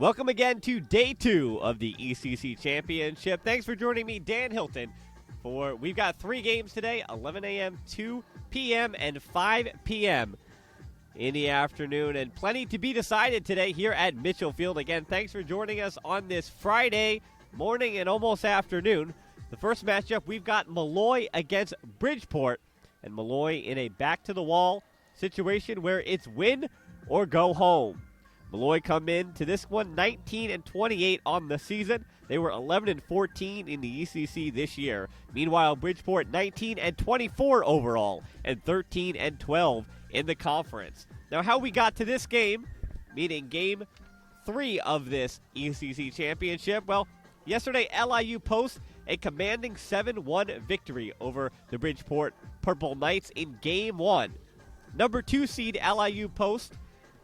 Welcome again to day 2 of the ECC Championship. Thanks for joining me, Dan Hilton, we've got 3 games today, 11 a.m., 2 p.m., and 5 p.m. in the afternoon, and plenty to be decided today here at Mitchell Field. Again, thanks for joining us on this Friday morning and almost afternoon. The first matchup, we've got Molloy against Bridgeport, and Molloy in a back-to-the-wall situation where it's win or go home. Malloy come in to this one 19-28 on the season. They were 11-14 in the ECC this year. Meanwhile, Bridgeport 19-24 overall and 13-12 in the conference. Now, how we got to this game, meaning game 3 of this ECC championship, well, yesterday LIU posts a commanding 7-1 victory over the Bridgeport Purple Knights in game 1. Number 2 seed LIU post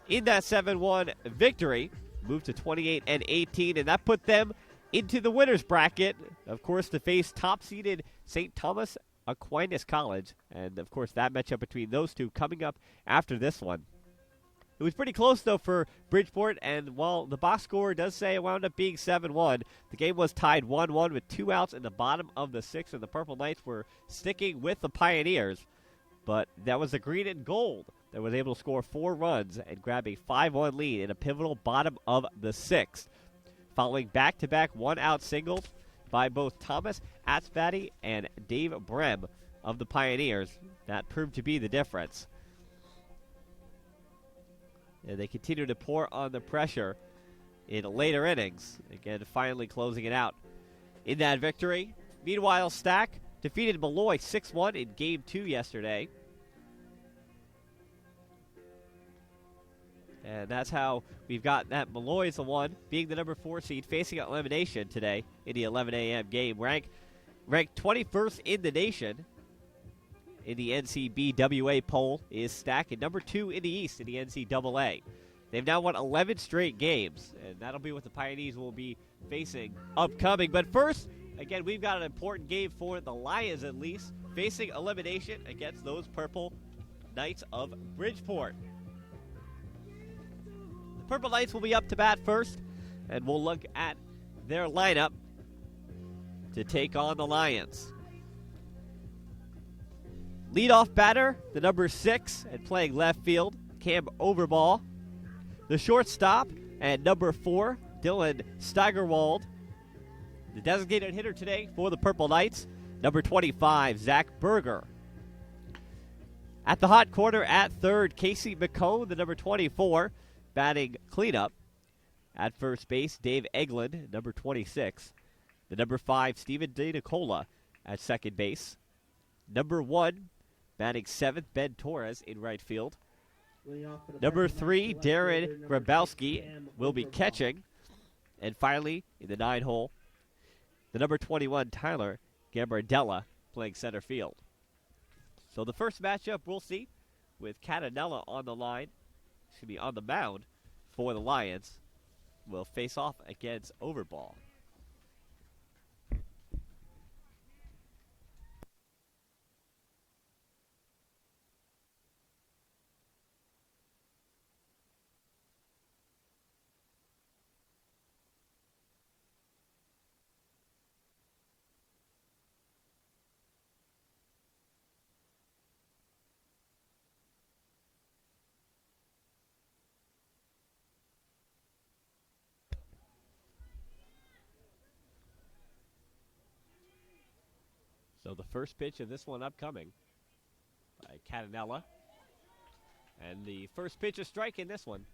in that 7-1 victory, moved to 28-18, and that put them into the winner's bracket, of course, to face top-seeded St. Thomas Aquinas College. And, of course, that matchup between those two coming up after this one. It was pretty close, though, for Bridgeport, and while the box score does say it wound up being 7-1, the game was tied 1-1 with 2 outs in the bottom of the 6th, and the Purple Knights were sticking with the Pioneers. But that was the green and gold that was able to score 4 runs and grab a 5-1 lead in a pivotal bottom of the 6th. Following back-to-back one-out singles by both Thomas Atzbady and Dave Brem of the Pioneers, that proved to be the difference. And they continue to pour on the pressure in later innings, again finally closing it out in that victory. Meanwhile, Stack defeated Molloy 6-1 in Game 2 yesterday. And that's how we've got that. Malloy is the one, being the number 4 seed, facing elimination today in the 11 a.m. game. Ranked 21st in the nation in the NCBWA poll is Stack, and number 2 in the East in the NCAA. They've now won 11 straight games, and that'll be what the Pioneers will be facing upcoming. But first, again, we've got an important game for the Lions, at least, facing elimination against those Purple Knights of Bridgeport. The Purple Knights will be up to bat first, and we'll look at their lineup to take on the Lions. Leadoff batter, the number 6, and playing left field, Cam Overball. The shortstop, and number 4, Dylan Steigerwald. The designated hitter today for the Purple Knights, number 25, Zach Berger. At the hot corner at third, Casey McCone, the number 24, batting cleanup. At first base, Dave Eglin, number 26. The number 5, Steven DeNicola at second base. Number 1, batting 7th, Ben Torres in right field. Number 3, Darren Grabowski will be catching. And finally, in the 9 hole, the number 21, Tyler Gambardella, playing center field. So the first matchup we'll see with Catanella on the line, on the mound for the Lions, will face off against Overball. So the first pitch of this one upcoming by Catanella. And the first pitch a strike in this one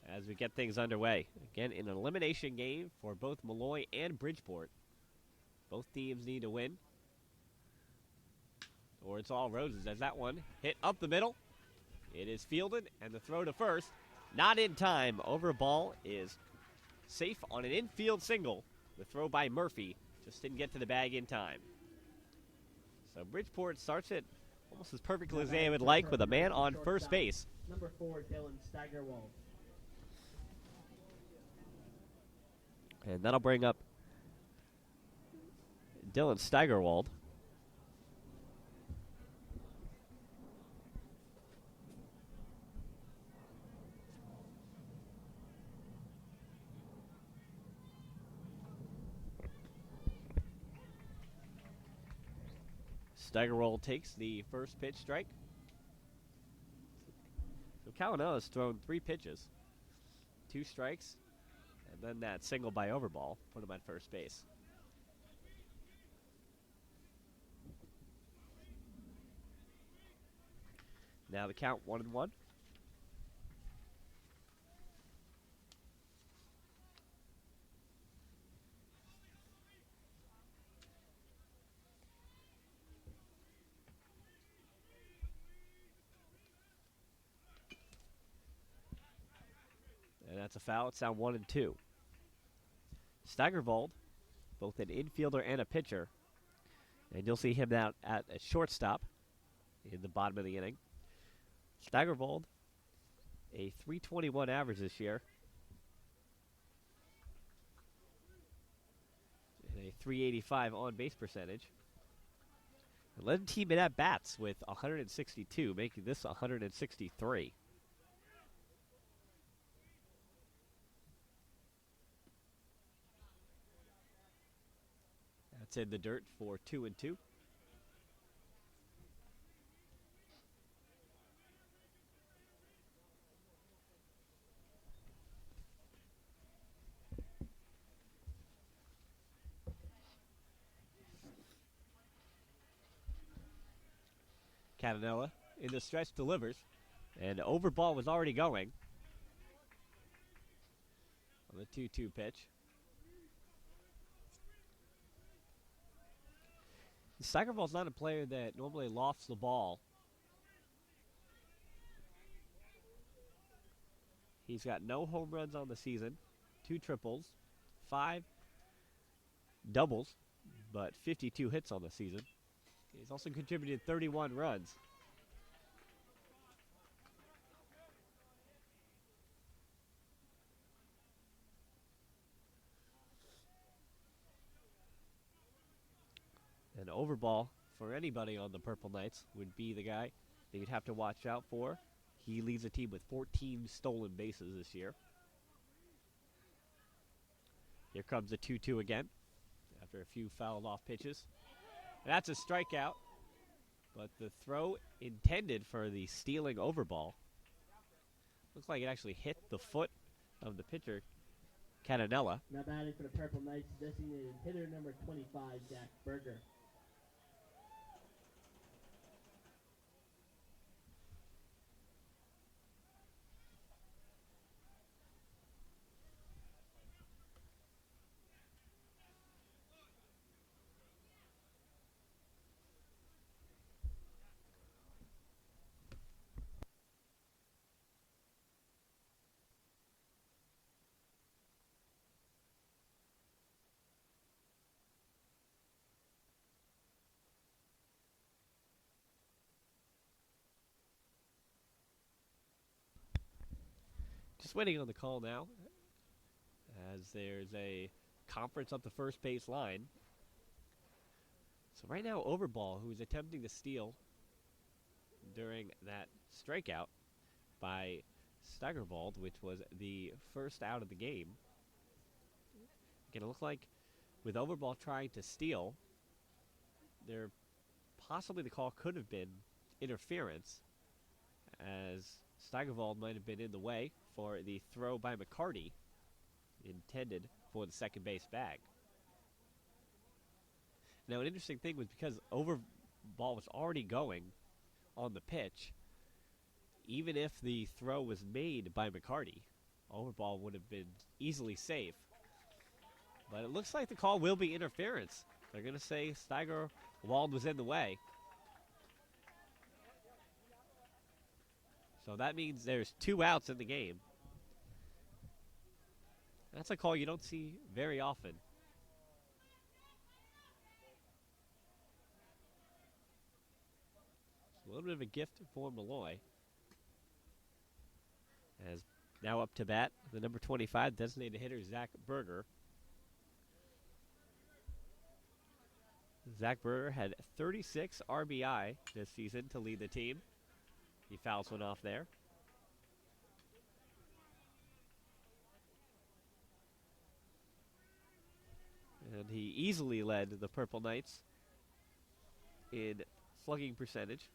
as we get things underway. Again, in an elimination game for both Malloy and Bridgeport. Both teams need to win, or it's all roses as that one hit up the middle. It is fielded, and the throw to first, not in time. Overball is safe on an infield single. The throw by Murphy just didn't get to the bag in time. So Bridgeport starts it almost as perfectly as they would like, with a man on first base. Number 4, Dylan Steigerwald. And that'll bring up Dylan Steigerwald. Steigerwald takes the first pitch strike. So Calanella's thrown 3 pitches, 2 strikes, and then that single by Overball put him at first base. Now the count 1-1. And that's a foul. It's now 1-2. Steigerwald, both an infielder and a pitcher. And you'll see him out at a shortstop in the bottom of the inning. Steigerwald, a .321 average this year. And a .385 on-base percentage. And led the team in at-bats with 162, making this 163. That's in the dirt for 2-2. Catanella in the stretch delivers, and Overball was already going on the 2-2 pitch. Steigerwald's not a player that normally lofts the ball. He's got no home runs on the season, 2 triples, 5 doubles, but 52 hits on the season. He's also contributed 31 runs. An Overball for anybody on the Purple Knights would be the guy that you'd have to watch out for. He leads the team with 14 stolen bases this year. Here comes the 2-2 again after a few fouled off pitches. That's a strikeout, but the throw intended for the stealing Overball looks like it actually hit the foot of the pitcher, Catanella. Now batting for the Purple Knights, designated hitter number 25, Zach Berger. Just waiting on the call now, as there's a conference up the first base line. So right now, Overball, who is attempting to steal during that strikeout by Steigerwald, which was the first out of the game. Again, it looked like with Overball trying to steal, there possibly the call could have been interference, as Steigerwald might have been in the way for the throw by McCarty intended for the second base bag. Now, an interesting thing was because Overball was already going on the pitch, even if the throw was made by McCarty, Overball would have been easily safe. But it looks like the call will be interference. They're going to say Steigerwald was in the way. So that means there's 2 outs in the game. That's a call you don't see very often. A little bit of a gift for Malloy. As now up to bat, the number 25 designated hitter, Zach Berger. Zach Berger had 36 RBI this season to lead the team. He fouls one off there. And he easily led the Purple Knights in slugging percentage.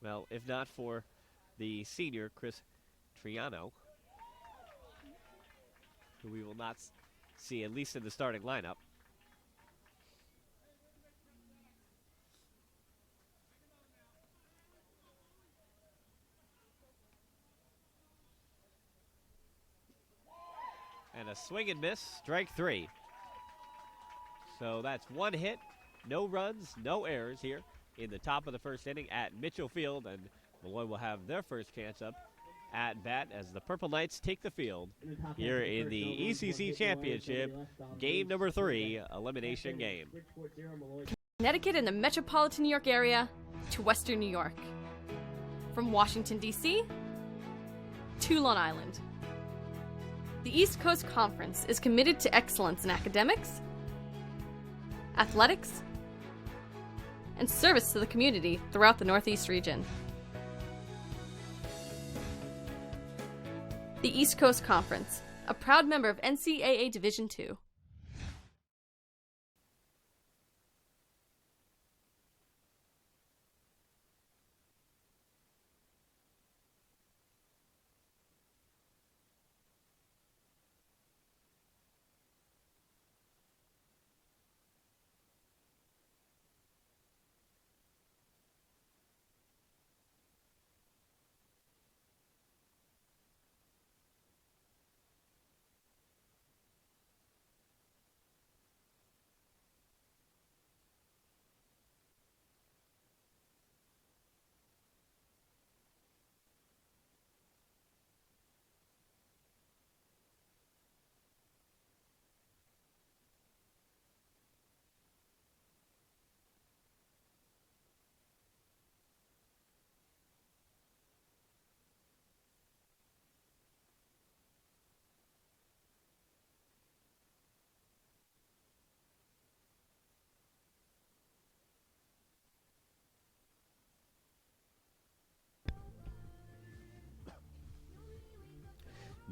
Well, if not for the senior, Chris Triano, who we will not see, at least in the starting lineup. And a swing and miss, strike 3. So that's 1 hit, no runs, no errors here in the top of the first inning at Mitchell Field, and Molloy will have their first chance up at bat as the Purple Knights take the field here in the ECC Championship, game number 3, elimination game. Connecticut and the metropolitan New York area to Western New York. From Washington, D.C. to Long Island. The East Coast Conference is committed to excellence in academics, athletics, and service to the community throughout the Northeast region. The East Coast Conference, a proud member of NCAA Division II.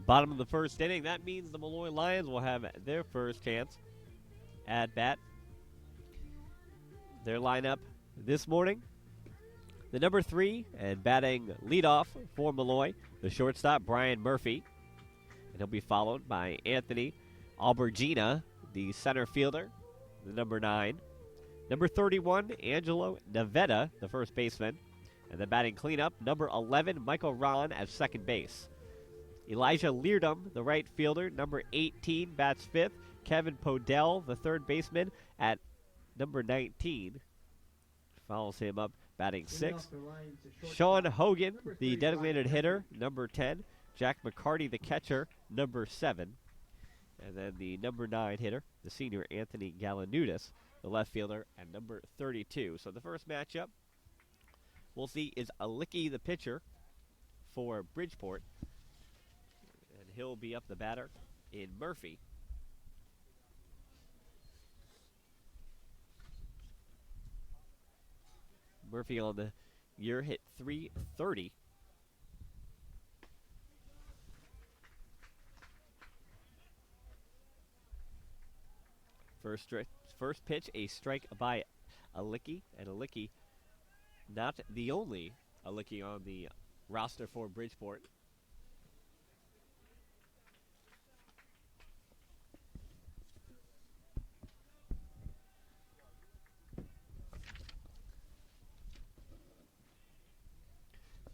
Bottom of the first inning, that means the Molloy Lions will have their first chance at bat. Their lineup this morning, the number 3 and batting leadoff for Molloy, the shortstop Brian Murphy. And he'll be followed by Anthony Albergina, the center fielder, the number 9. Number 31, Angelo Navetta, the first baseman. And the batting cleanup, number 11, Michael Ron at second base. Elijah Leardom, the right fielder, number 18, bats 5th. Kevin Podell, the third baseman, at number 19, follows him up, batting 6th. Sean Hogan, the designated hitter, number 10. Jack McCarty, the catcher, number 7. And then the number 9 hitter, the senior Anthony Galanudis, the left fielder, at number 32. So the first matchup we'll see is Alicki, the pitcher, for Bridgeport. And he'll be up the batter in Murphy. Murphy on the year hit .330. First pitch, a strike by Alicki, and Alicki not the only Alicki on the roster for Bridgeport.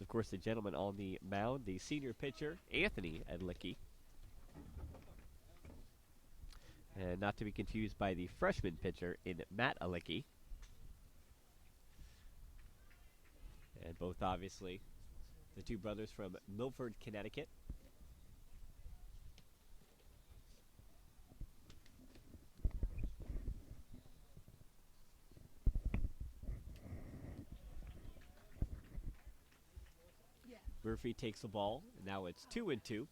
Of course, the gentleman on the mound, the senior pitcher, Anthony Alicki. And not to be confused by the freshman pitcher in Matt Alicki. And both, obviously, the two brothers from Milford, Connecticut. Murphy takes the ball. Now it's 2-2.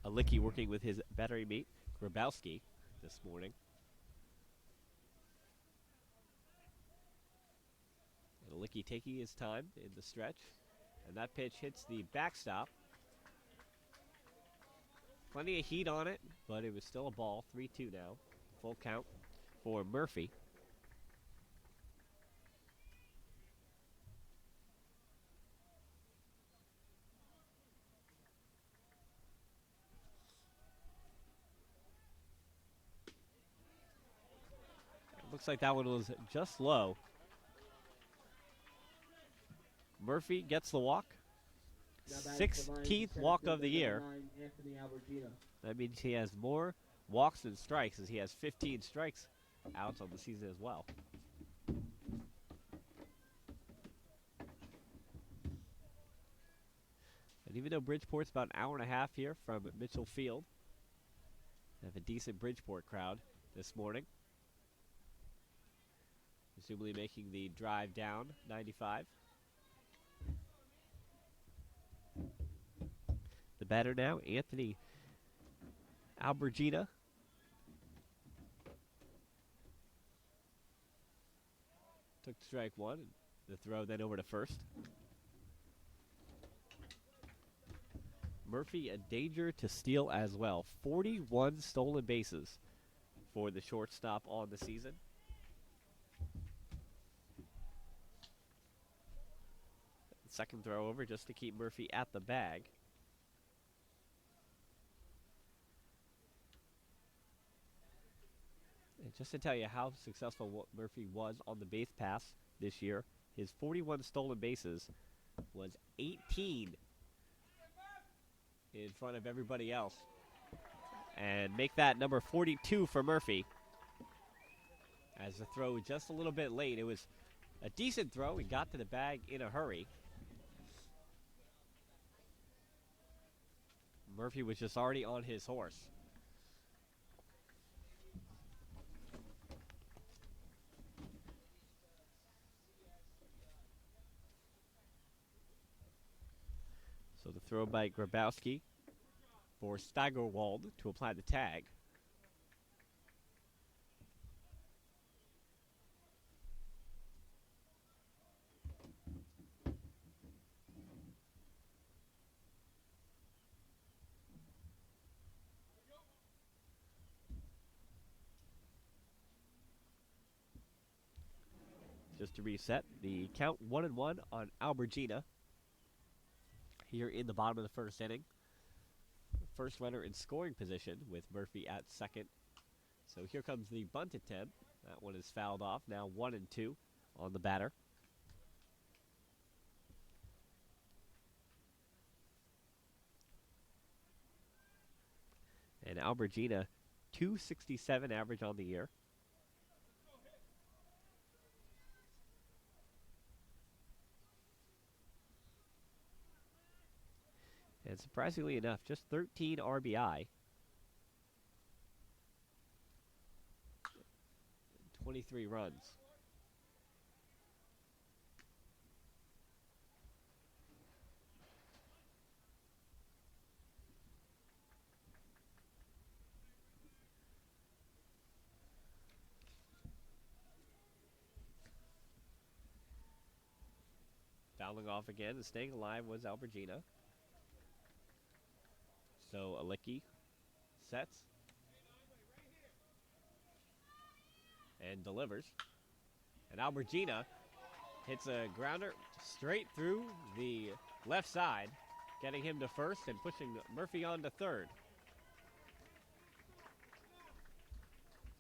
Alicki working with his battery mate, Grabowski, this morning. And Alicki taking his time in the stretch. And that pitch hits the backstop. Plenty of heat on it, but it was still a ball. 3-2 now. Full count for Murphy. Looks like that one was just low. Murphy gets the walk. 16th walk of the year. That means he has more walks than strikes, as he has 15 strikes outs on the season as well. And even though Bridgeport's about an hour and a half here from Mitchell Field, they have a decent Bridgeport crowd this morning. Presumably making the drive down 95. The batter now, Anthony Albergina. Took strike one. The throw then over to first. Murphy a danger to steal as well. 41 stolen bases for the shortstop on the season. Second throw over just to keep Murphy at the bag. And just to tell you how successful Murphy was on the base pass this year, his 41 stolen bases was 18 in front of everybody else. And make that number 42 for Murphy. As the throw just a little bit late. It was a decent throw. He got to the bag in a hurry. Murphy was just already on his horse. So the throw by Grabowski for Steigerwald to apply the tag. Just to reset, the count 1-1 on Albergina here in the bottom of the first inning. First runner in scoring position with Murphy at second. So here comes the bunt attempt. That one is fouled off. Now 1-2 on the batter. And Albergina, .267 average on the year. And surprisingly enough, just 13 RBI. 23 runs. Fouling off again and staying alive was Albergina. So Alicki sets and delivers. And Albergina hits a grounder straight through the left side, getting him to first and pushing Murphy on to third.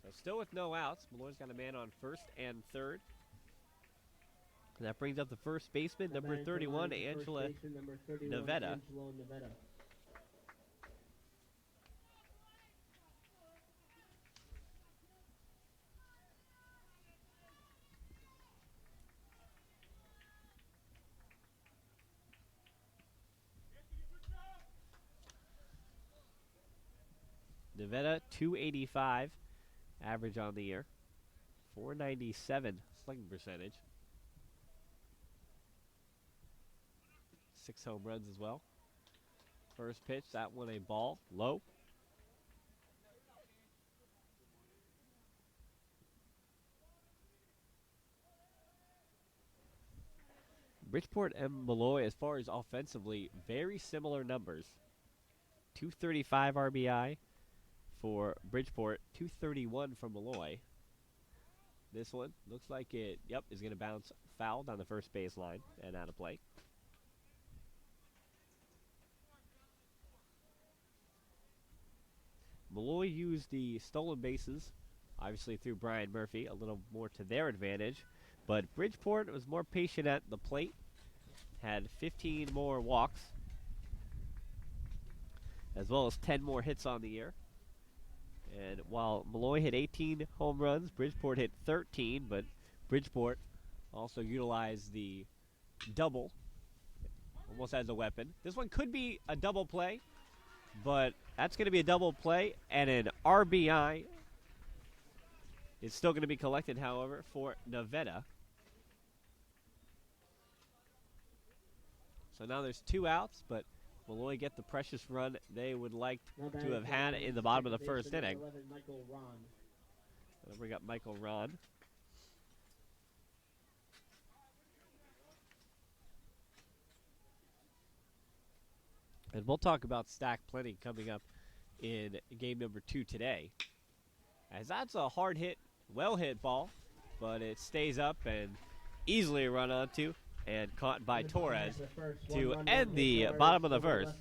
So still with no outs, Malloy's got a man on first and third. And that brings up the first baseman, number 31, Angela Nevada. Nevada, 285 average on the year. 497 slugging percentage. 6 home runs as well. First pitch, that one a ball, low. Bridgeport and Molloy, as far as offensively, very similar numbers. 235 RBI for Bridgeport, 231 for Molloy. This one looks like it, is going to bounce foul down the first baseline and out of play. Malloy used the stolen bases, obviously through Brian Murphy, a little more to their advantage. But Bridgeport was more patient at the plate, had 15 more walks, as well as 10 more hits on the year. And while Malloy hit 18 home runs, Bridgeport hit 13, but Bridgeport also utilized the double, almost as a weapon. This one could be a double play, but that's going to be a double play, and an RBI is still going to be collected, however, for Nevada. So now there's 2 outs, but Molloy get the precious run they would like to have had in the bottom of the first inning. I'll bring up Michael Ron. And we'll talk about stack plenty coming up in game number 2 today. As that's a hard hit, well hit ball, but it stays up and easily run onto and caught by Torres to end the bottom of the first.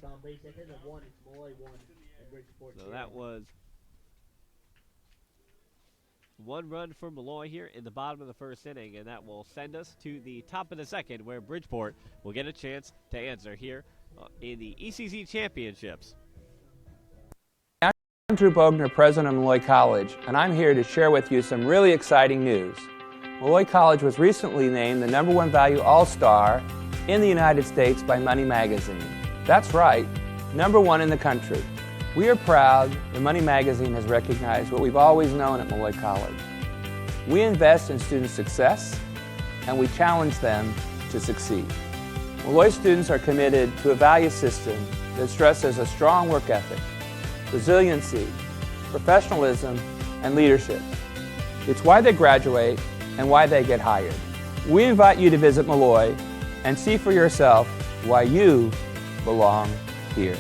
So that was 1 run for Malloy here in the bottom of the first inning, and that will send us to the top of the second, where Bridgeport will get a chance to answer here in the ECC Championships. I'm Drew Bogner, president of Molloy College, and I'm here to share with you some really exciting news. Molloy College was recently named the #1 Value All-Star in the United States by Money Magazine. That's right, #1 in the country. We are proud that Money Magazine has recognized what we've always known at Molloy College. We invest in student success, and we challenge them to succeed. Molloy students are committed to a value system that stresses a strong work ethic, resiliency, professionalism, and leadership. It's why they graduate and why they get hired. We invite you to visit Molloy and see for yourself why you belong here.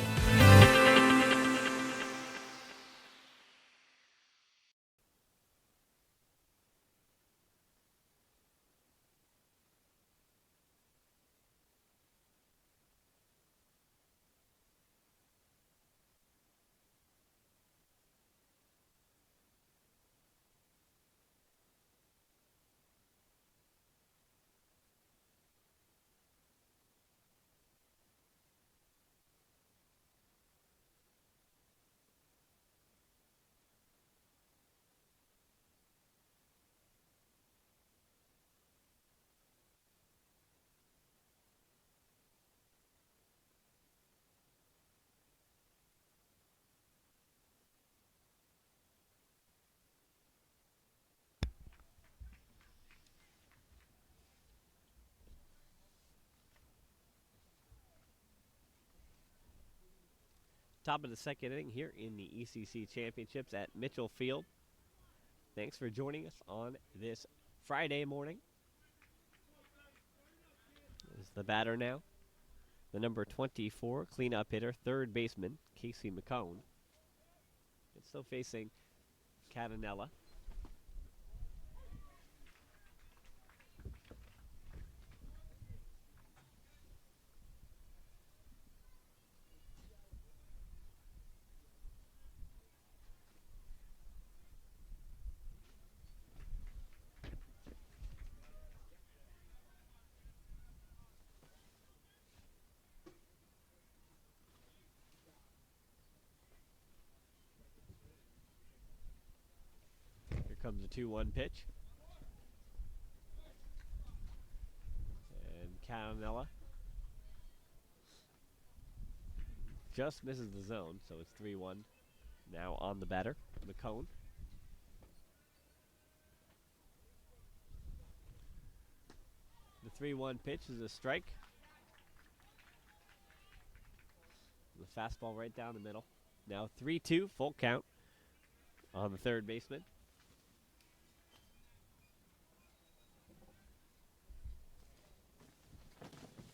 Top of the second inning here in the ECC Championships at Mitchell Field. Thanks for joining us on this Friday morning. Is the batter now, the number 24 cleanup hitter, third baseman, Casey McCone. It's still facing Catanella. Comes a 2-1 pitch. And Catanella just misses the zone, so it's 3-1 now on the batter, McCone. The 3-1 pitch is a strike. The fastball right down the middle. Now 3-2, full count on the third baseman.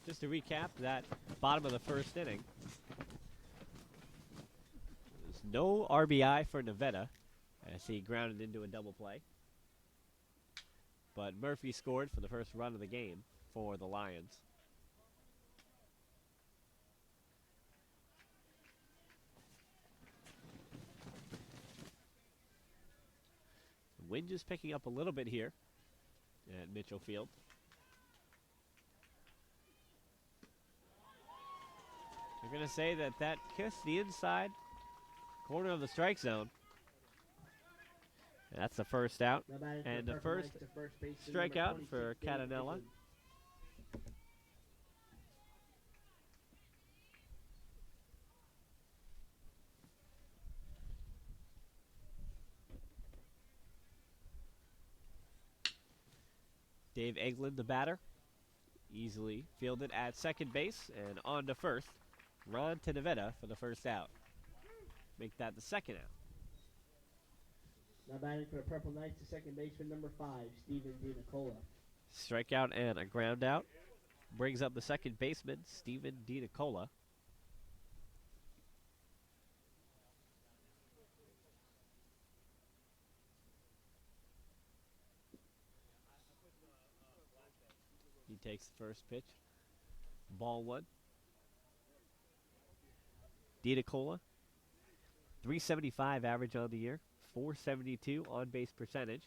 Just to recap that bottom of the first inning, no RBI for Nevada as he grounded into a double play. But Murphy scored for the first run of the game for the Lions. The wind is picking up a little bit here at Mitchell Field. They're going to say that kissed the inside corner of the strike zone. And that's the first out. And the first strikeout for Catanella. Dave Eglin, the batter, easily fielded at second base and on to first. Ron Teneveda for the first out. Make that the second out. Now batting for the Purple Knights, the second baseman, number 5, Stephen DiNicola. Strikeout and a ground out. Brings up the second baseman, Stephen DiNicola. He takes the first pitch. Ball 1. DiNicola, 375 average on the year, 472 on base percentage.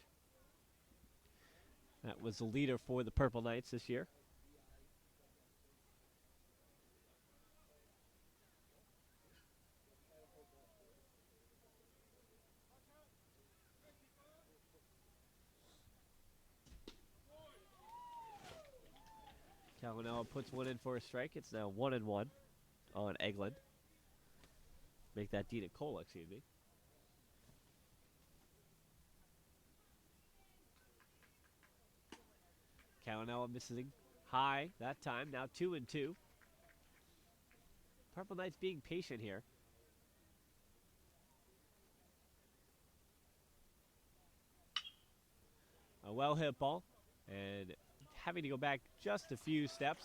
That was the leader for the Purple Knights this year. Cavanella puts one in for a strike. It's now 1-1 on Eglin. Make that DiNicola, excuse me. Cavanella missing high that time. Now 2-2. Purple Knights being patient here. A well-hit ball. And having to go back just a few steps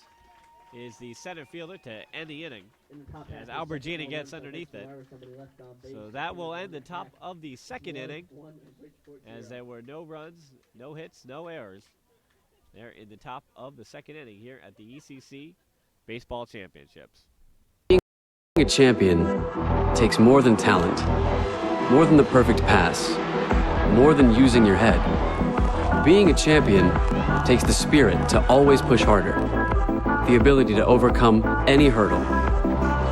is the center fielder to end the inning. As Albergini gets underneath it. So that will end the top of the second inning, as there were no runs, no hits, no errors. There in the top of the second inning here at the ECC Baseball Championships. Being a champion takes more than talent, more than the perfect pass, more than using your head. Being a champion takes the spirit to always push harder, the ability to overcome any hurdle,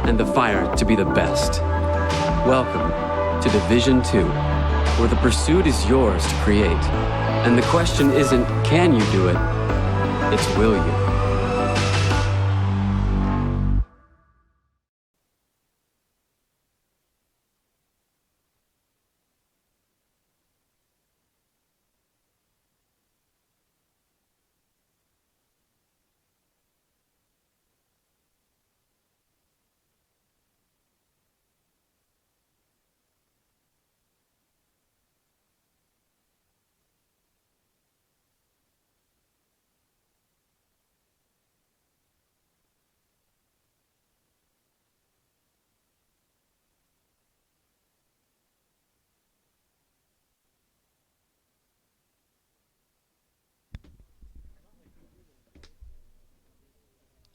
and the fire to be the best. Welcome to Division 2, where the pursuit is yours to create. And the question isn't, can you do it? It's, will you?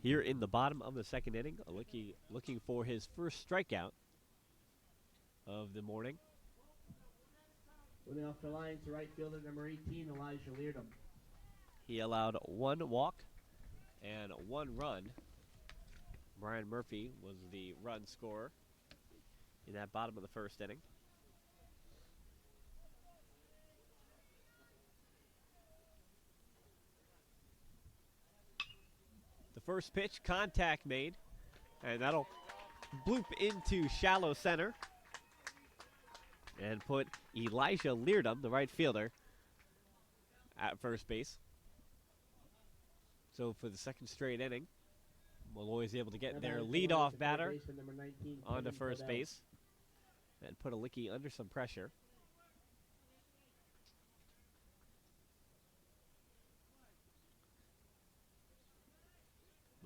Here in the bottom of the second inning, looking for his first strikeout of the morning. Moving off the line to right fielder number 18, Elijah Leardom. He allowed one walk and one run. Brian Murphy was the run scorer in that bottom of the first inning. The first pitch, contact made, and that'll bloop into shallow center and put Elijah Leardom, the right fielder, at first base. So for the second straight inning, Molloy is able to get their leadoff batter onto first base and put Alicki under some pressure.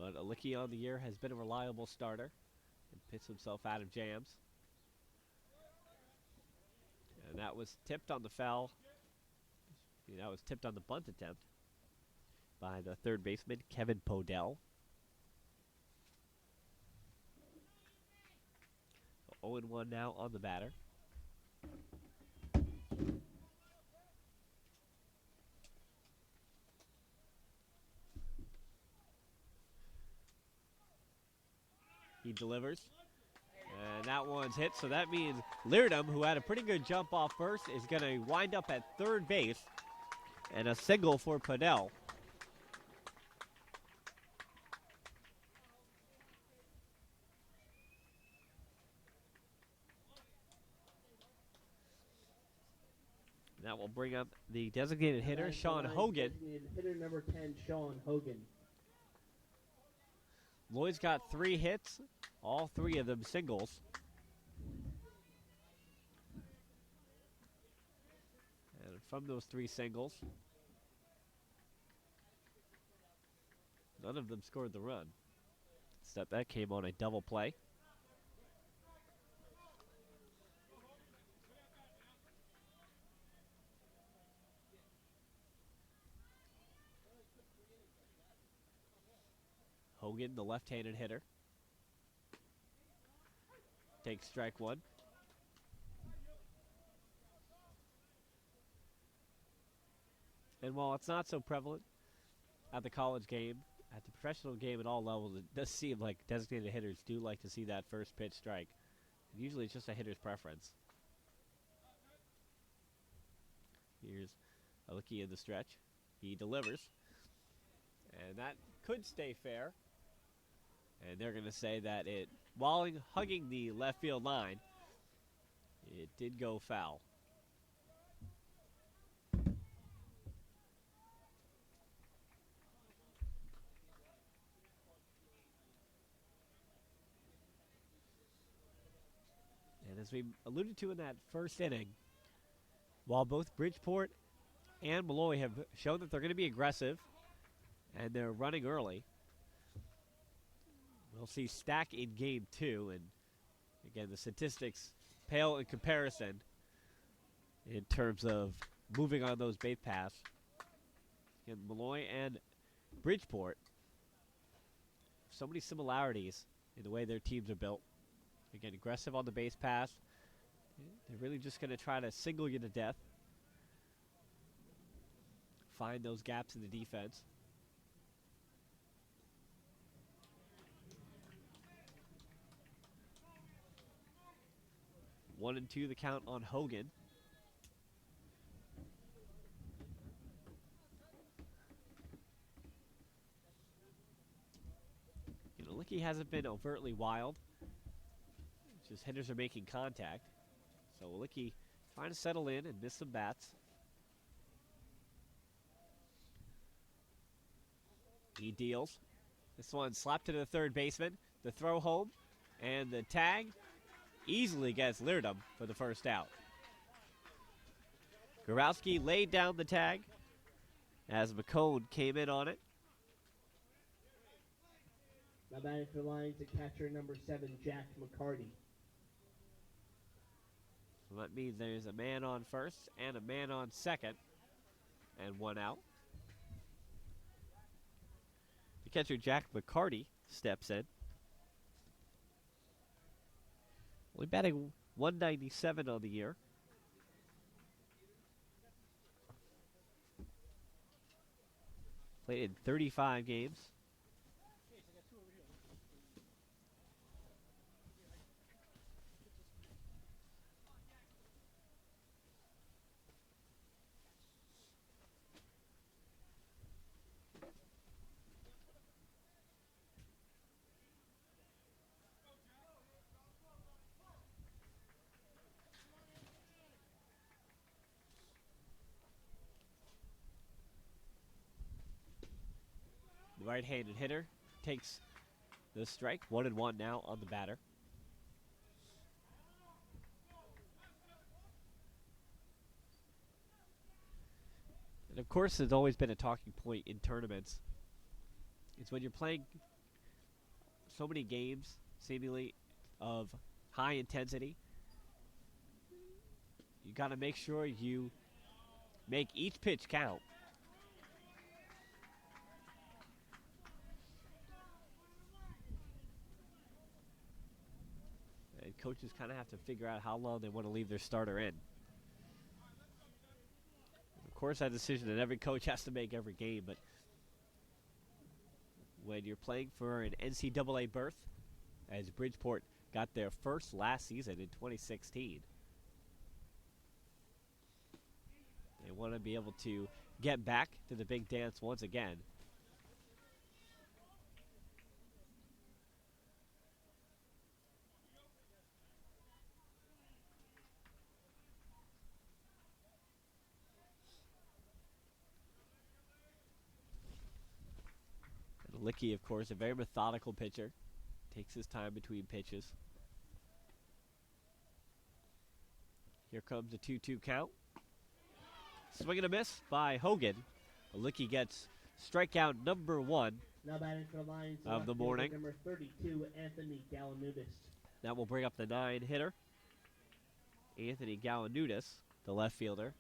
But Alicki on the year has been a reliable starter and pits himself out of jams. And that was tipped on the foul. That was tipped on the bunt attempt by the third baseman, Kevin Podell. 0-1 now on the batter. He delivers. And that one's hit, so that means Leardom, who had a pretty good jump off first, is going to wind up at third base. And a single for Podell. That will bring up the designated hitter, Sean Hogan. Designated hitter number 10, Sean Hogan. Lloyd's got 3 hits, all 3 of them singles. And from those 3 singles, none of them scored the run. Except that came on a double play. Hogan, the left-handed hitter, takes strike 1. And while it's not so prevalent at the college game, at the professional game at all levels, it does seem like designated hitters do like to see that first pitch strike. And usually it's just a hitter's preference. Here's Alicki in the stretch. He delivers. And that could stay fair. And they're going to say that while hugging the left field line, it did go foul. And as we alluded to in that first inning, while both Bridgeport and Molloy have shown that they're going to be aggressive and they're running early, we'll see Stack in game 2, and again, the statistics pale in comparison in terms of moving on those base paths. Again, Molloy and Bridgeport, so many similarities in the way their teams are built. Again, aggressive on the base pass. They're really just going to try to single you to death. Find those gaps in the defense. One and two, the count on Hogan. Alicki hasn't been overtly wild. Just hitters are making contact. So Alicki trying to settle in and miss some bats. He deals. This one slapped to the third baseman. The throw home and the tag easily gets Leardom for the first out. Gorowski laid down the tag as McCone came in on it. Now batting for the Lions, the catcher number 7, Jack McCarty. So that means there's a man on first and a man on second, and one out. The catcher, Jack McCarty, steps in. Only batting 197 on the year. Played in 35 games. The right-handed hitter takes the strike. 1-1 now on the batter. And of course, there's always been a talking point in tournaments. It's when you're playing so many games, seemingly, of high intensity. you got to make sure you make each pitch count. And coaches kind of have to figure out how long they want to leave their starter in. Of course, that decision that every coach has to make every game, but when you're playing for an NCAA berth, as Bridgeport got their first last season in 2016, they want to be able to get back to the big dance once again. And Licky, of course, a very methodical pitcher. Takes his time between pitches. Here comes a 2-2 count. Swing and a miss by Hogan. Licky gets strikeout number 1 Now batting for the Lions of the morning. Number 32, Anthony Galanudis. That will bring up the 9 hitter, Anthony Galanudis, the left fielder.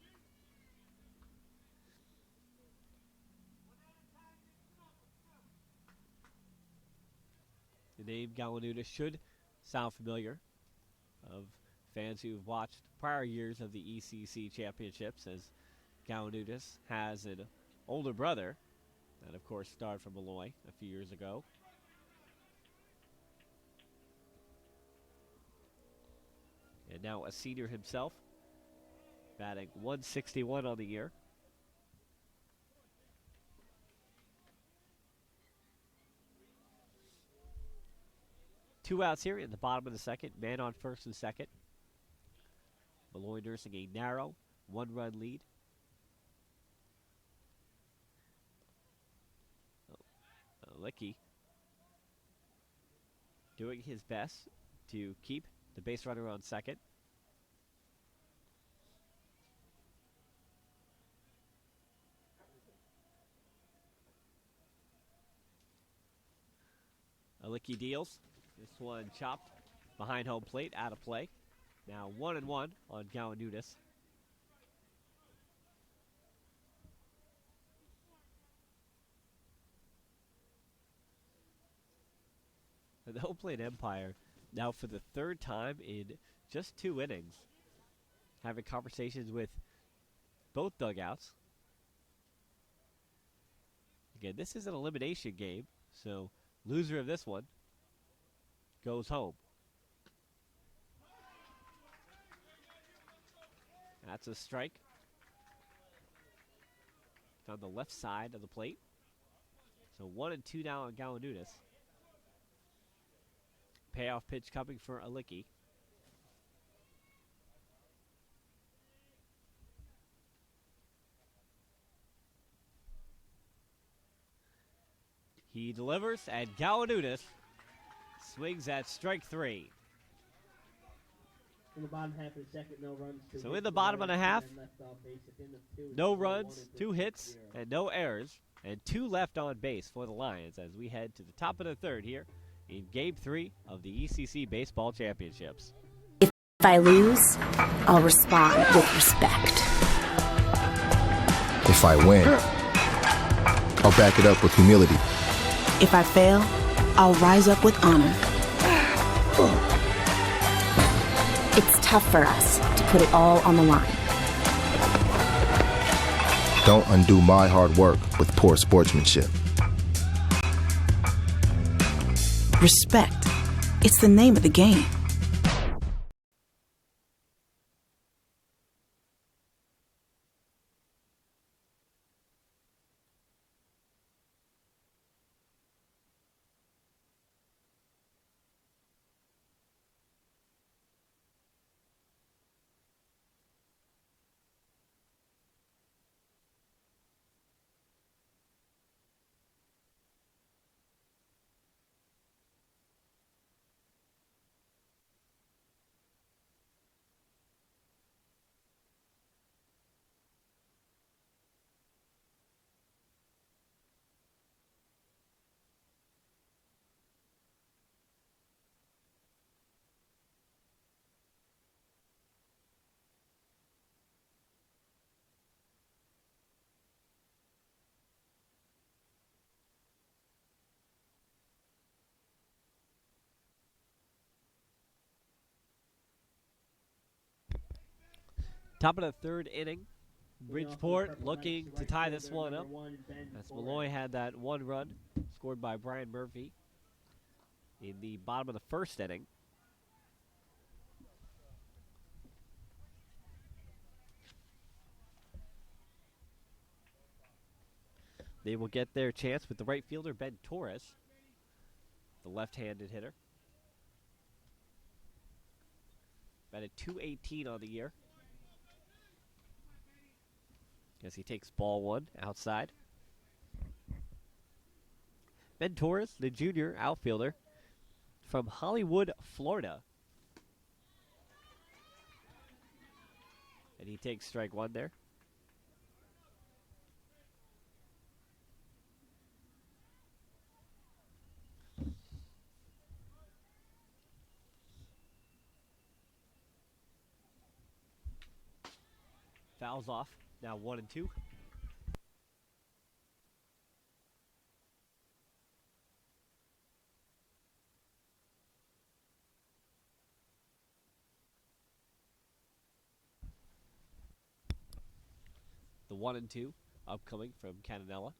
The name Galanudis should sound familiar of fans who've watched prior years of the ECC championships, as Galanudis has an older brother that, of course, starred for Molloy a few years ago. And now a senior himself, batting .161 on the year. Two outs here in the bottom of the second. Man on first and second. Malloy nursing a narrow 1-run lead. Licky doing his best to keep the base runner on second. Licky deals. This one chopped behind home plate, out of play. Now 1-1 on Galanudis. The home plate umpire, now for the third time in just 2 innings, having conversations with both dugouts. Again, this is an elimination game, so loser of this one goes home. That's a strike. It's on the left side of the plate. So 1-2 now on Galanudis. Payoff pitch coming for Licky. He delivers, and Galanudis swings at strike 3. In the bottom half of the second, no runs. So in the bottom of the half, no runs, 2 hits, and no errors, and 2 left on base for the Lions as we head to the top of the third here in Game 3 of the ECC Baseball Championships. If I lose, I'll respond with respect. If I win, I'll back it up with humility. If I fail, I'll rise up with honor. It's tough for us to put it all on the line. Don't undo my hard work with poor sportsmanship. Respect. It's the name of the game. Top of the third inning. Bridgeport looking to tie this one up. As Molloy had that one run scored by Brian Murphy in the bottom of the first inning. They will get their chance with the right fielder, Ben Torres, the left-handed hitter. Batted .218 on the year. As he takes ball one outside. Ben Torres, the junior outfielder from Hollywood, Florida. And he takes strike one there. Fouls off. Now 1-2. The 1-2 upcoming from Cananella.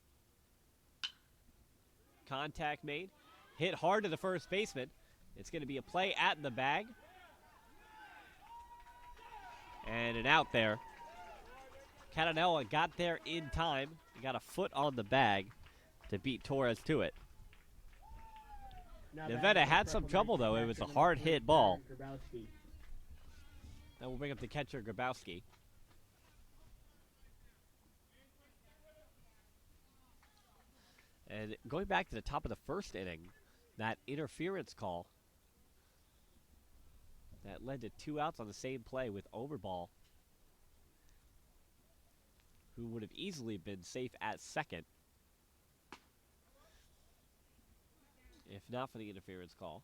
Contact made. Hit hard to the first baseman. It's going to be a play at the bag. And an out there. Cananella got there in time. He got a foot on the bag to beat Torres to it. Nevada had some trouble, though. It was a hard hit ball. That will bring up the catcher, Grabowski. And going back to the top of the first inning, that interference call that led to 2 outs on the same play with Overball, who would have easily been safe at second if not for the interference call.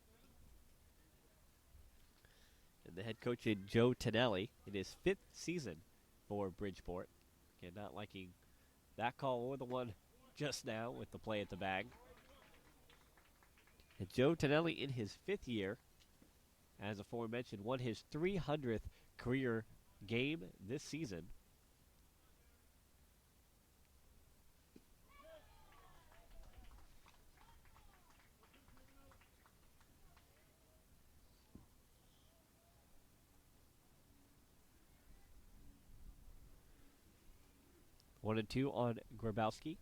And the head coach, Joe Tonelli, in his 5th season for Bridgeport. Again, not liking that call or the one just now with the play at the bag. And Joe Tonelli, in his 5th year, as aforementioned, won his 300th career game this season. One and two on Grabowski.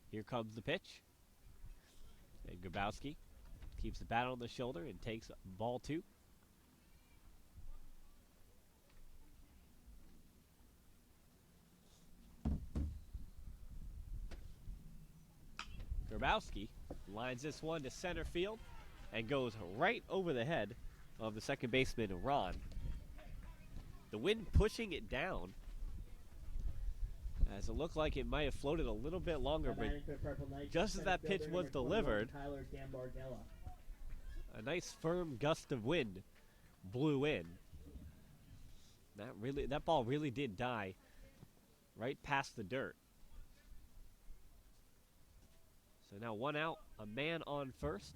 Here comes the pitch. And Grabowski keeps the bat on the shoulder and takes ball 2. Grabowski lines this one to center field and goes right over the head of the second baseman, Ron. The wind pushing it down, as it looked like it might have floated a little bit longer, but just as that pitch was delivered, a nice firm gust of wind blew in. That ball really did die right past the dirt. So now 1 out, a man on first.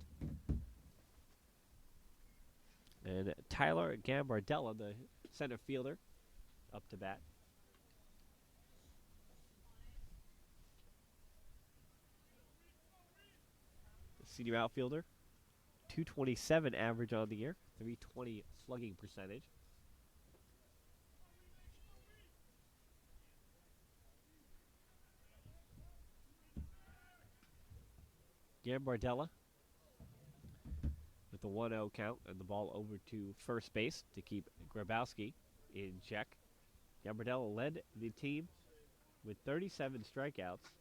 And Tyler Gambardella, the center fielder, up to bat. The senior outfielder, .227 average on the year, .320 slugging percentage. Gambardella with the 1-0 count and the ball over to first base to keep Grabowski in check. Gambardella led the team with 37 strikeouts.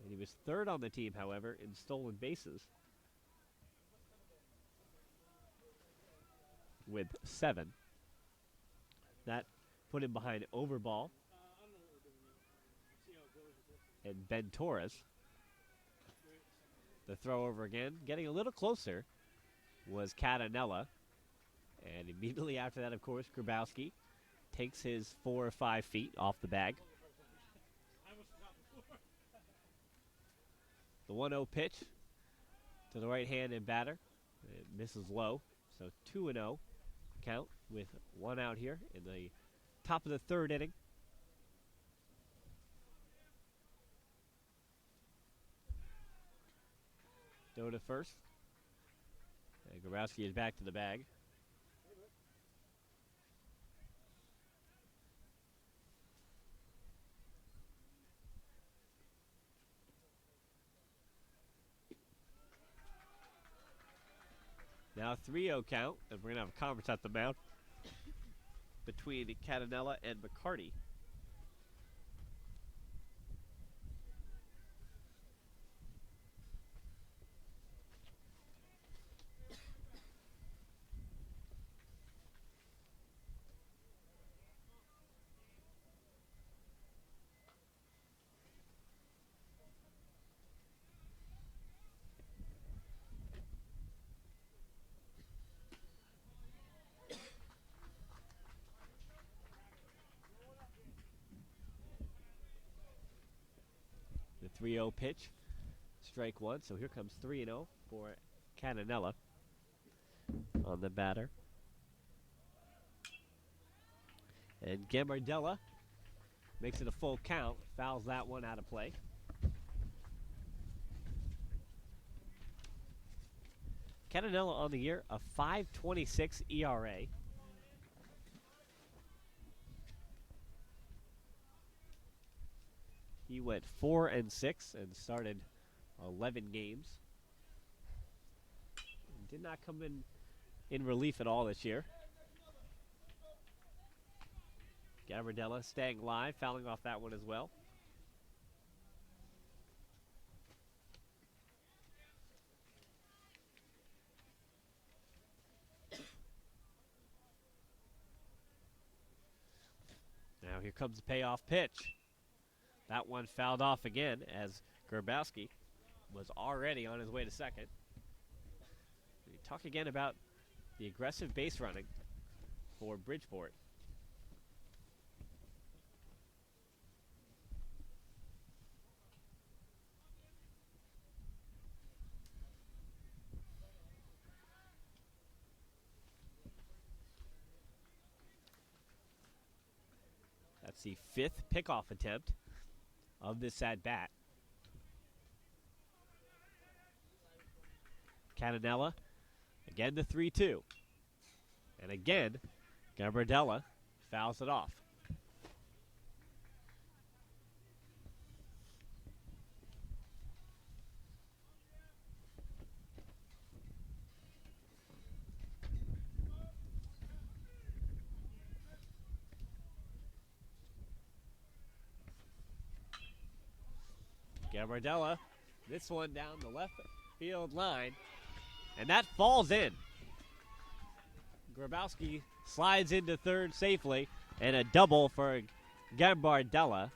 And he was 3rd on the team, however, in stolen bases with 7. That put him behind Overball and Ben Torres. The throw over again, getting a little closer, was Catanella. And immediately after that, of course, Grabowski takes his 4 or 5 feet off the bag. The 1-0 pitch to the right-handed batter, It misses low, so 2-0 count with one out here in the top of the third inning. Go to first. And Grabowski is back to the bag. Now 3-0 count, and we're going to have a conference at the mound between Catanella and McCarty. The 3-0 pitch, strike one. So here comes 3-0 for Catanella on the batter. And Gambardella makes it a full count, fouls that one out of play. Catanella on the year, a 5.26 ERA. He went 4-6 and started 11 games. Did not come in relief at all this year. Gambardella staying live, fouling off that one as well. Now here comes the payoff pitch. That one fouled off again as Grabowski was already on his way to second. We talk again about the aggressive base running for Bridgeport. That's the fifth pickoff attempt of this at-bat. Catanella, again the 3-2. And again, Gambardella fouls it off. Gambardella, this one down the left field line, and that falls in. Grabowski slides into third safely, and a double for Gambardella.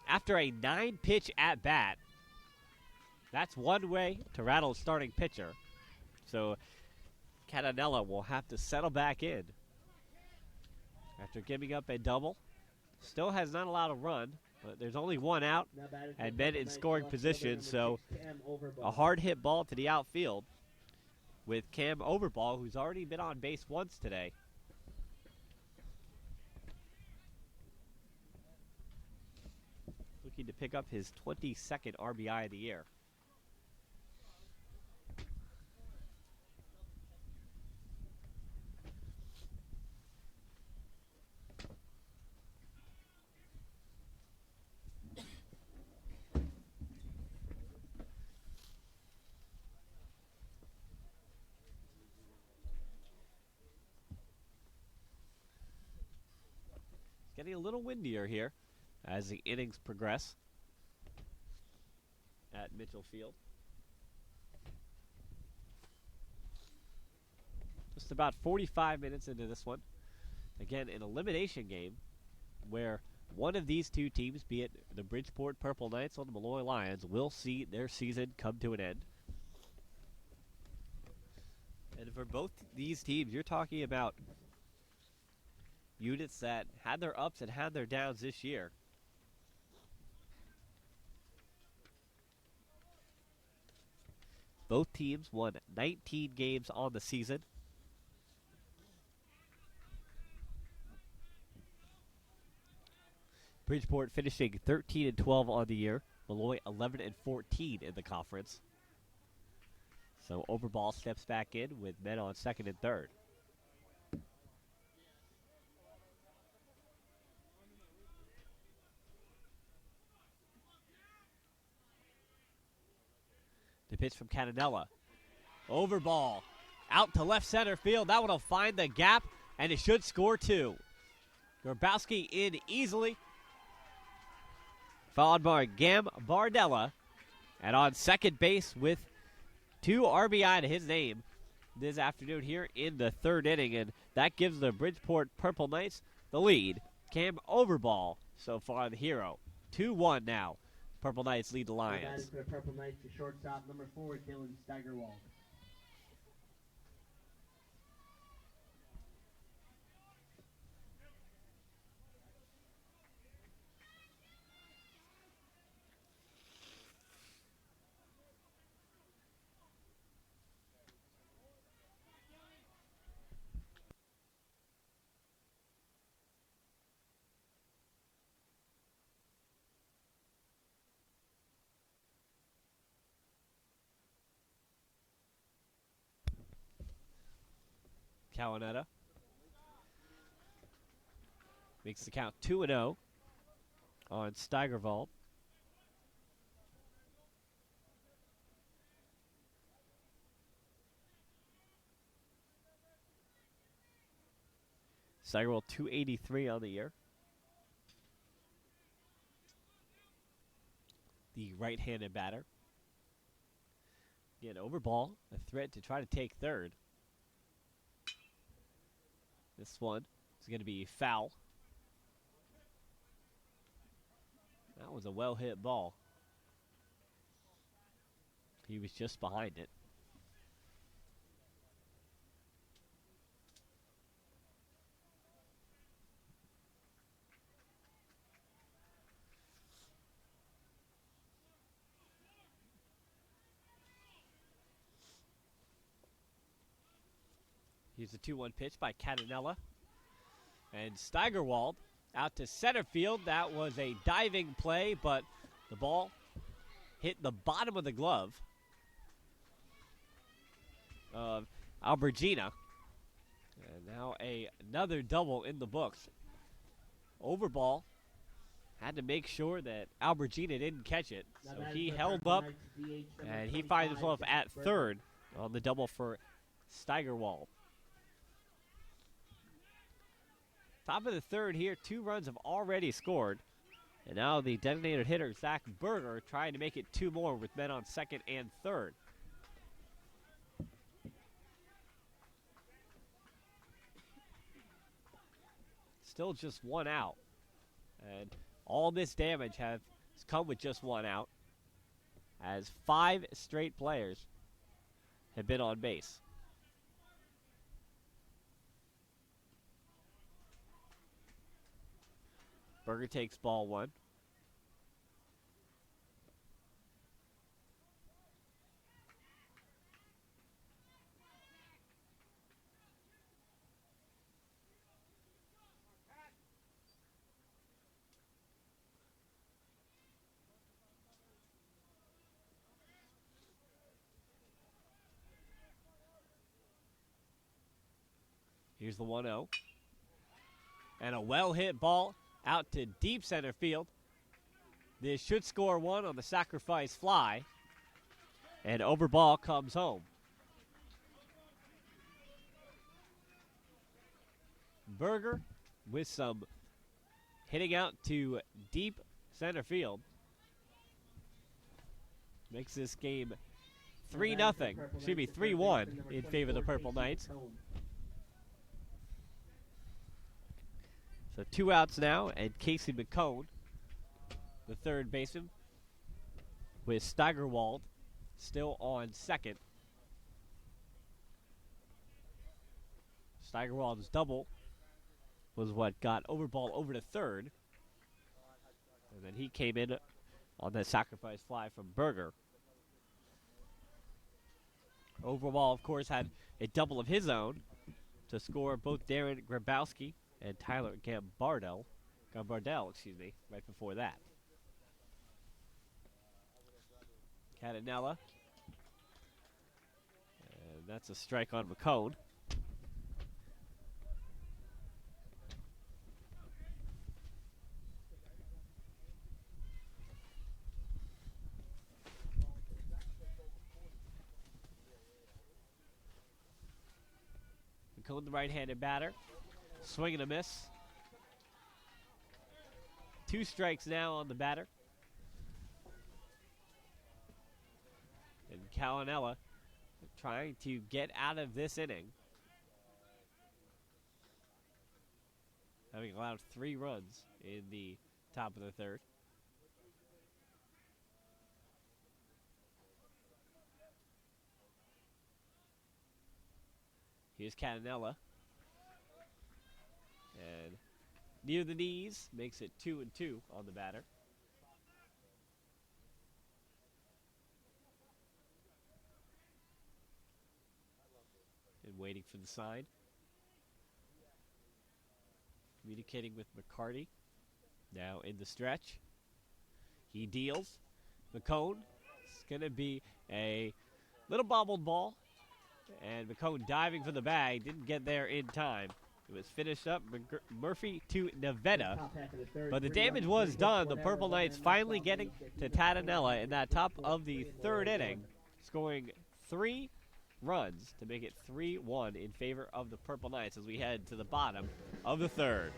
After a 9-pitch at-bat, that's one way to rattle a starting pitcher. So Catanella will have to settle back in after giving up a double. Still has not allowed a run, but there's only one out and men in scoring position, so a hard hit ball to the outfield with Cam Overball, who's already been on base once today. Looking to pick up his 22nd RBI of the year. Getting a little windier here as the innings progress at Mitchell Field. Just about 45 minutes into this one. Again, an elimination game where one of these two teams, be it the Bridgeport Purple Knights or the Molloy Lions, will see their season come to an end. And for both these teams, you're talking about units that had their ups and had their downs this year. Both teams won 19 games on the season. Bridgeport finishing 13-12 on the year. Malloy 11-14 in the conference. So Overball steps back in with men on second and third. The pitch from Catanella. Overball out to left center field. That one will find the gap, and it should score two. Grabowski in easily, followed by Bardella. And on second base with 2 RBI to his name this afternoon here in the third inning. And that gives the Bridgeport Purple Knights the lead. Cam Overball so far the hero. 2-1 now. Purple Knights lead the Lions. For the Purple Knights, the shortstop, number 4, Dylan Steigerwald. Cawanetta makes the count 2-0 on Steigerwald. Steigerwald 283 on the year. The right-handed batter. Again, Overball, a threat to try to take third. This one is going to be foul. That was a well-hit ball. He was just behind it. Here's the 2-1 pitch by Catanella. And Steigerwald out to center field. That was a diving play, but the ball hit the bottom of the glove of Albergina. And now another double in the books. Overball had to make sure that Albergina didn't catch it. So he held up, and he finds himself at third on the double for Steigerwald. Top of the third here, 2 runs have already scored. And now the designated hitter, Zach Berger, trying to make it 2 more with men on second and third. Still just 1 out. And all this damage has come with just 1 out, as 5 straight players have been on base. Berger takes ball 1. Here's the 1-0. And a well-hit ball out to deep center field. This should score 1 on the sacrifice fly. And Overball comes home. Berger with some hitting out to deep center field. Makes this game 3-0. Should be 3-1 in favor of the Purple Knights. So 2 outs now, and Casey McCone, the third baseman, with Steigerwald still on second. Steigerwald's double was what got Overball over to third. And then he came in on the sacrifice fly from Berger. Overall, of course, had a double of his own to score both Darren Grabowski and Tyler Gambardell, right before that. Catanella. And that's a strike on McCone. McCone, the right-handed batter. Swing and a miss. 2 strikes now on the batter. And Catanella trying to get out of this inning, having allowed 3 runs in the top of the third. Here's Catanella. And near the knees, makes it 2-2 on the batter. And waiting for the sign. Communicating with McCarty. Now in the stretch. He deals. McCone. It's going to be a little bobbled ball. And McCone diving for the bag. Didn't get there in time. It was finished up. Murphy to Nevada. But the damage was done. The Purple Knights finally getting to Catanella in that top of the third inning. Scoring 3 runs to make it 3-1 in favor of the Purple Knights as we head to the bottom of the third.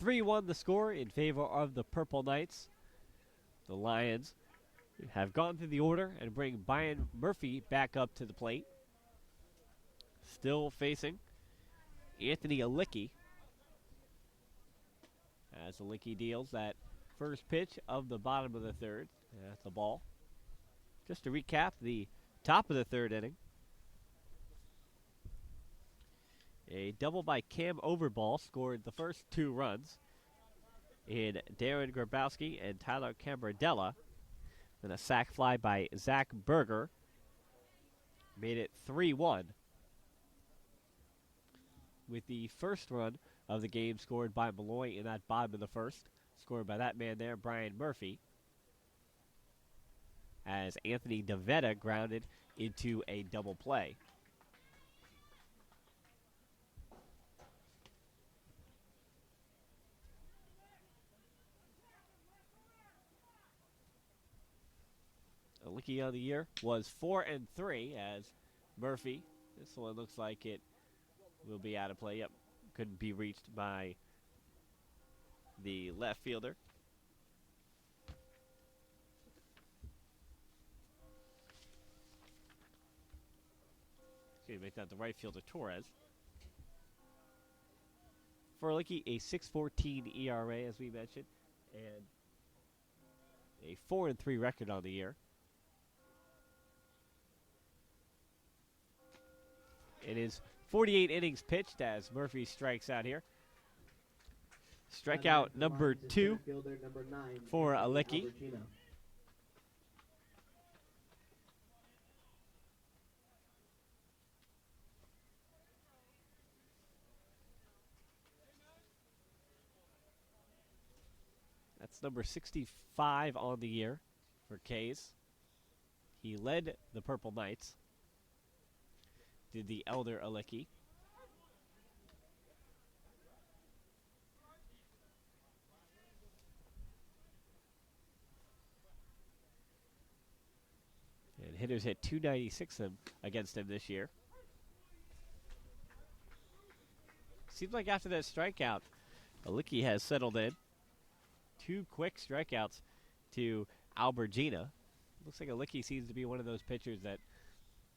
(3-1) the score in favor of the Purple Knights. The Lions have gone through the order and bring Brian Murphy back up to the plate. Still facing Anthony Alicki as Alicki deals that first pitch of the bottom of the third. That's the ball. Just to recap the top of the third inning. A double by Cam Overball scored the first 2 runs in Darren Grabowski and Tyler Cambardella. Then a sac fly by Zach Berger made it 3-1. With the first run of the game scored by Malloy in that bottom of the first, scored by that man there, Brian Murphy, as Anthony DeVetta grounded into a double play. Alicki on the year was 4-3 as Murphy. This one looks like it will be out of play. Yep, couldn't be reached by the left fielder. Excuse me, not the right fielder, Torres. For Licky, a 6.14 ERA, as we mentioned, and a 4-3 record on the year. It is 48 innings pitched as Murphy strikes out here. Strikeout number 2 for Alecki. That's number 65 on the year for Kays. He led the Purple Knights. Did the elder Alecki. And hitters hit 296 against him this year. Seems like after that strikeout, Alecki has settled in. 2 quick strikeouts to Albergina. Looks like Alecki seems to be one of those pitchers that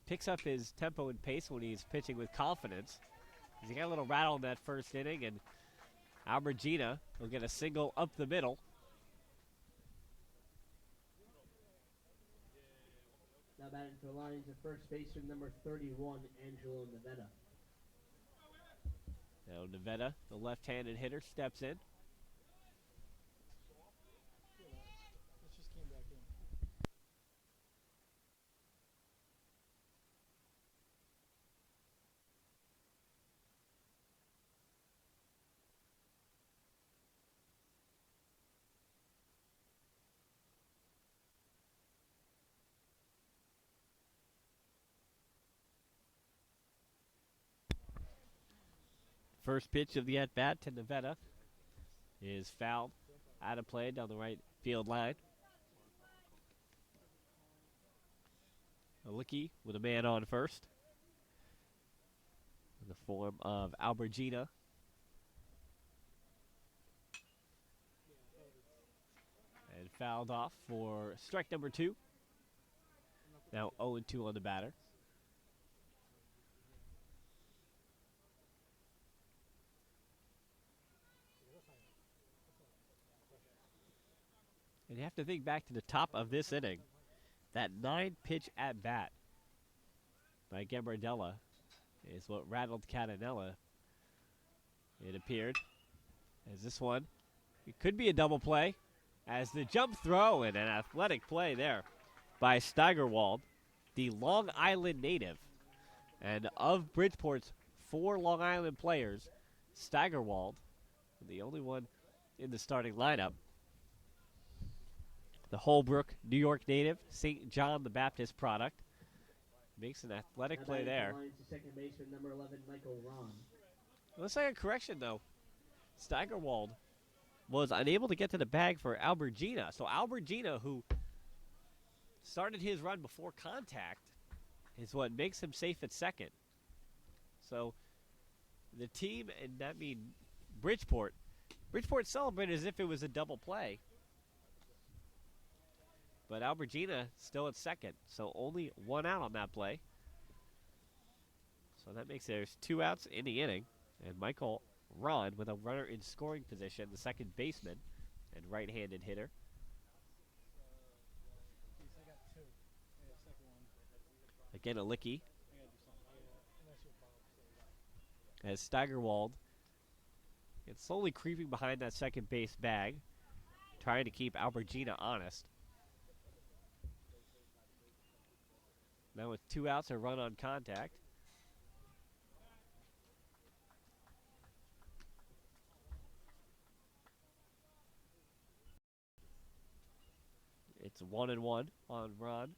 picks up his tempo and pace when he's pitching with confidence. He got a little rattle in that first inning, and Albergina will get a single up the middle. Now batting for the Lions, the first baseman, number 31, Angelo Nevada. Now Nevada, the left-handed hitter, steps in. First pitch of the at-bat to Nevada is fouled out of play down the right field line. Alecki with a man on first in the form of Albergina. And fouled off for strike number 2. Now 0-2 on the batter. And you have to think back to the top of this inning. That 9-pitch at-bat by Gambardella is what rattled Catanella, it appeared. As this one, it could be a double play. As the jump throw and an athletic play there by Steigerwald, the Long Island native. And of Bridgeport's 4 Long Island players, Steigerwald, the only one in the starting lineup. The Holbrook, New York native, St. John the Baptist product. Makes an athletic play there. Second baseman, number 11, Michael Ron. Let's say a correction, though. Steigerwald was unable to get to the bag for Albergina. So Albergina, who started his run before contact, is what makes him safe at second. So the team, and that means Bridgeport celebrated as if it was a double play. But Albergina still at second, so only 1 out on that play. So that makes there's 2 outs in the inning. And Michael Ron with a runner in scoring position, the second baseman and right-handed hitter. Again, Alecki. As Steigerwald gets slowly creeping behind that second base bag, trying to keep Albergina honest. Now with 2 outs, a run on contact. It's 1-1 on Ron.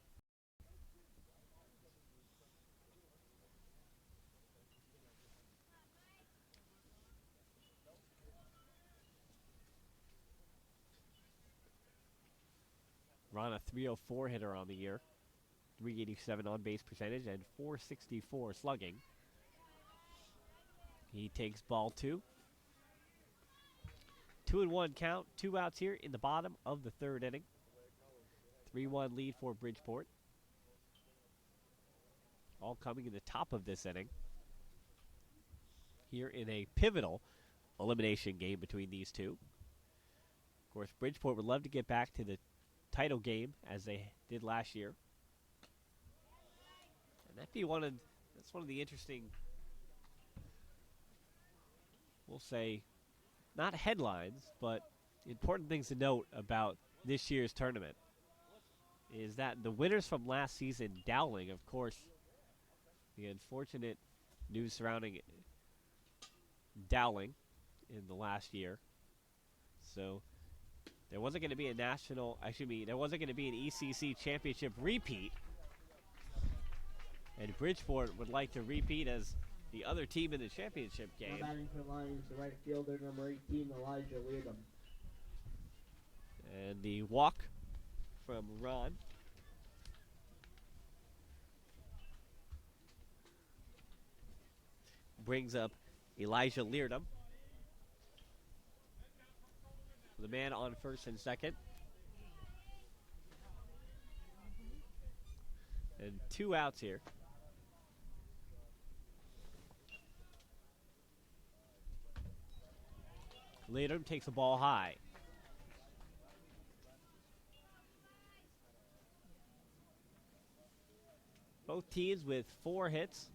Ron, a .304 hitter on the year. 387 on base percentage and 464 slugging. He takes ball 2. 2-1 count, 2 outs here in the bottom of the 3rd inning. 3-1 lead for Bridgeport. all coming in the top of this inning. Here in a pivotal elimination game between these two. Of course, Bridgeport would love to get back to the title game as they did last year. And that's one of the interesting, we'll say, not headlines, but important things to note about this year's tournament is that the winners from last season, Dowling, of course, the unfortunate news surrounding Dowling in the last year. So there wasn't going to be there wasn't going to be an ECC championship repeat. And Bridgeport would like to repeat as the other team in the championship game. Now batting for Lions, the right fielder, number 18, Elijah Leardom. And the walk from Ron. Brings up Elijah Leardom. The man on first and second. And 2 outs here. Leardom takes the ball high. Both teams with 4 hits.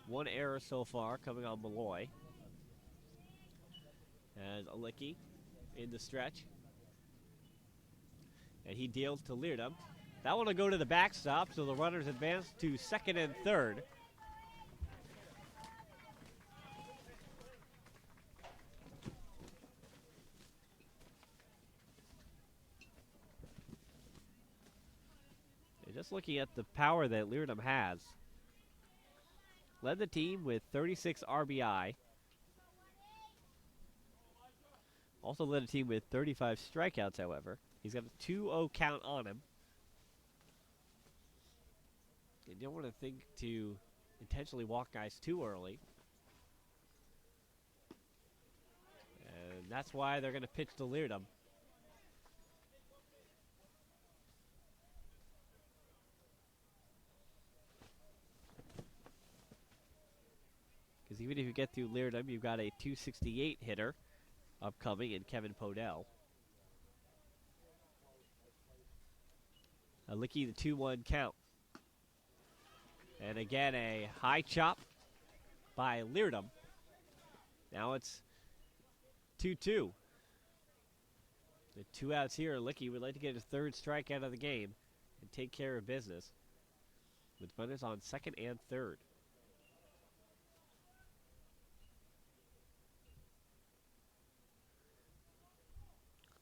1 error so far coming on Malloy. As Alicki in the stretch. And he deals to Leardom. That one will go to the backstop, so the runners advance to second and third. And just looking at the power that Leardom has. Led the team with 36 RBI. Also led a team with 35 strikeouts, however. He's got a 2-0 count on him. You don't want to think to intentionally walk guys too early. And that's why they're going to pitch to Leardom. Because even if you get through Leardom, you've got a 268 hitter upcoming in Kevin Podell. Alicki, the 2-1 count. And again, a high chop by Leardom. Now it's 2-2. The 2 outs here. Alicki would like to get his 3rd strikeout of the game and take care of business with runners on second and third.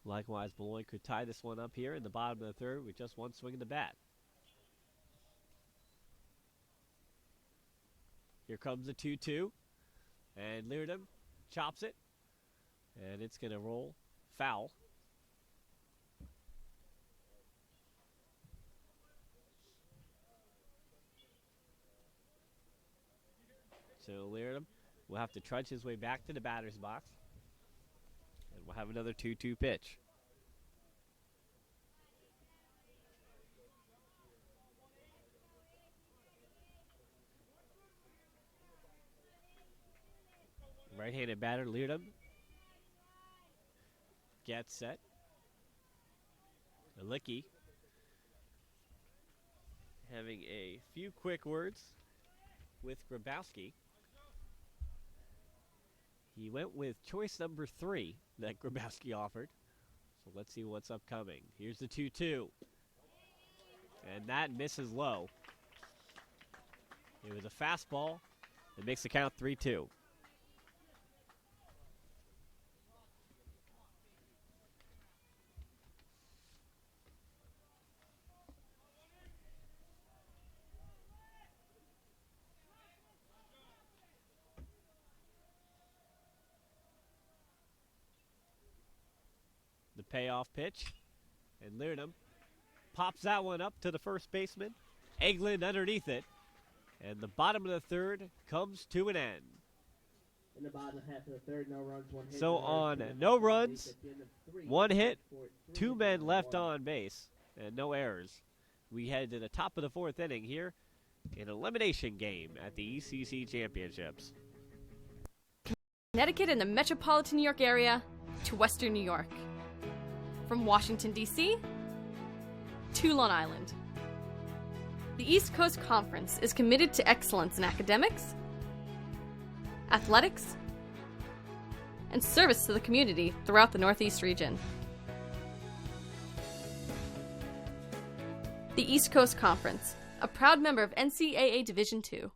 Likewise, Molloy could tie this one up here in the bottom of the third with just 1 swing of the bat. Here comes the 2-2. And Leardom chops it. And it's going to roll foul. So Leardom will have to trudge his way back to the batter's box. And we'll have another 2-2 pitch. Right-handed batter, Leardom. Gets set. Alicki having a few quick words with Grabowski. He went with choice number 3 that Grabowski offered. So let's see what's upcoming. Here's the 2-2. And that misses low. It was a fastball that makes the count 3-2. The payoff pitch, and Leardom pops that one up to the first baseman. Eglin underneath it, and the bottom of the third comes to an end. In the bottom half of the third, no runs, 1 hit. So on no runs, 1 hit, 2 men left on base, and no errors. we head to the top of the fourth inning here in an elimination game at the ECC Championships. Connecticut and the metropolitan New York area to Western New York. From Washington, D.C. to Long Island. The East Coast Conference is committed to excellence in academics, athletics, and service to the community throughout the Northeast region. The East Coast Conference, a proud member of NCAA Division II.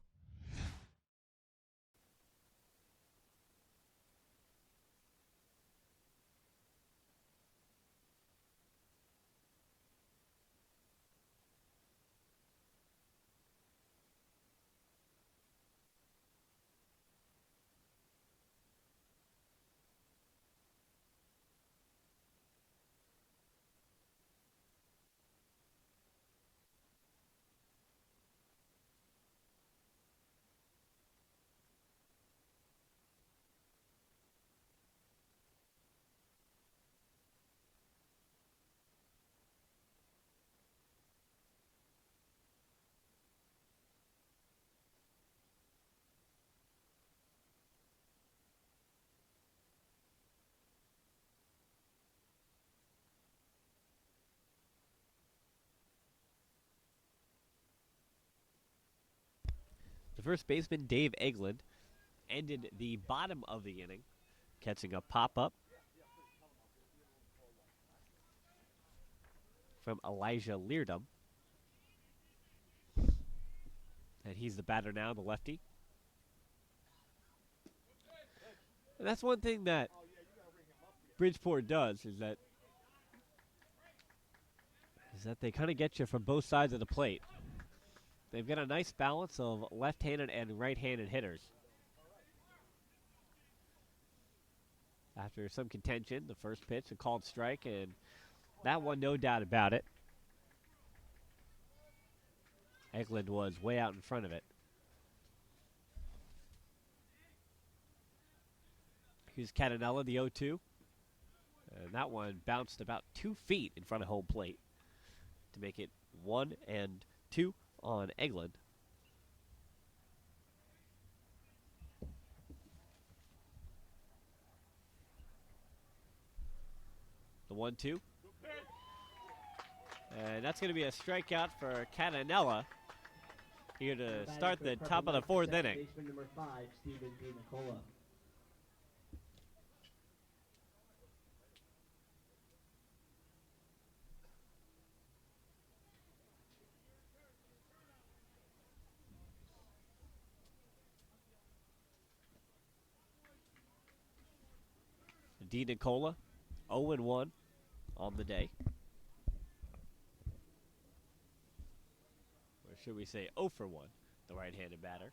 The first baseman, Dave Eglin, ended the bottom of the inning, catching a pop-up from Elijah Leardom. And he's the batter now, the lefty. And that's one thing that Bridgeport does, is that they kind of get you from both sides of the plate. They've got a nice balance of left-handed and right-handed hitters. After some contention, the first pitch, a called strike, and that one, no doubt about it. Eklund was way out in front of it. Here's Catanella, the 0-2. And that one bounced about 2 feet in front of home plate to make it 1-2 on Eglund. The 1-2. And that's going to be a strikeout for Catanella here to start the top of the fourth inning. Baseman number 5, Stephen DiNicola. DiNicola, 0-1 on the day. Or should we say 0 for 1, the right-handed batter.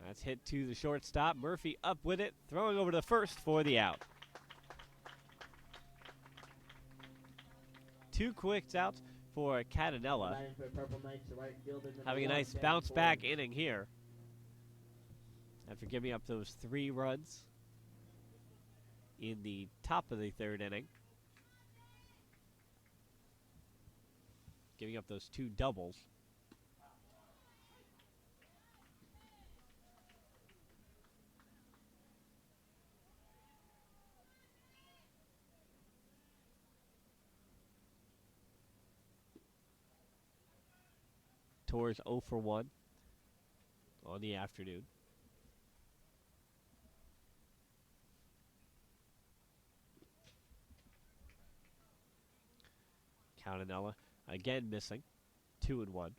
That's hit to the shortstop. Murphy up with it, throwing over to first for the out. 2 quick outs for Catanella. Having a nice bounce-back inning here after giving up those 3 runs in the top of the third inning. Giving up those 2 doubles. Torres 0 for 1 on the afternoon. Catanella again missing, 2-1.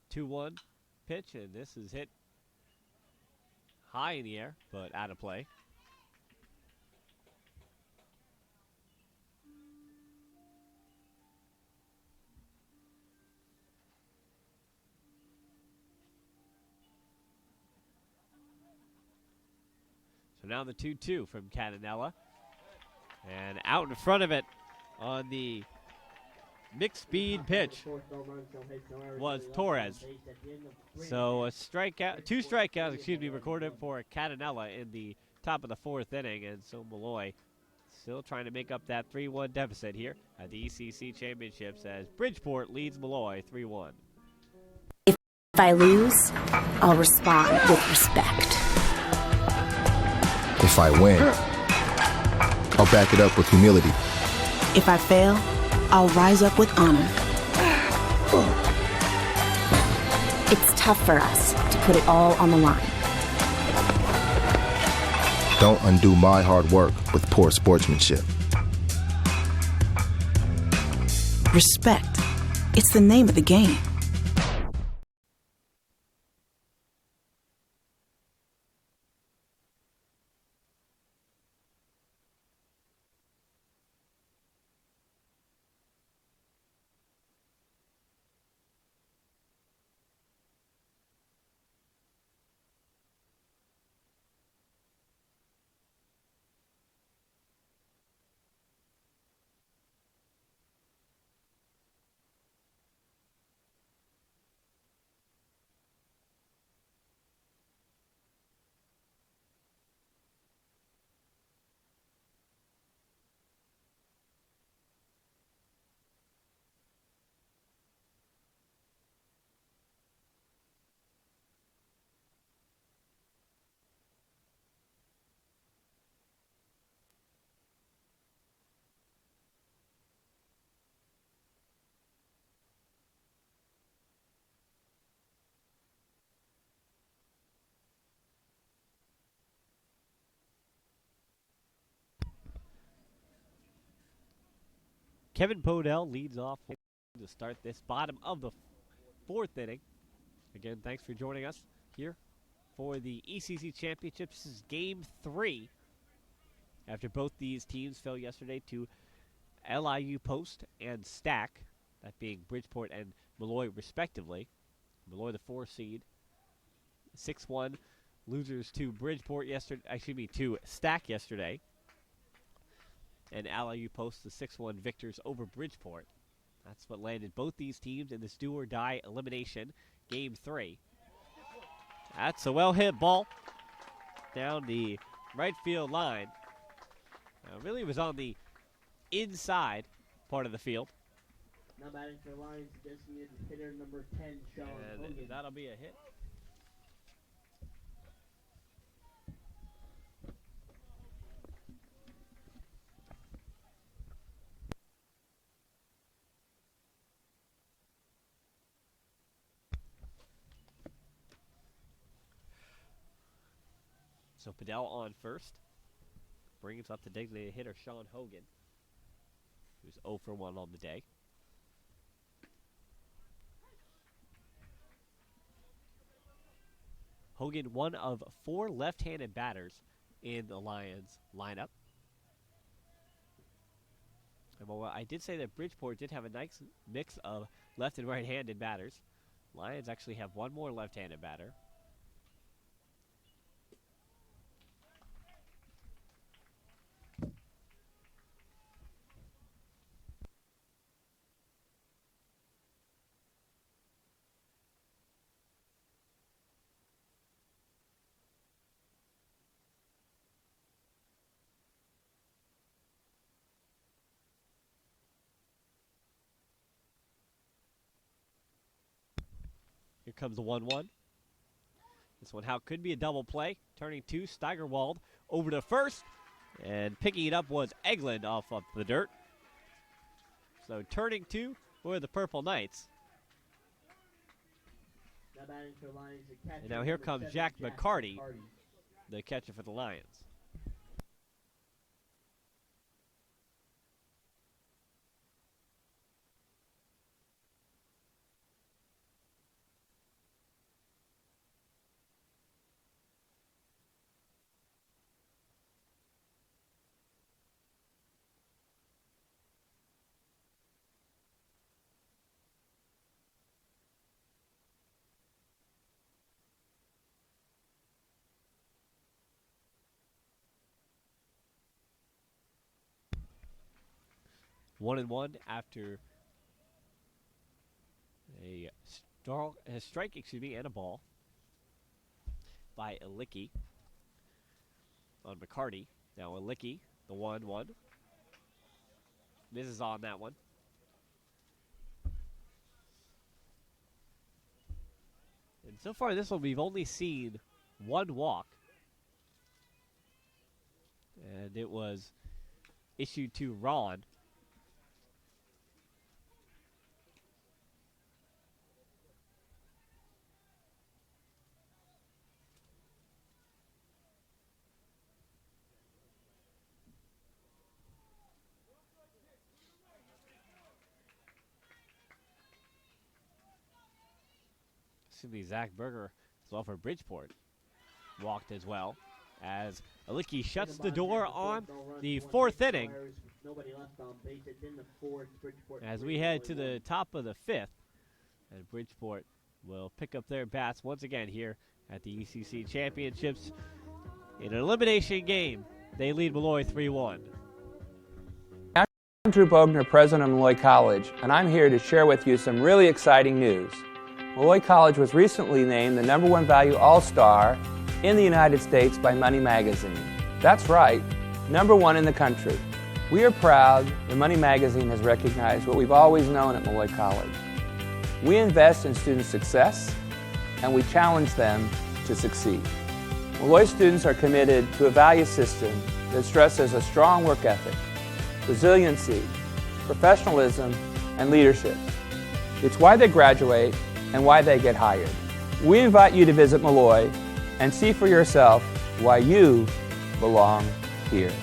Two-one pitch, and this is hit high in the air, but out of play. So now the 2-2 from Catanella. And out in front of it on the mixed speed pitch was Torres. So a strikeout, two strikeouts, recorded for Catanella in the top of the fourth inning, and so Molloy still trying to make up that 3-1 deficit here at the ECC Championships as Bridgeport leads Malloy 3-1. If I lose, I'll respond with respect. If I win, I'll back it up with humility. If I fail, I'll rise up with honor. It's tough for us to put it all on the line. Don't undo my hard work with poor sportsmanship. Respect. It's the name of the game. Kevin Podell leads off to start this bottom of the fourth inning. Again, thanks for joining us here for the ECC Championships. This is Game 3 after both these teams fell yesterday to LIU Post and Stack, that being Bridgeport and Molloy respectively. Molloy the 4 seed, 6-1 losers to Bridgeport yesterday, to Stack yesterday. And LIU Post the 6-1 victors over Bridgeport. That's what landed both these teams in this do-or-die elimination, Game 3. That's a well-hit ball down the right field line. Really was on the inside part of the field. Now batting for the Lions, designated hitter number 10, Sean Hogan. That'll be a hit. So Podell on first. Brings up the designated hitter, Sean Hogan, who's 0 for 1 on the day. Hogan, one of 4 left-handed batters in the Lions lineup. And while I did say that Bridgeport did have a nice mix of left and right-handed batters, Lions actually have one more left-handed batter. Here comes the 1-1. This one, how could be a double play. Turning to Steigerwald over to first. And picking it up was Eglin off of the dirt. So turning to for the Purple Knights. Now batting for the Lions, the catcher, And now here comes 7, Jack McCarty, the catcher for the Lions. 1-1 after a strike, and a ball by Ilicki on McCarty. Now Ilicki, the 1-1. Misses on that one. And so far this one, we've only seen one walk. And it was issued to Ron. Zach Berger as well for Bridgeport. Walked as well as Ilicki shuts the door on the fourth inning. As we head to the top of the fifth, and Bridgeport will pick up their bats once again here at the ECC Championships in an elimination game. They lead Malloy 3-1. I'm Drew Bogner, president of Molloy College, and I'm here to share with you some really exciting news. Molloy College was recently named the #1 Value All-Star in the United States by Money Magazine. That's right, #1 in the country. We are proud that Money Magazine has recognized what we've always known at Molloy College. We invest in student success, and we challenge them to succeed. Molloy students are committed to a value system that stresses a strong work ethic, resiliency, professionalism, and leadership. It's why they graduate and why they get hired. We invite you to visit Molloy and see for yourself why you belong here.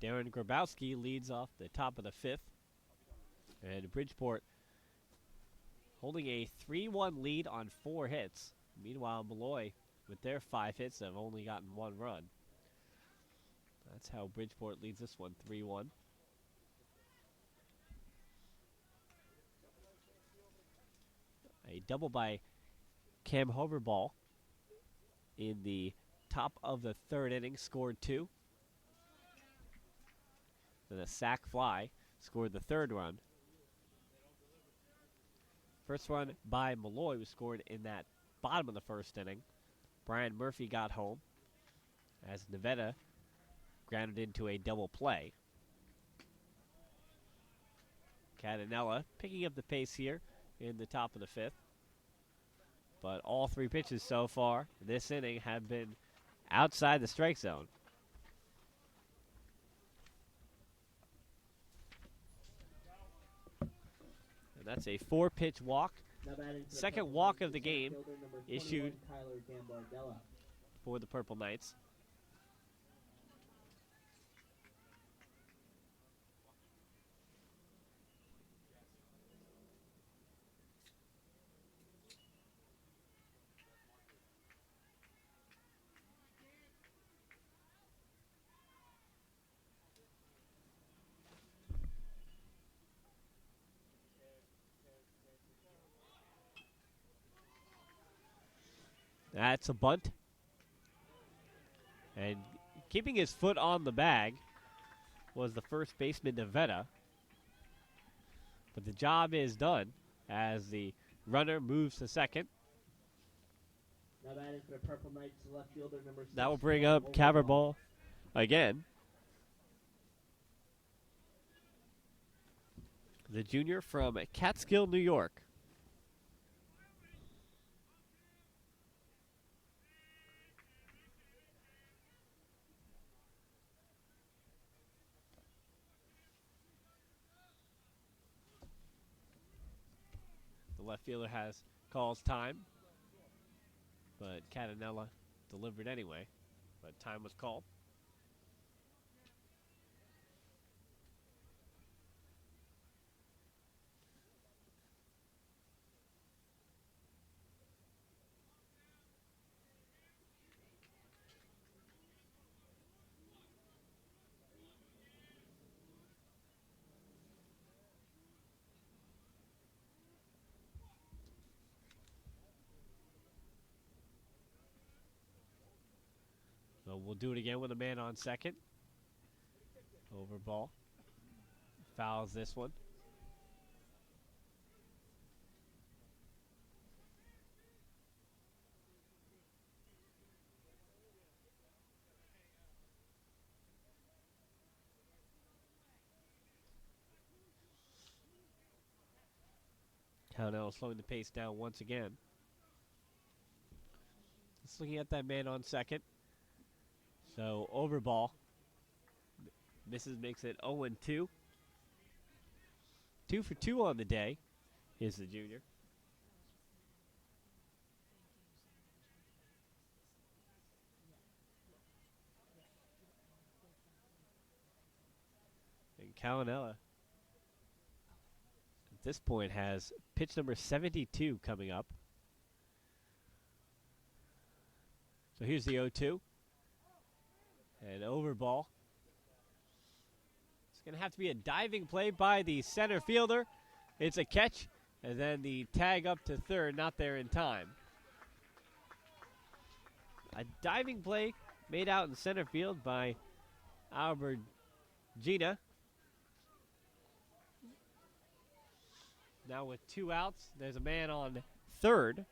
Darren Grabowski leads off the top of the fifth. And Bridgeport holding a 3-1 lead on 4 hits. Meanwhile, Malloy, with their 5 hits, have only gotten 1 run. That's how Bridgeport leads this one, 3-1. A double by Cam Hoverball in the top of the 3rd inning scored 2. Then a sac fly scored the 3rd run. First run by Molloy was scored in that bottom of the 1st inning. Brian Murphy got home as Nevada grounded into a double play. Catanella picking up the pace here in the top of the 5th. But all 3 pitches so far this inning have been outside the strike zone. That's a 4-pitch walk. Second walk of the game issued for the Purple Knights. That's a bunt. And keeping his foot on the bag was the first baseman, Nevada. But the job is done as the runner moves to second. Now batting for the Purple Knights, left fielder number 6. That will bring up Caverball again. The junior from Catskill, New York. The left fielder calls time, but Catanella delivered anyway, but time was called. So we'll do it again with a man on second. Over ball. Fouls this one. Cownell slowing the pace down once again. Just looking at that man on second. So over ball. Misses, makes it 0-2. 2 for 2 on the day is the junior. And Calanella at this point has pitch number 72 coming up. So here's the 0-2. And over ball. It's going to have to be a diving play by the center fielder. It's a catch, and then the tag up to third, not there in time. A diving play made out in center field by Albert Gina. Now with 2 outs, there's a man on third.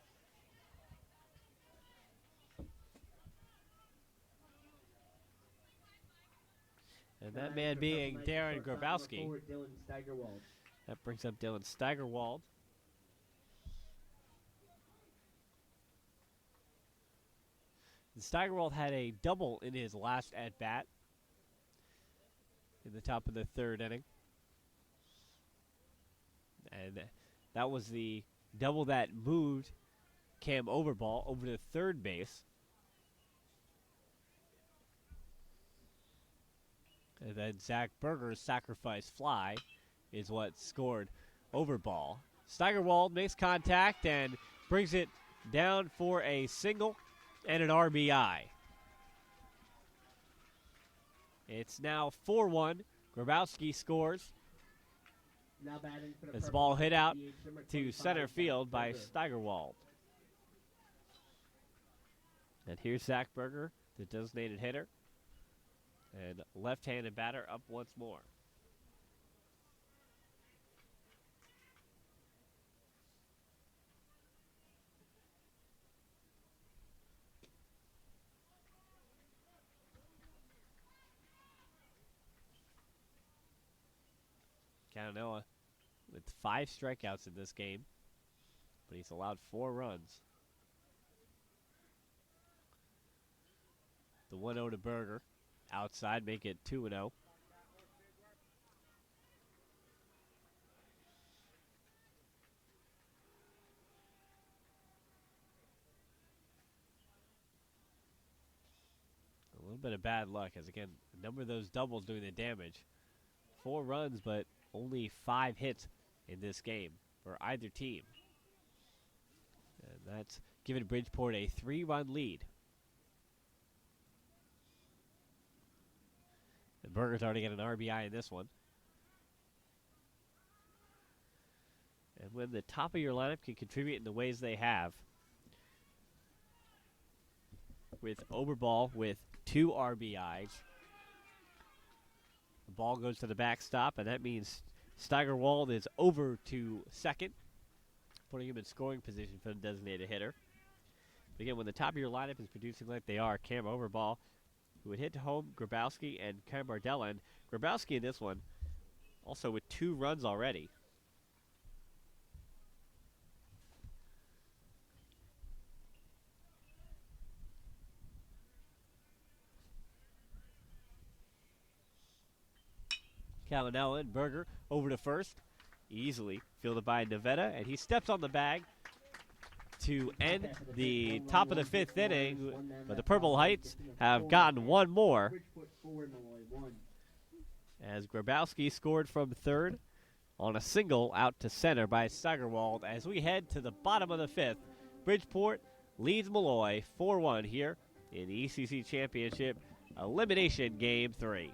And that man being Darren Grabowski. That brings up Dylan Steigerwald. And Steigerwald had a double in his last at-bat in the top of the third inning. And that was the double that moved Cam Overball over to third base. And then Zach Berger's sacrifice fly is what scored Overball. Steigerwald makes contact and brings it down for a single and an RBI. It's now 4-1. Grabowski scores. Now batting for the This ball hit out to center field by Steigerwald. And here's Zach Berger, the designated hitter. And left-handed batter up once more. Cananoa with 5 strikeouts in this game, but he's allowed 4 runs. The 1-0 to Berger. Outside, make it 2-0. A little bit of bad luck as, again, a number of those doubles doing the damage. 4 runs, but only 5 hits in this game for either team. And that's given Bridgeport a 3-run lead. And Berger's already got an RBI in this one. And when the top of your lineup can contribute in the ways they have, with Oberball with 2 RBIs, the ball goes to the backstop, and that means Steigerwald is over to second, putting him in scoring position for the designated hitter. Again, when the top of your lineup is producing like they are, Cam Overball, who would hit to home, Grabowski and Cam Bardella. And Grabowski in this one, also with 2 runs already. Calinella and Berger over to first. Easily fielded by Nevada, and he steps on the bag to end the top of the 5th inning. But the Purple Heights have gotten 1 more, as Grabowski scored from third on a single out to center by Steigerwald. As we head to the bottom of the 5th, Bridgeport leads Molloy 4-1 here in the ECC Championship Elimination Game 3.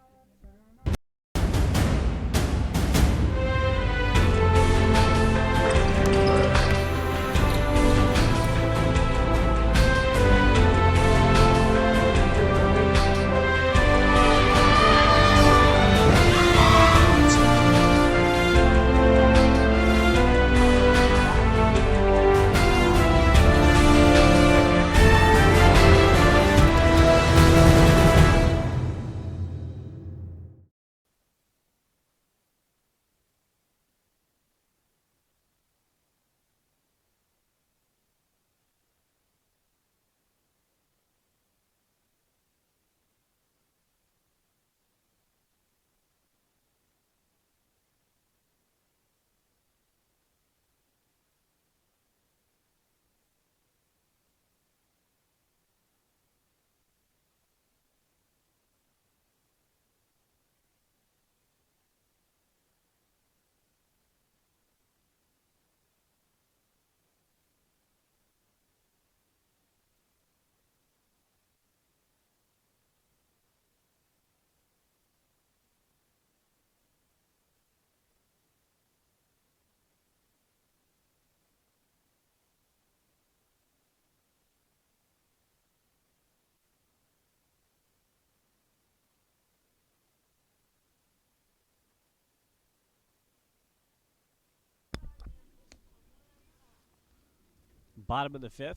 Bottom of the 5th.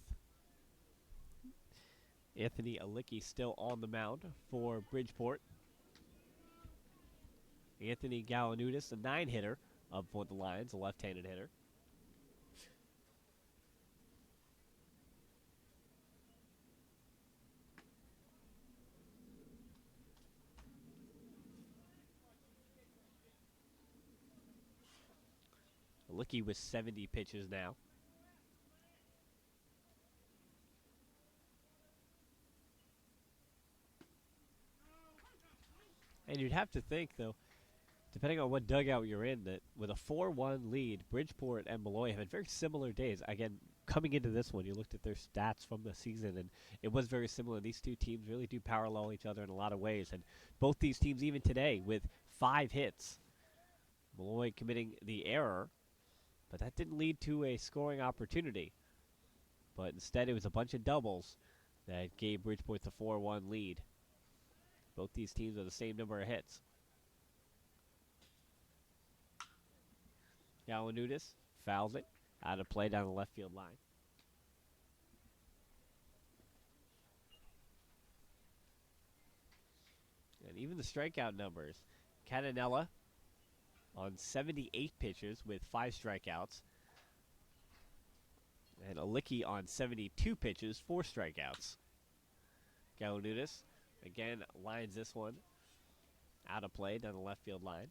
Anthony Alicki still on the mound for Bridgeport. Anthony Galanudis, a 9-hitter up for the Lions, a left-handed hitter. Alicki with 70 pitches now. And you'd have to think, though, depending on what dugout you're in, that with a 4-1 lead, Bridgeport and Malloy have had very similar days. Again, coming into this one, you looked at their stats from the season, and it was very similar. These two teams really do parallel each other in a lot of ways. And both these teams, even today, with 5 hits, Malloy committing the error, but that didn't lead to a scoring opportunity. But instead, it was a bunch of doubles that gave Bridgeport the 4-1 lead. Both these teams are the same number of hits. Galanudis fouls it out of play down the left field line. And even the strikeout numbers. Catanella on 78 pitches with 5 strikeouts. And Alicki on 72 pitches, 4 strikeouts. Galanudis again lines this one out of play down the left field line.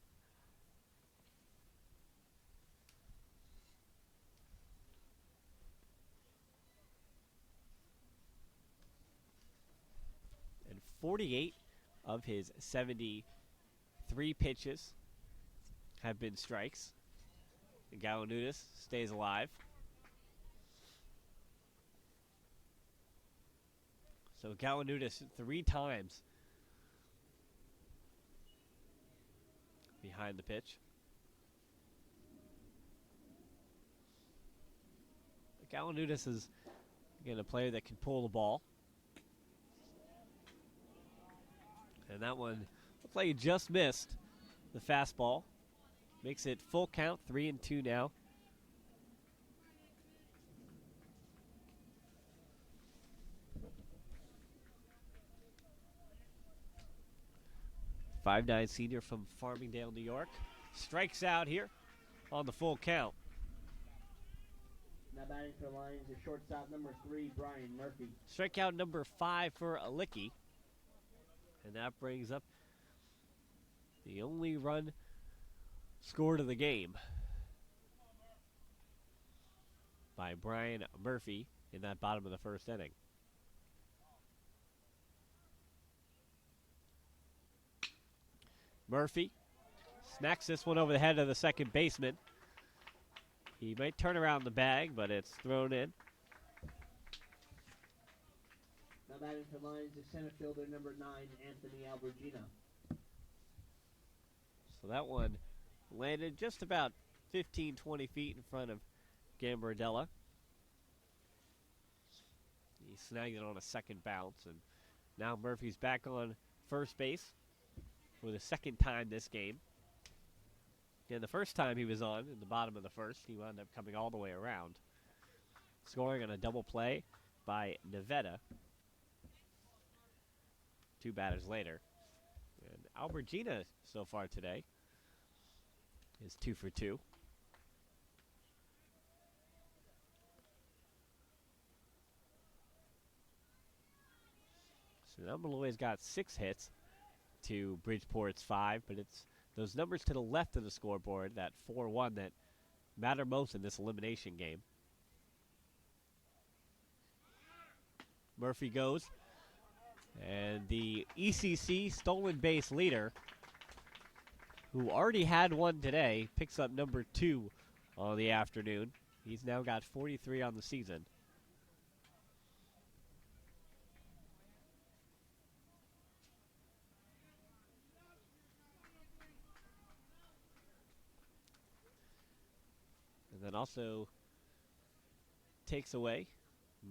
And 48 of his 73 pitches have been strikes. And Galanudis stays alive. So Galanudis 3 times behind the pitch. Galanudis is, again, a player that can pull the ball. And that one looks like he just missed the fastball. Makes it full count, 3-2 now. 5'9" senior from Farmingdale, New York. Strikes out here on the full count. Now batting for the Lions is shortstop number 3, Brian Murphy. Strikeout number 5 for Alicki. And that brings up the only run scored of the game by Brian Murphy in that bottom of the first inning. Murphy smacks this one over the head of the second baseman. He might turn around the bag, but it's thrown in. Now batting for the Lions is center fielder number 9, Anthony Albergina. So that one landed just about 15, 20 feet in front of Gambardella. He snagged it on a second bounce, and now Murphy's back on first base for the second time this game. And the first time he was on, in the bottom of the first, he wound up coming all the way around, scoring on a double play by Nevada 2 batters later. And Albergina so far today is 2 for 2. So now Malloy's got 6 hits to Bridgeport's 5, but it's those numbers to the left of the scoreboard, that 4-1, that matter most in this elimination game. Murphy goes, and the ECC stolen base leader, who already had one today, picks up number 2 on the afternoon. He's now got 43 on the season. And then also takes away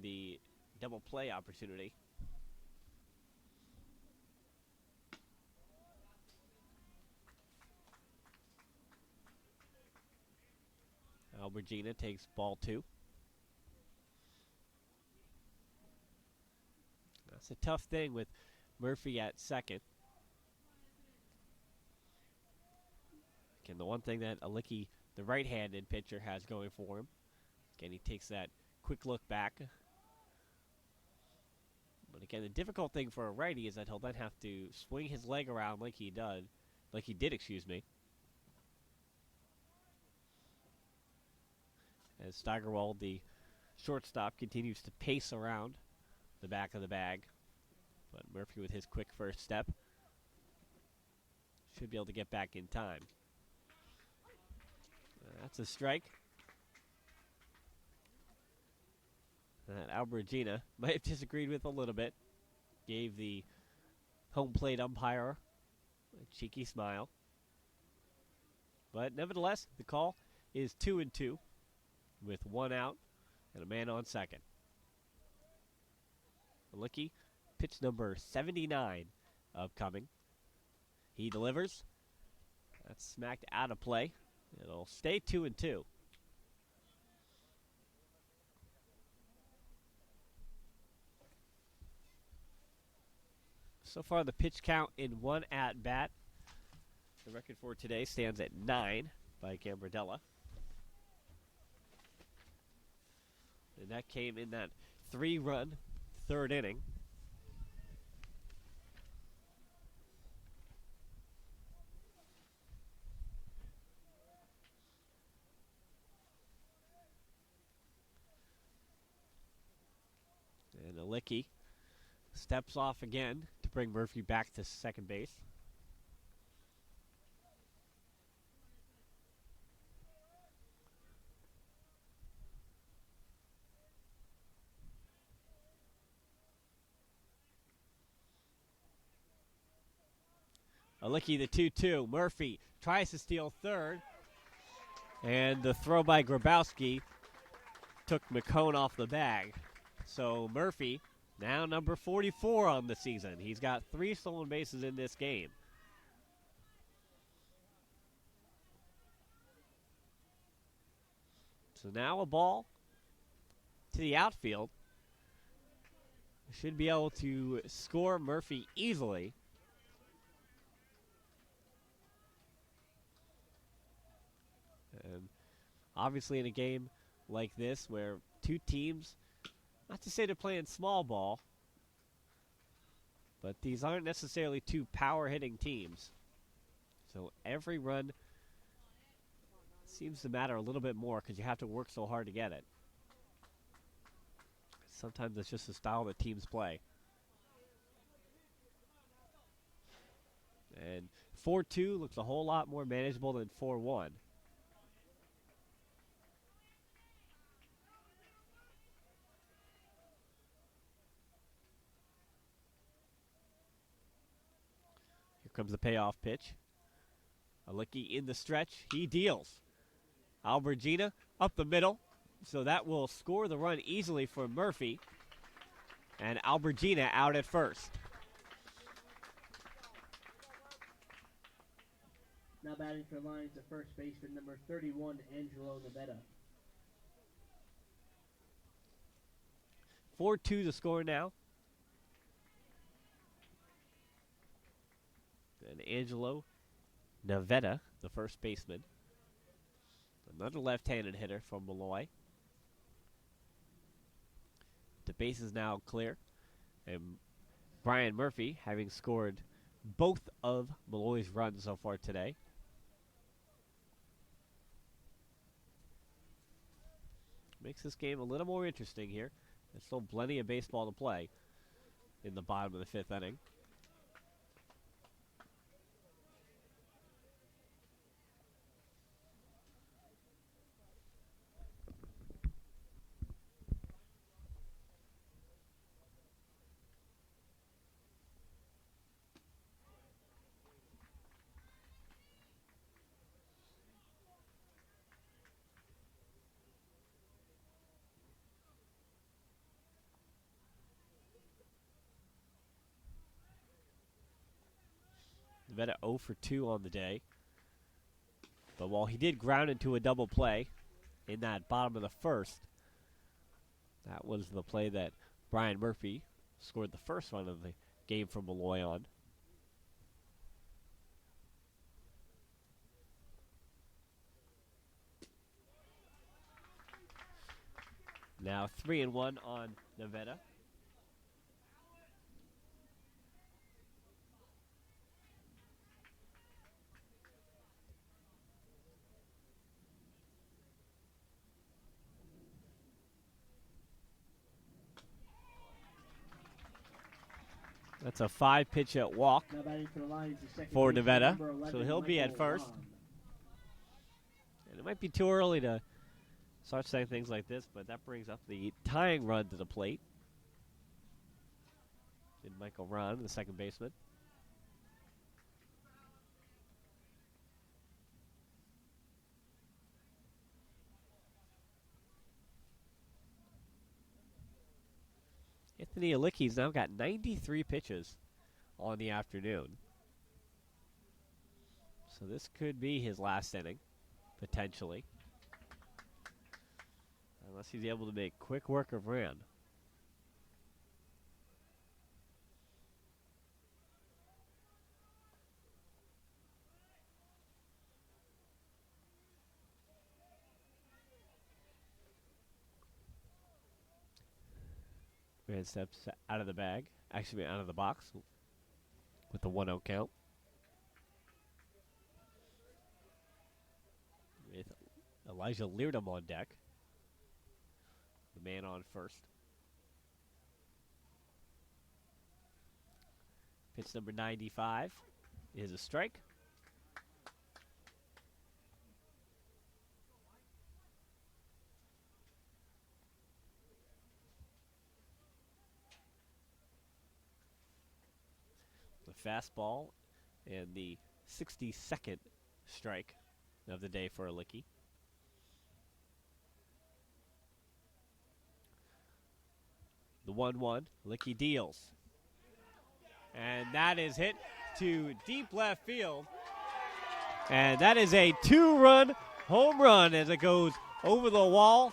the double play opportunity. Albergina takes ball 2. That's a tough thing with Murphy at second. Again, the one thing that Alicki, the right-handed pitcher, has going for him. Again, he takes that quick look back. But again, the difficult thing for a righty is that he'll then have to swing his leg around like he did, as Steigerwald, the shortstop, continues to pace around the back of the bag. But Murphy, with his quick first step, should be able to get back in time. That's a strike. That Albergina might have disagreed with a little bit. Gave the home plate umpire a cheeky smile. But nevertheless, the call is 2-2 with 1 out and a man on second. Alicki, pitch number 79 upcoming. He delivers. That's smacked out of play. It'll stay 2-2. So far, the pitch count in 1 at-bat. The record for today stands at 9 by Gambardella. And that came in that 3-run third inning. And Alicki steps off again to bring Murphy back to second base. Alicki, the 2-2. Murphy tries to steal third. And the throw by Grabowski took McCone off the bag. So Murphy, now number 44 on the season. He's got 3 stolen bases in this game. So now a ball to the outfield. Should be able to score Murphy easily. Obviously, in a game like this where two teams, not to say they're playing small ball, but these aren't necessarily two power-hitting teams. So every run seems to matter a little bit more because you have to work so hard to get it. Sometimes it's just the style that teams play. And 4-2 looks a whole lot more manageable than 4-1. Here comes the payoff pitch. Alicki in the stretch. He deals. Albergina up the middle. So that will score the run easily for Murphy. And Albergina out at first. Now batting for Lions, the first baseman, number 31, Angelo Nevada. 4-2 the score now. And Angelo Nevada, the first baseman. Another left-handed hitter from Molloy. The base is now clear. And Brian Murphy, having scored both of Malloy's runs so far today. Makes this game a little more interesting here. There's still plenty of baseball to play in the bottom of the fifth inning. Nevada 0 for 2 on the day. But while he did ground into a double play in that bottom of the first, that was the play that Brian Murphy scored the first run of the game from Malloy on. Now 3-1 on Nevada. That's a 5-pitch at walk Now batting for the Lions, the second for baseman, Nevada. number 11, So he'll be at Michael first. Ron. And it might be too early to start saying things like this, but that brings up the tying run to the plate. And Michael Ron, the second baseman. Anthony Alicki's now got 93 pitches on the afternoon. So this could be his last inning, potentially. Unless he's able to make quick work of Rand. Rand steps out of the bag, actually out of the box with the 1-0 count. With Elijah Leardom on deck. The man on first. Pitch number 95 is a strike. The fastball and the 62nd strike of the day for Alicki. The 1-1, Alicki deals. And that is hit to deep left field. And that is a 2-run home run as it goes over the wall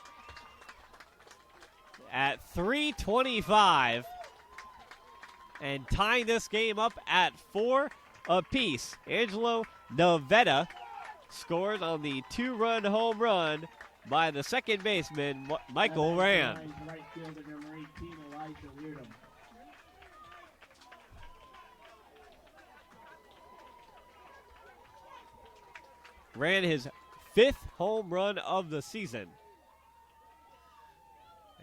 at 3:25. And tying this game up at 4 apiece. Angelo Nevada scores on the 2-run home run by the second baseman, Michael Rand. Right fielder number 18, Elijah Leardom. Ran his 5th home run of the season.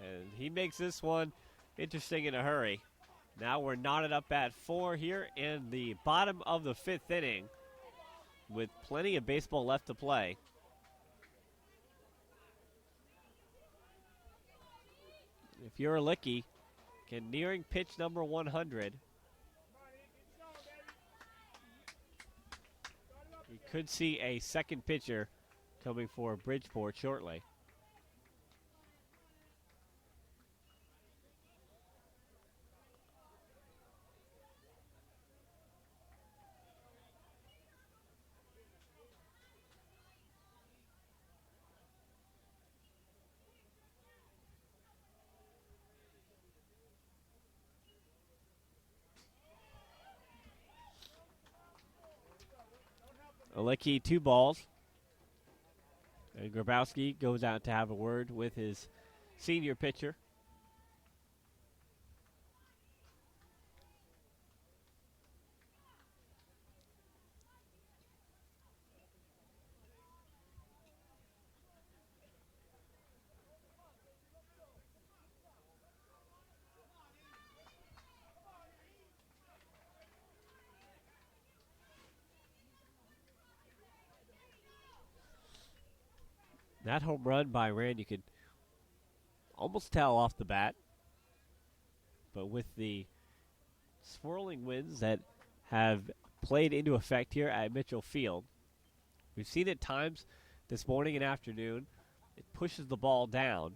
And he makes this one interesting in a hurry. Now we're knotted up at 4 here in the bottom of the 5th inning with plenty of baseball left to play. If you're a Licky, nearing pitch number 100, you could see a second pitcher coming for Bridgeport shortly. Alecki 2 balls. And Grabowski goes out to have a word with his senior pitcher. That home run by Rand, you could almost tell off the bat. But with the swirling winds that have played into effect here at Mitchell Field, we've seen it times this morning and afternoon. It pushes the ball down.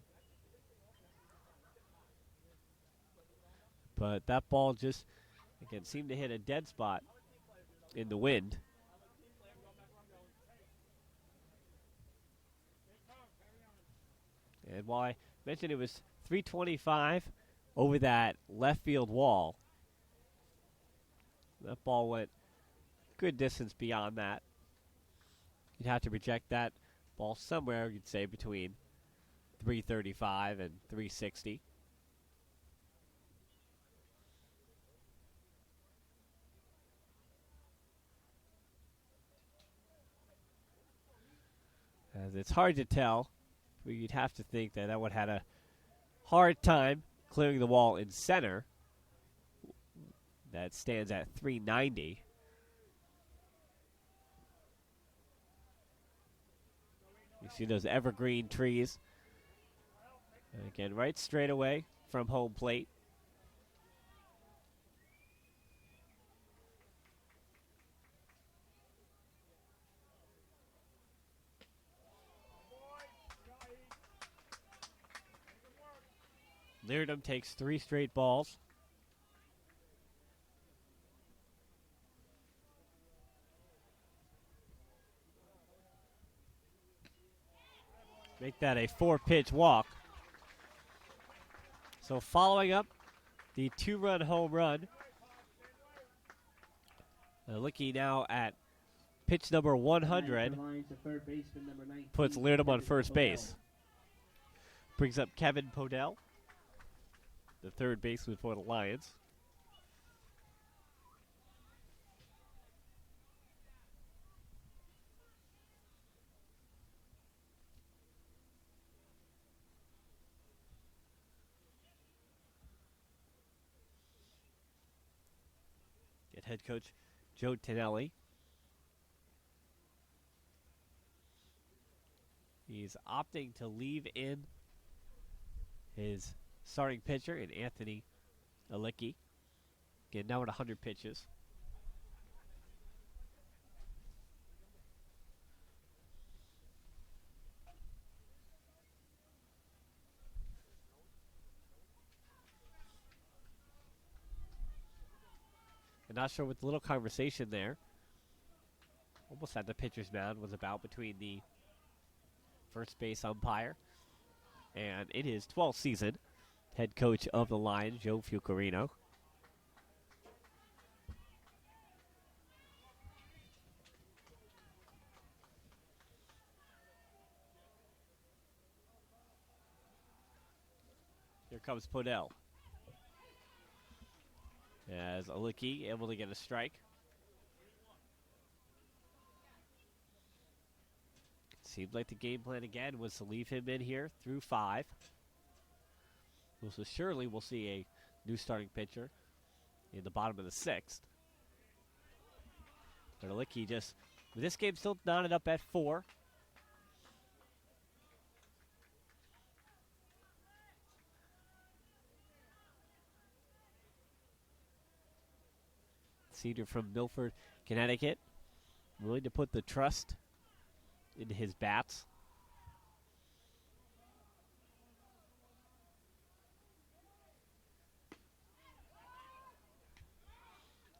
But that ball just, again, seemed to hit a dead spot in the wind. And while I mentioned it was 325 over that left field wall, that ball went good distance beyond that. You'd have to reject that ball somewhere, you'd say, between 335 and 360. As it's hard to tell. But you'd have to think that one had a hard time clearing the wall in center. That stands at 390. You see those evergreen trees. And again, right straight away from home plate. Leardom takes 3 straight balls. Make that a 4-pitch walk. So following up the 2-run home run, Licky now at pitch number 100, puts Leardom on first base. Brings up Kevin Podell, the third baseman for the Lions. Get head coach Joe Tonelli. He's opting to leave in his starting pitcher in Anthony Alecki. Again, now at 100 pitches. I'm not sure what the little conversation there, almost at the pitcher's mound, was about between the first base umpire and in his 12th season, head coach of the Lions, Joe Fucarino. comes Podell. As Alicki able to get a strike. Seemed like the game plan again was to leave him in here through 5. So surely we'll see a new starting pitcher in the bottom of the 6th. But Alicki just, with this game still knotted up at 4. Senior from Milford, Connecticut, willing to put the trust into his bats.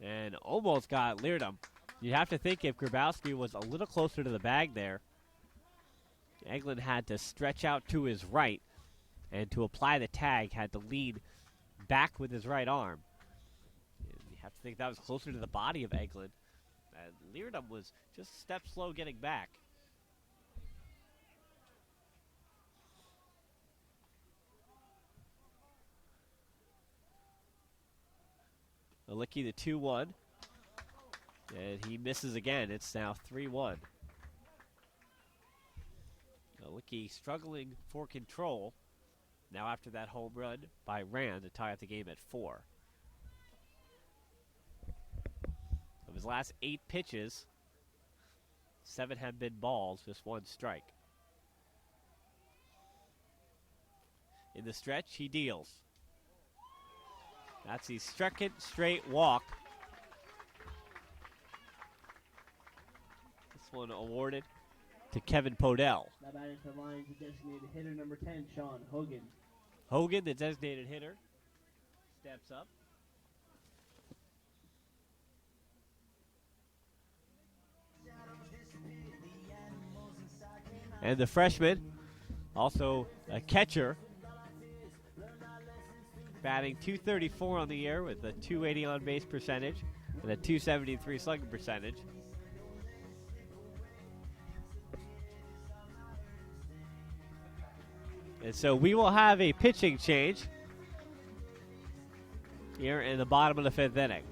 And almost got Leardom. You have to think if Grabowski was a little closer to the bag there, Eglin had to stretch out to his right, and to apply the tag had to lean back with his right arm. And you have to think that was closer to the body of Eglin. And Leardom was just a step slow getting back. Alicki the 2-1. And he misses again. It's now 3-1. Alicki struggling for control. Now after that home run by Rand to tie up the game at 4. Of his last 8 pitches, 7 have been balls, just 1 strike. In the stretch, he deals. That's his second straight walk. This one awarded to Kevin Podell. Now batting for the Lions, the designated hitter number 10, Sean Hogan. Hogan, the designated hitter, steps up. And the freshman, also a catcher, batting .234 on the year with a .280 on base percentage and a .273 slugging percentage. And so we will have a pitching change here in the bottom of the 5th inning.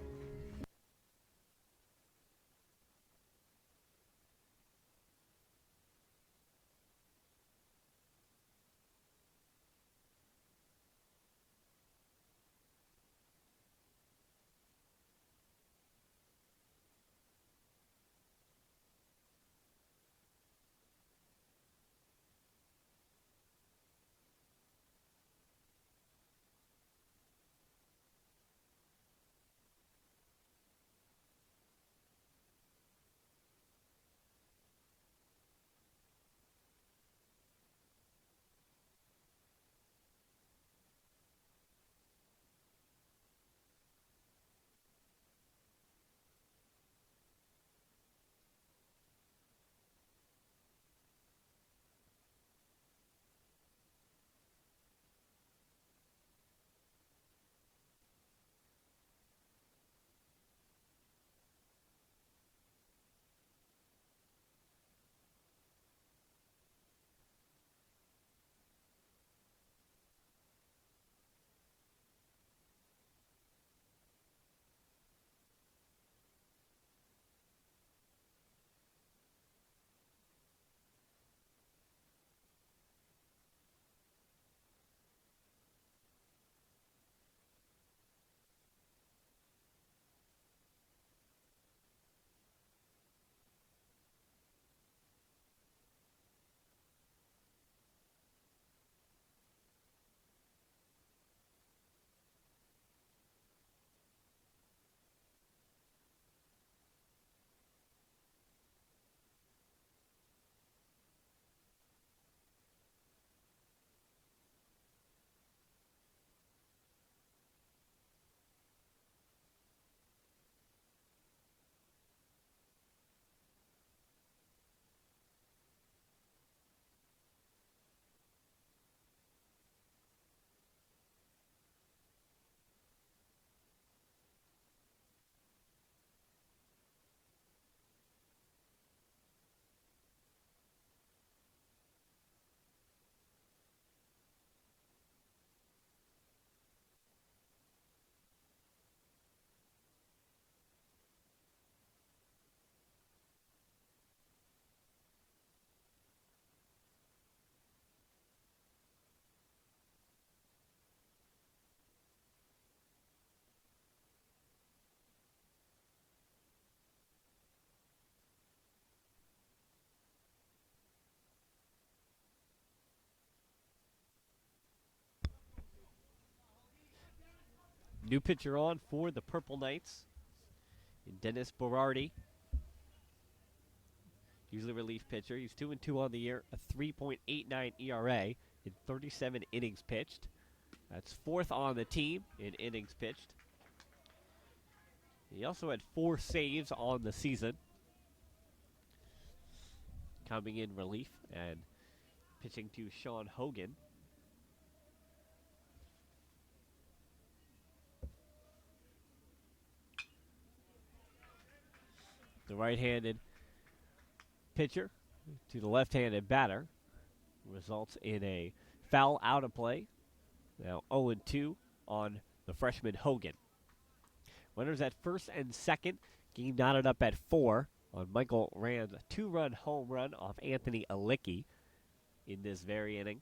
New pitcher on for the Purple Knights, Dennis Berardi. Usually relief pitcher. He's 2-2 on the year, a 3.89 ERA in 37 innings pitched. That's fourth on the team in innings pitched. He also had 4 saves on the season. Coming in relief and pitching to Sean Hogan. The right-handed pitcher to the left-handed batter results in a foul out of play. Now 0-2 on the freshman Hogan. Runners at first and second. Game knotted up at 4 on Michael Rand's 2-run home run off Anthony Alicki in this very inning.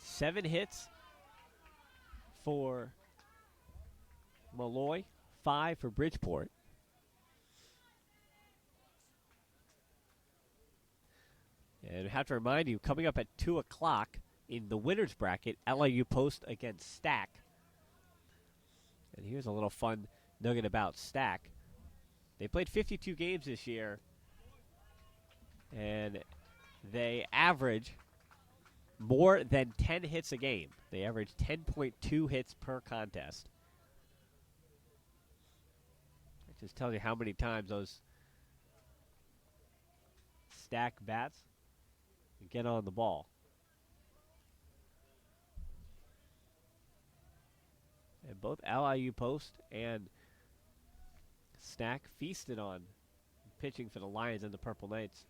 Seven hits for Molloy, 5 for Bridgeport. And I have to remind you, coming up at 2 o'clock in the winner's bracket, LIU Post against Stack. And here's a little fun nugget about Stack. They played 52 games this year, and they average more than 10 hits a game. They average 10.2 hits per contest. That just tells you how many times those Stack bats get on the ball. And both LIU Post and Stack feasted on pitching for the Lions and the Purple Knights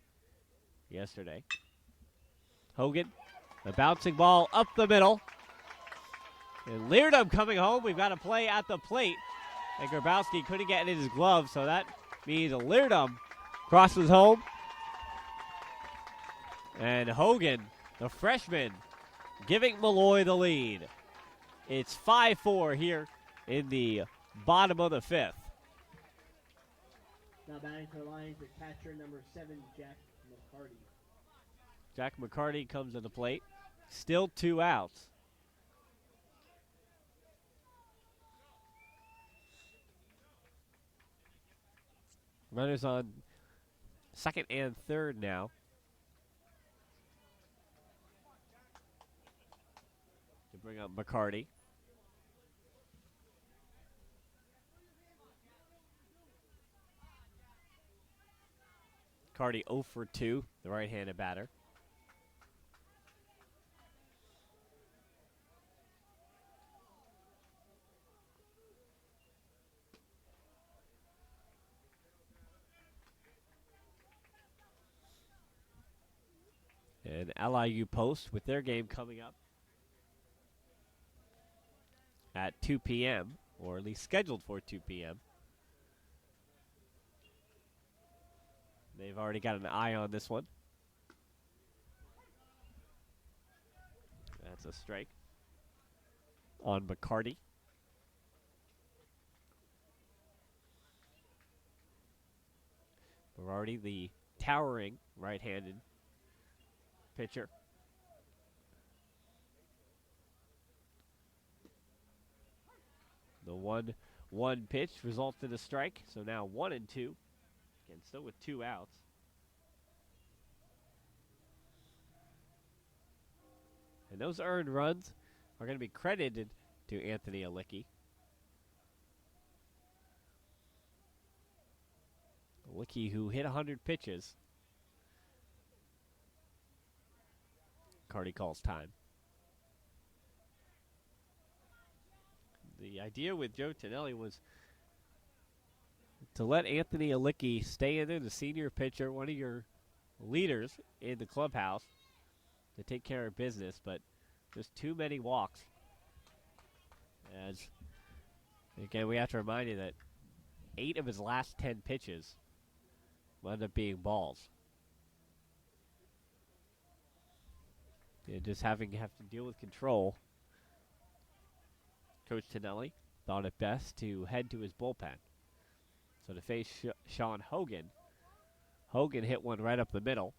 yesterday. Hogan, the bouncing ball up the middle. And Leardom coming home. We've got a play at the plate. And Grabowski couldn't get it in his glove, so that means Leardom crosses home. And Hogan, the freshman, giving Malloy the lead. It's 5-4 here in the bottom of the 5th. Now batting for the Lions, the catcher number 7, Jack McCarty. Jack McCarty comes to the plate. Still 2 outs. Runners on second and third now. To bring up McCarty. McCarty 0 for 2, the right-handed batter. And LIU Post with their game coming up at 2 p.m., or at least scheduled for 2 p.m. They've already got an eye on this one. That's a strike on McCarty. Berardi, the towering right-handed pitcher. The 1-1 pitch results in a strike, so now 1-2. Again, still with 2 outs. And those earned runs are going to be credited to Anthony Alicki. Alicki, who hit 100 pitches. Cardi calls time. The idea with Joe Tonelli was to let Anthony Alicki stay in there, the senior pitcher, one of your leaders in the clubhouse, to take care of business, but just too many walks. As, again, we have to remind you that 8 of his last 10 pitches wound up being balls. And just have to deal with control. Coach Tonelli thought it best to head to his bullpen. So to face Sean Hogan, Hogan hit one right up the middle.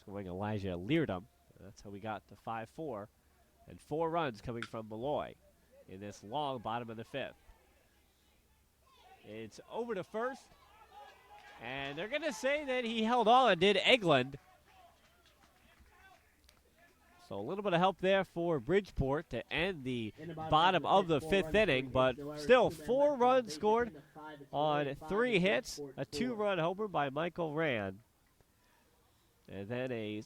scoring Elijah Leardom. That's how we got to 5-4. And 4 runs coming from Molloy in this long bottom of the 5th. It's over to first. And they're going to say that he held on, did Eglund. So a little bit of help there for Bridgeport to end the bottom of the 5th inning, but still 4 runs scored on 3 hits, a 2-run homer by Michael Rand, and then a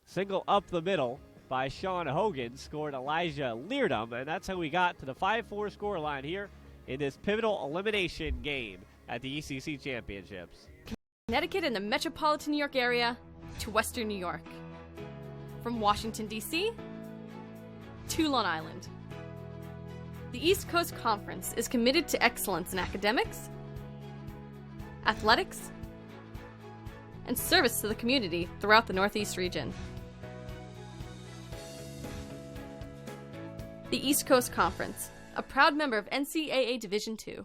single up the middle by Sean Hogan scored Elijah Leardom, and that's how we got to the 5-4 scoreline here in this pivotal elimination game at the ECC Championships. Connecticut and the metropolitan New York area to Western New York. From Washington, D.C. to Long Island. The East Coast Conference is committed to excellence in academics, athletics, and service to the community throughout the Northeast region. The East Coast Conference, a proud member of NCAA Division II.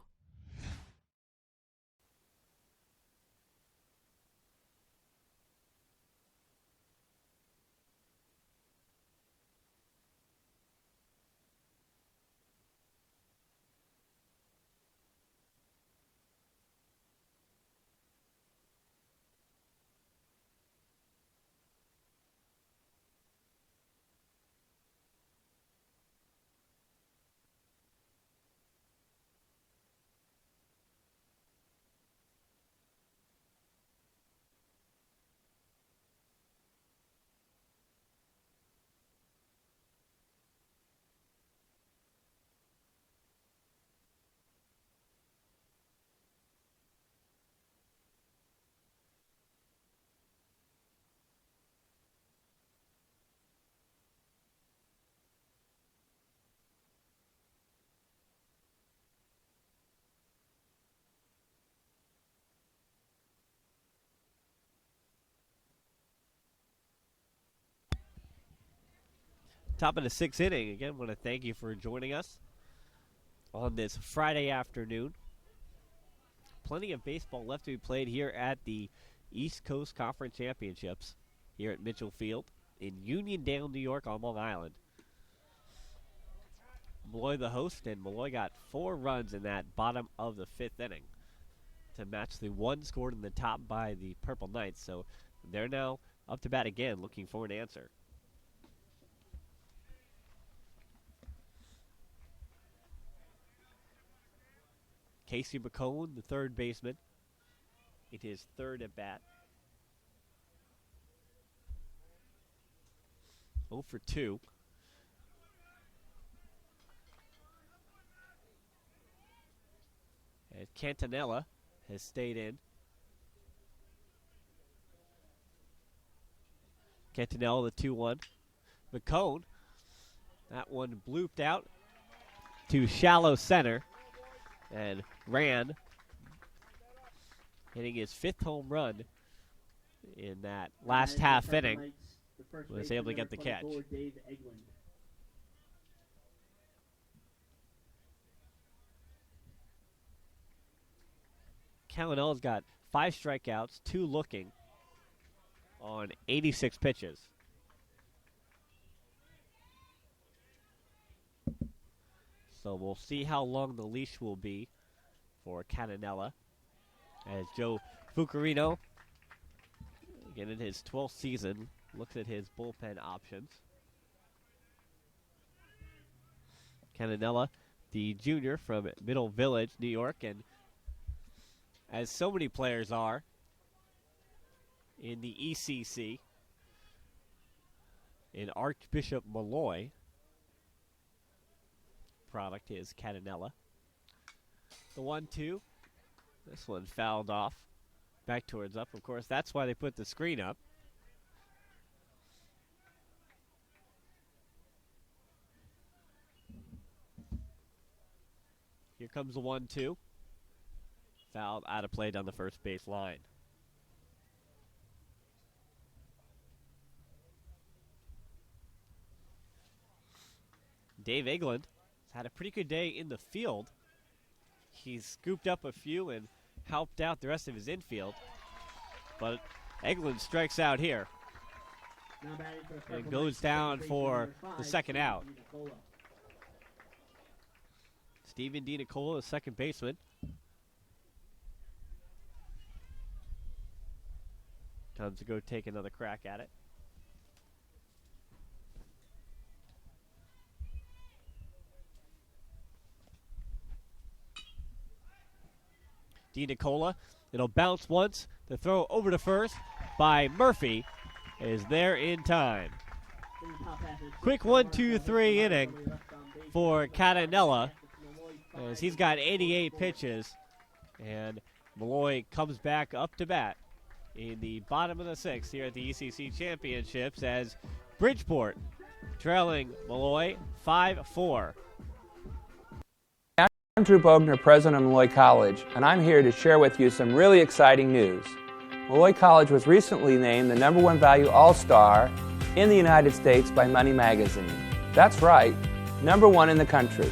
Top of the 6th inning. Again, want to thank you for joining us on this Friday afternoon. Plenty of baseball left to be played here at the East Coast Conference Championships here at Mitchell Field in Uniondale, New York on Long Island. Malloy the host, and Malloy got 4 runs in that bottom of the 5th inning to match the 1 scored in the top by the Purple Knights. So they're now up to bat again, looking for an answer. Casey McCone, the third baseman, in his 3rd at bat. 0 for 2. And Cantanella has stayed in. Cantanella, the 2-1. McCone, that one blooped out to shallow center. And Rand hitting his 5th home run in that last half inning, was able to get the catch. Callanella's got 5 strikeouts, 2 looking on 86 pitches. So we'll see how long the leash will be for Cantanella as Joe Fucarino, again in his 12th season, looks at his bullpen options. Cantanella, the junior from Middle Village, New York, and as so many players are in the ECC, in Archbishop Molloy, product is Cantanella. The 1-2. This one fouled off. Back towards up. Of course, that's why they put the screen up. Here comes the 1-2. Fouled out of play down the first base line. Dave Eglund had a pretty good day in the field. He's scooped up a few and helped out the rest of his infield. But Eglund strikes out here. Now batting for the and Purple goes Knights, down second for baseman number the 5, second out. Nicola. Stephen DiNicola, the second baseman. Comes to go take another crack at it. DiNicola, it'll bounce once. The throw over to first by Murphy is there in time. Quick 1-2-3 inning for Catanella, as he's got 88 pitches, and Malloy comes back up to bat in the bottom of the sixth here at the ECC Championships as Bridgeport trailing Molloy 5-4. I'm Drew Bogner, president of Molloy College, and I'm here to share with you some really exciting news. Molloy College was recently named the #1 Value All-Star in the United States by Money Magazine. That's right, #1 in the country.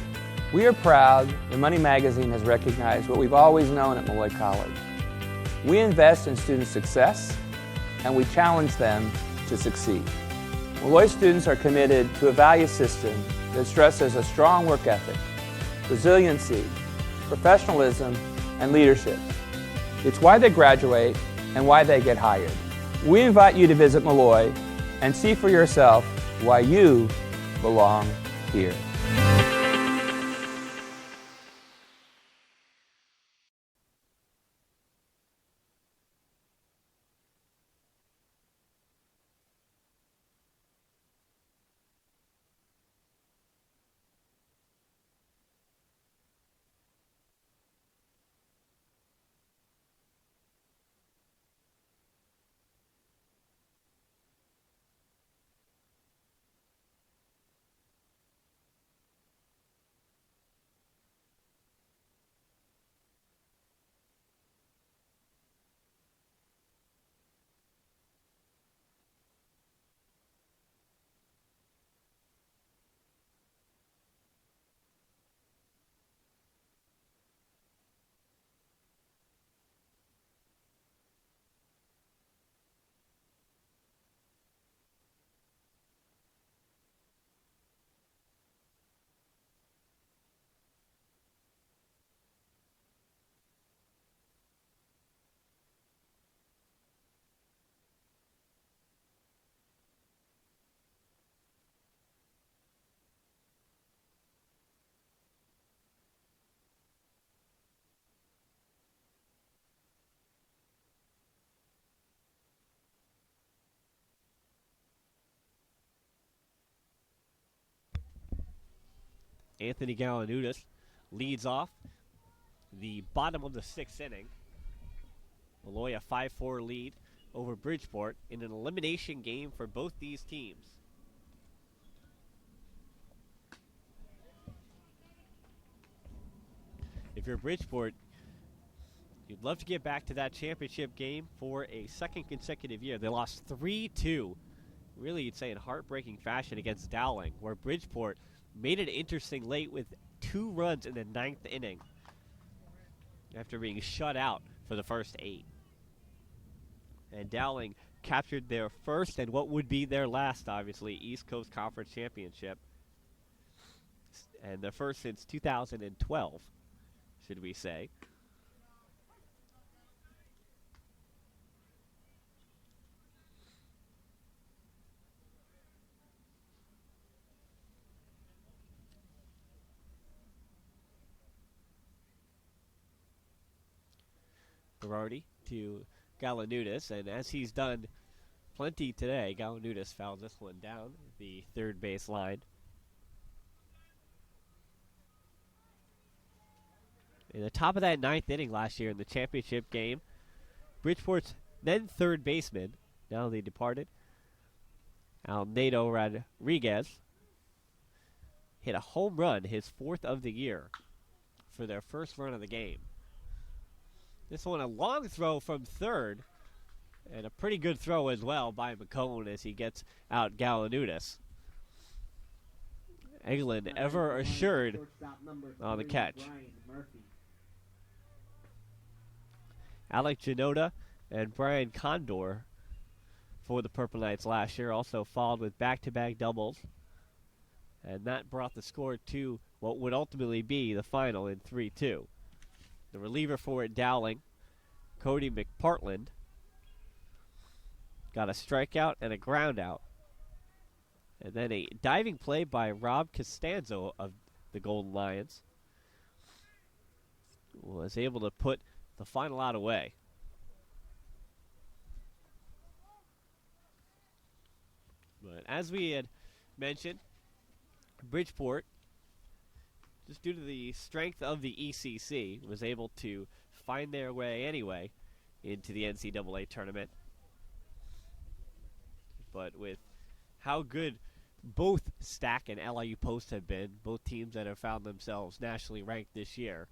We are proud that Money Magazine has recognized what we've always known at Molloy College. We invest in student success, and we challenge them to succeed. Molloy students are committed to a value system that stresses a strong work ethic, resiliency, professionalism, and leadership. It's why they graduate and why they get hired. We invite you to visit Malloy and see for yourself why you belong here. Anthony Galanudis leads off the bottom of the sixth inning. Malloy a 5-4 lead over Bridgeport in an elimination game for both these teams. If you're Bridgeport, you'd love to get back to that championship game for a second consecutive year. They lost 3-2, really you'd say in heartbreaking fashion against Dowling, where Bridgeport made it interesting late with 2 runs in the 9th inning after being shut out for the first 8. And Dowling captured their first and what would be their last, obviously, East Coast Conference Championship. And the first since 2012, should we say. Berardi to Galanudis, and as he's done plenty today, Galanudis fouls this one down the third base line. In the top of that 9th inning last year in the championship game, Bridgeport's then third baseman, now they departed, Alnado Rodriguez, hit a home run, his 4th of the year, for their first run of the game. This one a long throw from third, and a pretty good throw as well by McCone as he gets out Galanudis. Eglin ever assured on the catch. Alec Janota and Brian Condor for the Purple Knights last year, also followed with back-to-back doubles. And that brought the score to what would ultimately be the final in 3-2. The reliever for it, Dowling, Cody McPartland, got a strikeout and a ground out. And then a diving play by Rob Costanzo of the Golden Lions was able to put the final out away. But as we had mentioned, Bridgeport, just due to the strength of the ECC, was able to find their way anyway into the NCAA tournament. But with how good both Stack and LIU Post have been, both teams that have found themselves nationally ranked this year,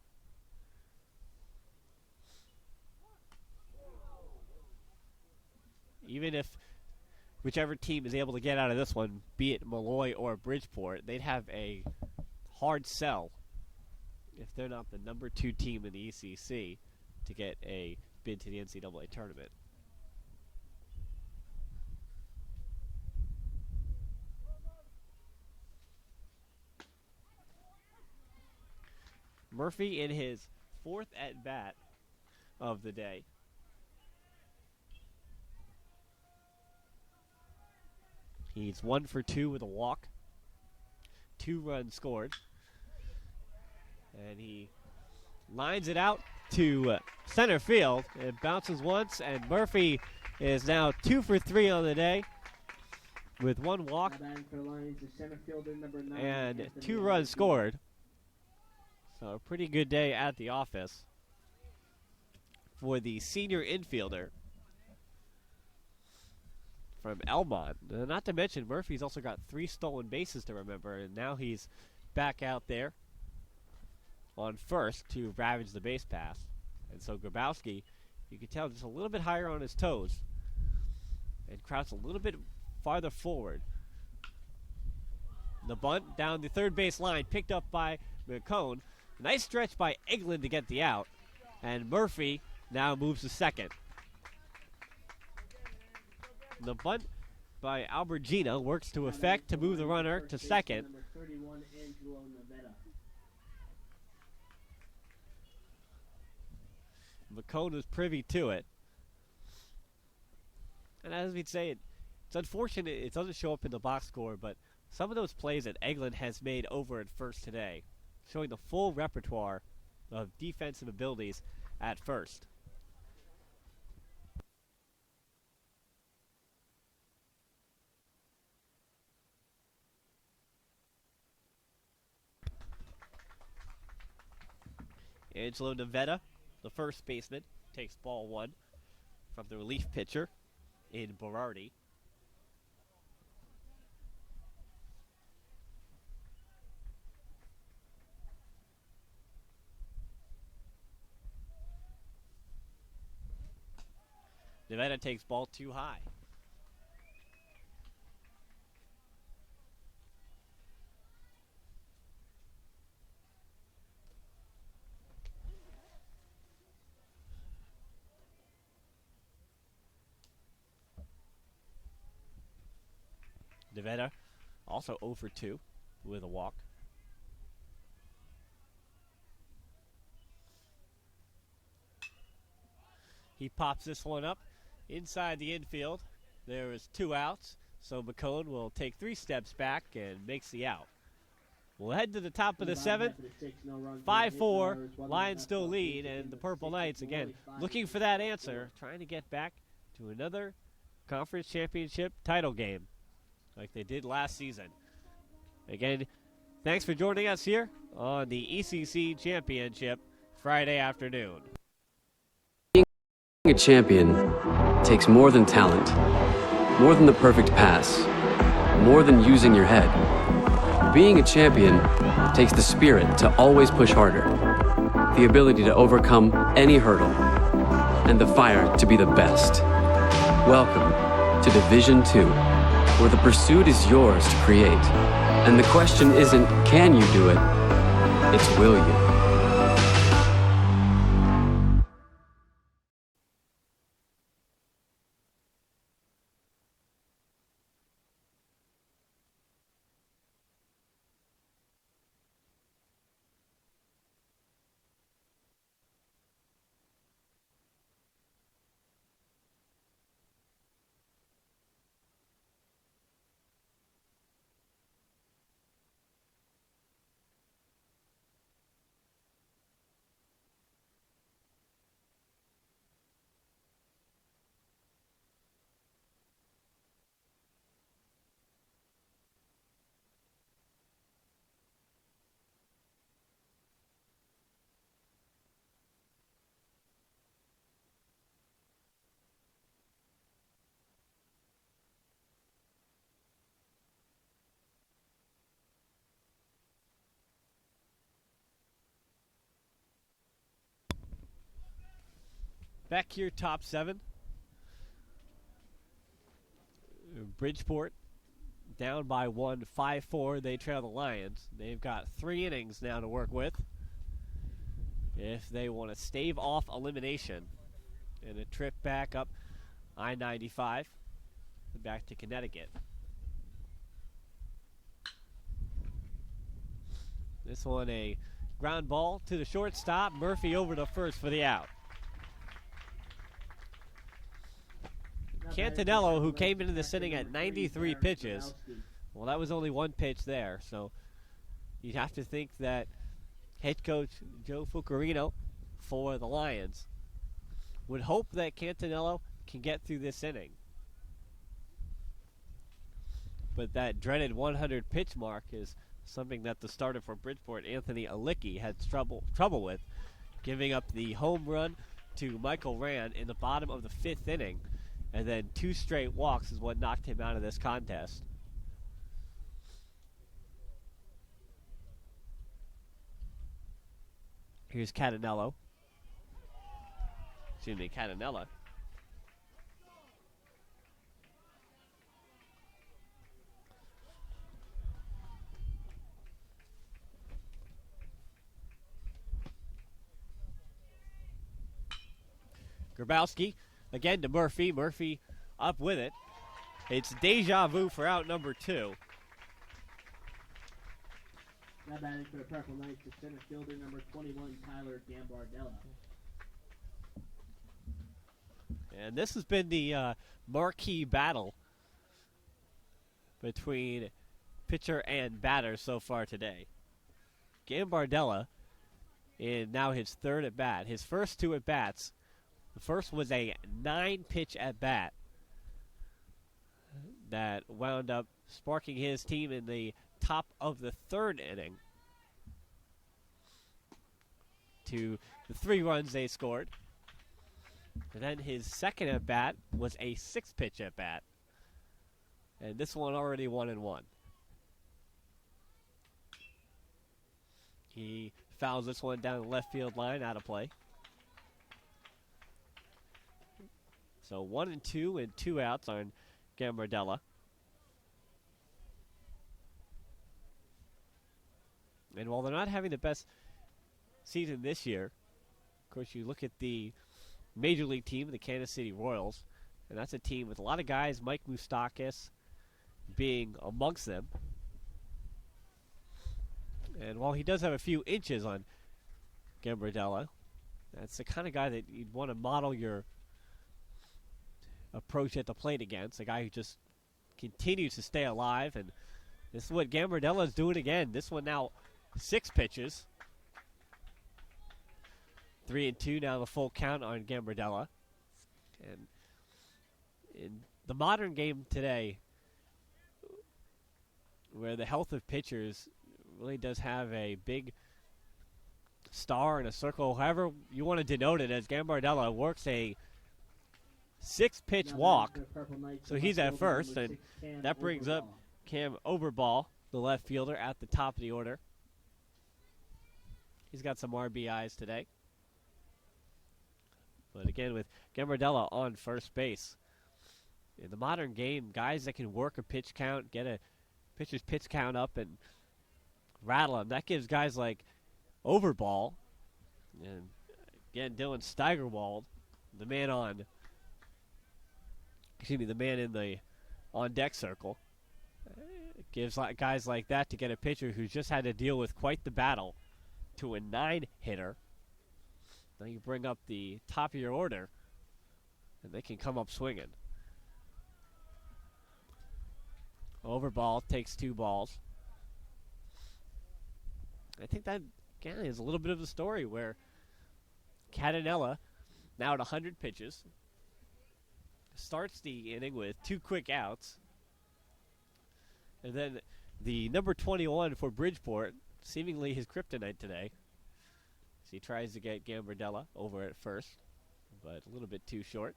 even if whichever team is able to get out of this one, be it Molloy or Bridgeport, they'd have a hard sell if they're not the number 2 team in the ECC to get a bid to the NCAA tournament. Murphy in his 4th at-bat of the day. He's 1 for 2 with a walk. 2 runs scored. And he lines it out to center field. It bounces once, and Murphy is now 2 for 3 on the day with 1 walk and 2 runs scored. So a pretty good day at the office for the senior infielder from Elmont. Not to mention, Murphy's also got 3 stolen bases to remember, and now he's back out there on first to ravage the base pass. And so Grabowski, you can tell, just a little bit higher on his toes and crouched a little bit farther forward. The bunt down the third base line, picked up by McCone. Nice stretch by Eglin to get the out, and Murphy now moves to second. The bunt by Albergina works to effect to move the runner to second. McCone was privy to it. And as we'd say, it's unfortunate it doesn't show up in the box score, but some of those plays that Eglin has made over at first today, showing the full repertoire of defensive abilities at first. Angelo Nevada, the first baseman, takes ball 1 from the relief pitcher in Berardi. Nevada takes ball 2 high. Nevada also 0 for 2 with a walk. He pops this one up inside the infield. There is 2 outs, so McCone will take 3 steps back and makes the out. We'll head to the top of the 7th. 5-4, Lions still lead, and the Purple Knights, again, looking for that answer, trying to get back to another conference championship title game like they did last season. Again, thanks for joining us here on the ECC Championship Friday afternoon. Being a champion takes more than talent, more than the perfect pass, more than using your head. Being a champion takes the spirit to always push harder, the ability to overcome any hurdle, and the fire to be the best. Welcome to Division 2, where the pursuit is yours to create. And the question isn't, can you do it? It's, will you? Back here, top 7. Bridgeport down by 1, 5-4. They trail the Lions. They've got 3 innings now to work with if they want to stave off elimination. And a trip back up I-95 back to Connecticut. This one a ground ball to the shortstop. Murphy over to first for the out. Cantanello, who came into this inning at 93 pitches, well, that was only 1 pitch there, so you have to think that head coach Joe Fucarino for the Lions would hope that Cantanello can get through this inning. But that dreaded 100 pitch mark is something that the starter for Bridgeport, Anthony Alicki, had trouble with, giving up the home run to Michael Rand in the bottom of the 5th inning. And then 2 straight walks is what knocked him out of this contest. Here's Catanella. Grabowski again to Murphy. Murphy up with it. It's deja vu for out number 2. Now batting for the Purple Knights is center fielder number 21, Tyler Gambardella. And this has been the marquee battle between pitcher and batter so far today. Gambardella in now his 3rd at bat. His first 2 at bats. The first was a 9-pitch at bat that wound up sparking his team in the top of the 3rd inning to the 3 runs they scored. And then his second at bat was a 6-pitch at bat, and this one already 1-1. He fouls this one down the left field line, out of play. So 1-2 and 2 outs on Gambardella. And while they're not having the best season this year, of course, you look at the Major League team, the Kansas City Royals, and that's a team with a lot of guys, Mike Moustakas being amongst them. And while he does have a few inches on Gambardella, that's the kind of guy that you'd want to model your approach at the plate against, a guy who just continues to stay alive. And this is what Gambardella is doing again. This one now 6 pitches. 3-2 now, the full count on Gambardella. And in the modern game today, where the health of pitchers really does have a big star in a circle, however you want to denote it, as Gambardella works a 6-pitch walk. So he's at first, and that brings up Cam Overball, the left fielder, at the top of the order. He's got some RBIs today. But again, with Gambardella on first base, in the modern game, guys that can work a pitch count, get a pitcher's pitch count up and rattle him, that gives guys like Overball and, again, Dylan Steigerwald, the man in the on-deck circle, it gives guys like that to get a pitcher who's just had to deal with quite the battle to a 9-hitter. Now you bring up the top of your order, and they can come up swinging. Overball takes 2 balls. I think that, again, is a little bit of the story where Catanella, now at 100 pitches, starts the inning with 2 quick outs. And then the number 21 for Bridgeport, seemingly his kryptonite today, as he tries to get Gambardella over at first, but a little bit too short.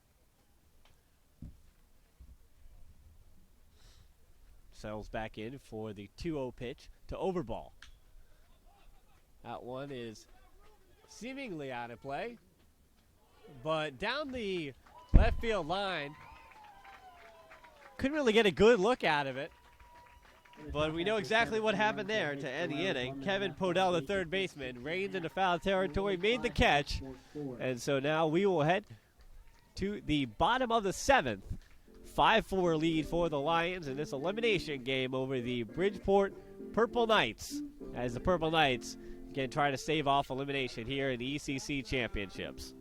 Settles back in for the 2-0 pitch to Overball. That one is seemingly out of play. but down the left field line, couldn't really get a good look out of it. But we know exactly what happened there to end the inning. Kevin Podell, the third baseman, reined into foul territory, made the catch. And so now we will head to the bottom of the seventh. 5-4 lead for the Lions in this elimination game over the Bridgeport Purple Knights, as the Purple Knights again try to stave off elimination here in the ECC Championships.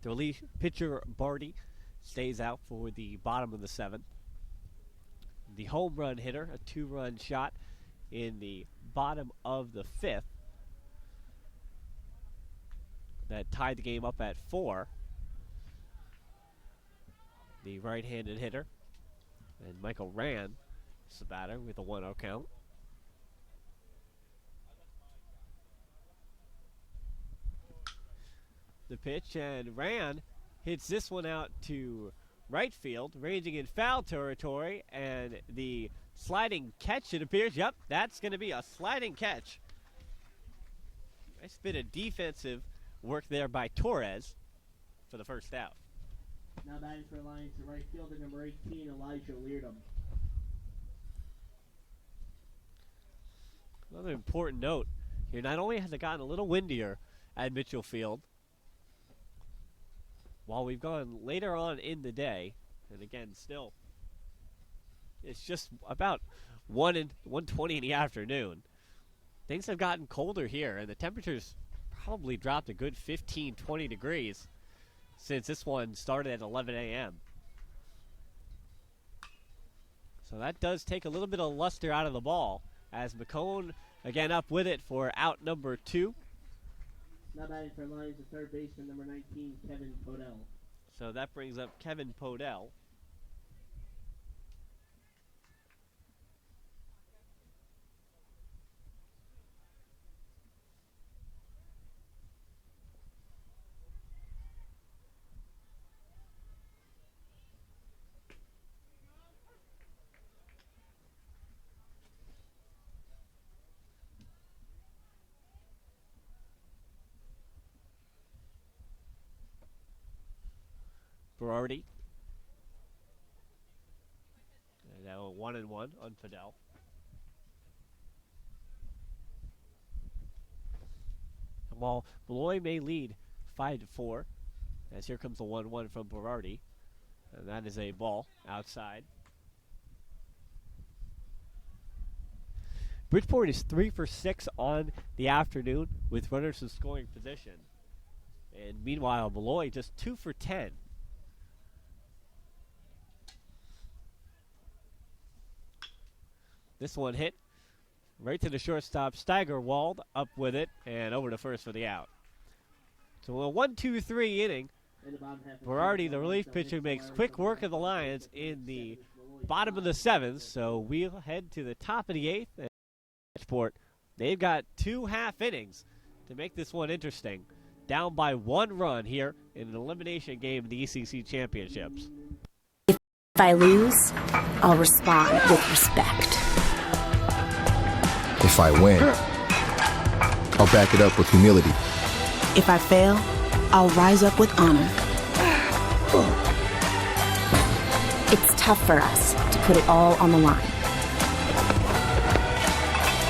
The relief pitcher, Barty, stays out for the bottom of the seventh. The home run hitter, a two-run shot in the bottom of the fifth, that tied the game up at 4. The right-handed hitter, and Michael Rand is the batter with a 1-0 count. The pitch, and Rand hits this one out to right field, ranging in foul territory, and the sliding catch, it appears. Yep, that's going to be a sliding catch. Nice bit of defensive work there by Torres for the first out. Now batting for Lions, the right fielder, number 18, Elijah Leardom. Another important note here, not only has it gotten a little windier at Mitchell Field, while we've gone later on in the day, and again, still, it's just about 1:20 in the afternoon. Things have gotten colder here, and the temperatures probably dropped a good 15-20 degrees since this one started at 11 a.m. So that does take a little bit of luster out of the ball, as McCone again up with it for out number 2. Now batting for Lions, the third baseman, number 19, Kevin Podell. So that brings up Kevin Podell. Berardi. Now 1-1 on Fidel. While Malloy may lead 5-4, as here comes the 1-1 from Berardi, and that is a ball outside. Bridgeport is 3 for 6 on the afternoon with runners in scoring position. And meanwhile, Molloy just 2 for 10. This one hit right to the shortstop. Steigerwald up with it and over to first for the out. So a 1-2-3 inning. Berardi, the relief pitcher, makes quick work of the Lions in the bottom of the 7th. So we'll head to the top of the 8th. And Bridgeport They've got 2 half innings to make this one interesting. Down by 1 run here in an elimination game in the ECC Championships. If I lose, I'll respond with respect. If I win, I'll back it up with humility. If I fail, I'll rise up with honor. It's tough for us to put it all on the line.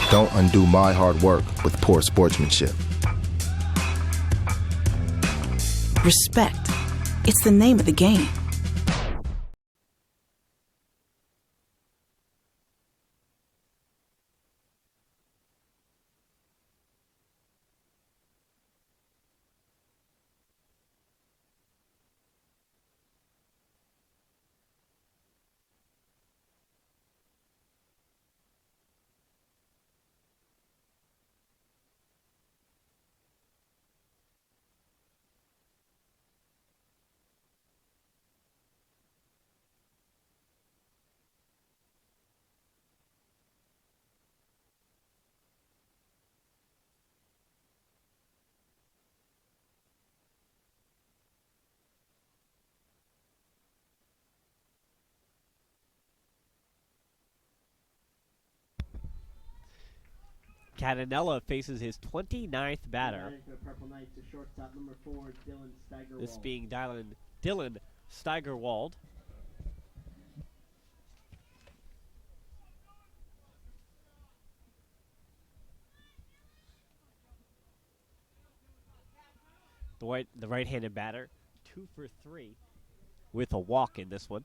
Don't undo my hard work with poor sportsmanship. Respect. It's the name of the game. Catanella faces his 29th batter. Batting for the Purple Knights, the shortstop number 4, Dylan Steigerwald. This being Dylan Steigerwald. The right-handed batter, 2 for 3 with a walk in this one.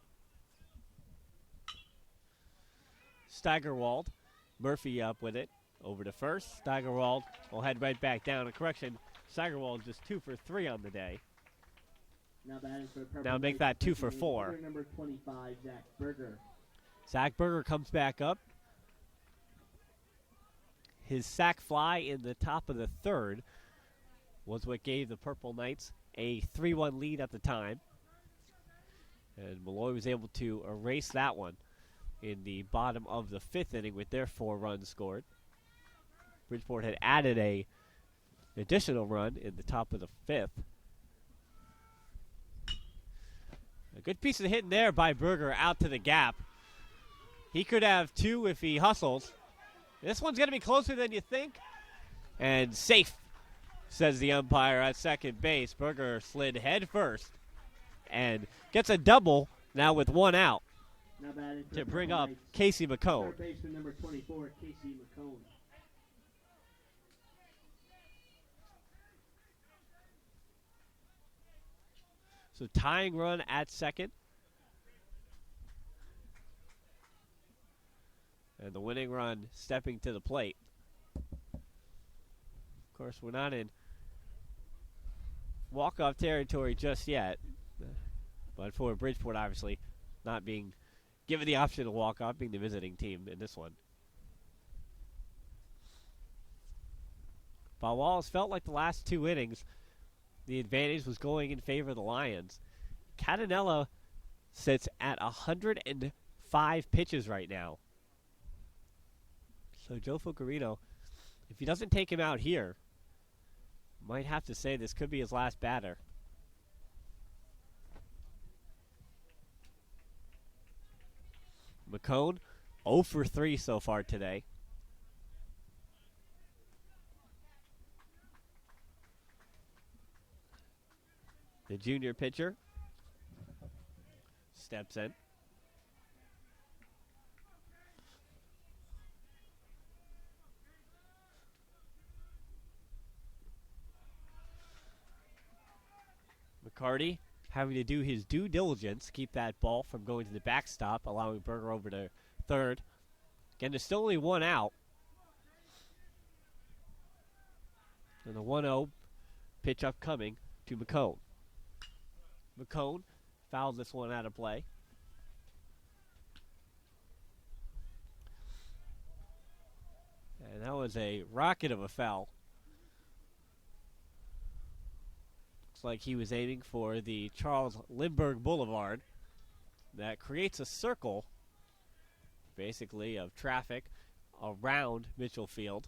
Steigerwald, Murphy up with it. Over to first. Steigerwald will head right back down. A correction, Steigerwald just 2 for 3 on the day. Now batting for the Purple Now make Knights, that 2 for 4. hitter number 25, Zach Berger. Zach Berger comes back up. His sac fly in the top of the 3rd was what gave the Purple Knights a 3-1 lead at the time. And Malloy was able to erase that one in the bottom of the 5th inning with their 4 runs scored. Bridgeport had added an additional run in the top of the 5th. A good piece of hitting there by Berger out to the gap. He could have 2 if he hustles. This one's going to be closer than you think. And safe, says the umpire at second base. Berger slid head first and gets a double now with 1 out Now batting for to the bring Purple up Knights, Casey McCone. third baseman number 24, Casey McCone. So tying run at second. And the winning run stepping to the plate. Of course, we're not in walk-off territory just yet. But for Bridgeport, obviously, not being given the option to walk off, being the visiting team in this one. But Wallace felt like the last 2 innings, the advantage was going in favor of the Lions. Catanella sits at 105 pitches right now. So Joe Fulcarino, if he doesn't take him out here, might have to say this could be his last batter. McCone, 0 for 3 so far today. The junior pitcher steps in. McCarty having to do his due diligence, keep that ball from going to the backstop, allowing Berger over to third. Again, there's still only 1 out. And the 1-0 pitch upcoming to McCone. McCone fouled this one out of play. And that was a rocket of a foul. Looks like he was aiming for the Charles Lindbergh Boulevard. That creates a circle, basically, of traffic around Mitchell Field.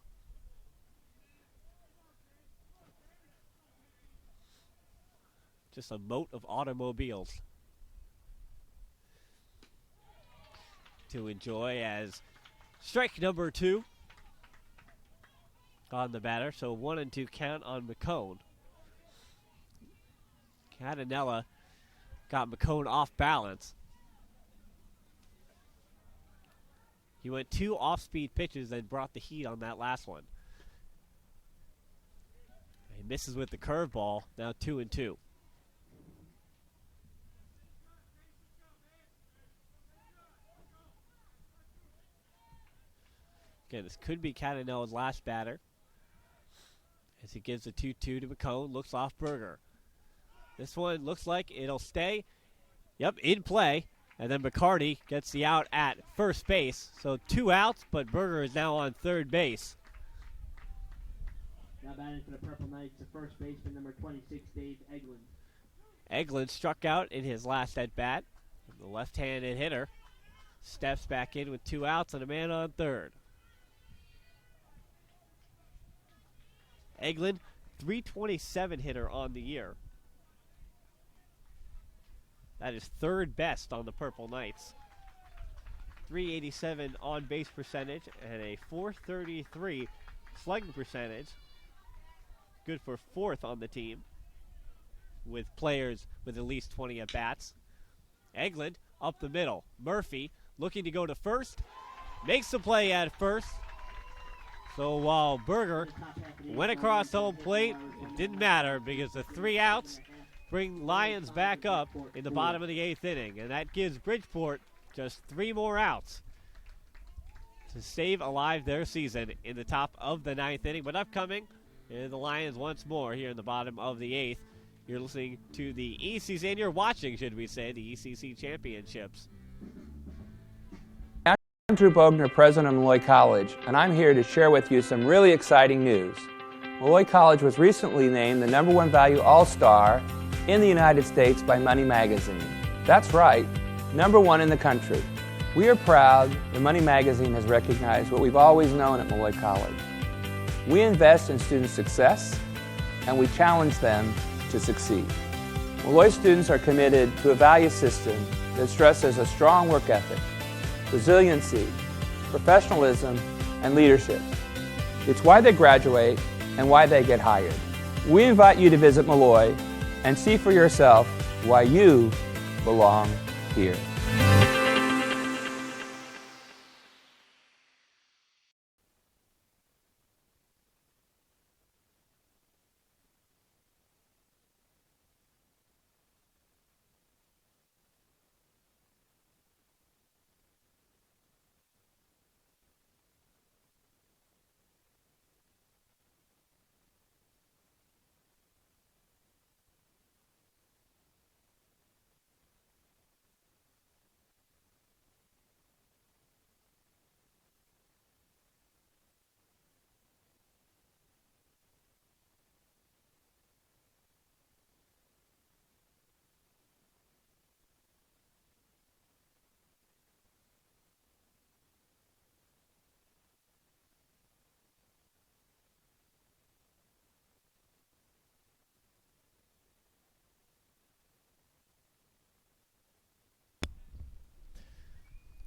Just a moat of automobiles to enjoy as strike number 2 on the batter. So 1-2 count on McCone. Catanella got McCone off balance. He went 2 off-speed pitches and brought the heat on that last one. He misses with the curveball, now 2-2. Again, this could be Catanella's last batter as he gives the 2-2 to McCone, looks off Berger. This one looks like it'll stay. Yep, in play. And then McCarty gets the out at first base. So 2 outs, but Berger is now on third base. Now batting for the Purple Knights, the first baseman, number 26, Dave Eglin. Eglin struck out in his last at-bat. The left-handed hitter steps back in with 2 outs and a man on third. Eglin, 327 hitter on the year. That is third best on the Purple Knights. 387 on base percentage and a 433 slugging percentage. Good for 4th on the team with players with at least 20 at bats. Eglin up the middle. Murphy looking to go to first. Makes the play at first. So while Berger went across home plate, it didn't matter because the 3 outs bring Lions back up in the bottom of the 8th inning. And that gives Bridgeport just 3 more outs to save alive their season in the top of the 9th inning. But upcoming, the Lions once more here in the bottom of the 8th. You're listening to the ECC, and you're watching, should we say, the ECC Championships. I'm Drew Bogner, president of Molloy College, and I'm here to share with you some really exciting news. Molloy College was recently named the #1 value all-star in the United States by Money Magazine. That's right, #1 in the country. We are proud that Money Magazine has recognized what we've always known at Molloy College. We invest in student success, and we challenge them to succeed. Molloy students are committed to a value system that stresses a strong work ethic, resiliency, professionalism, and leadership. It's why they graduate and why they get hired. We invite you to visit Malloy and see for yourself why you belong here.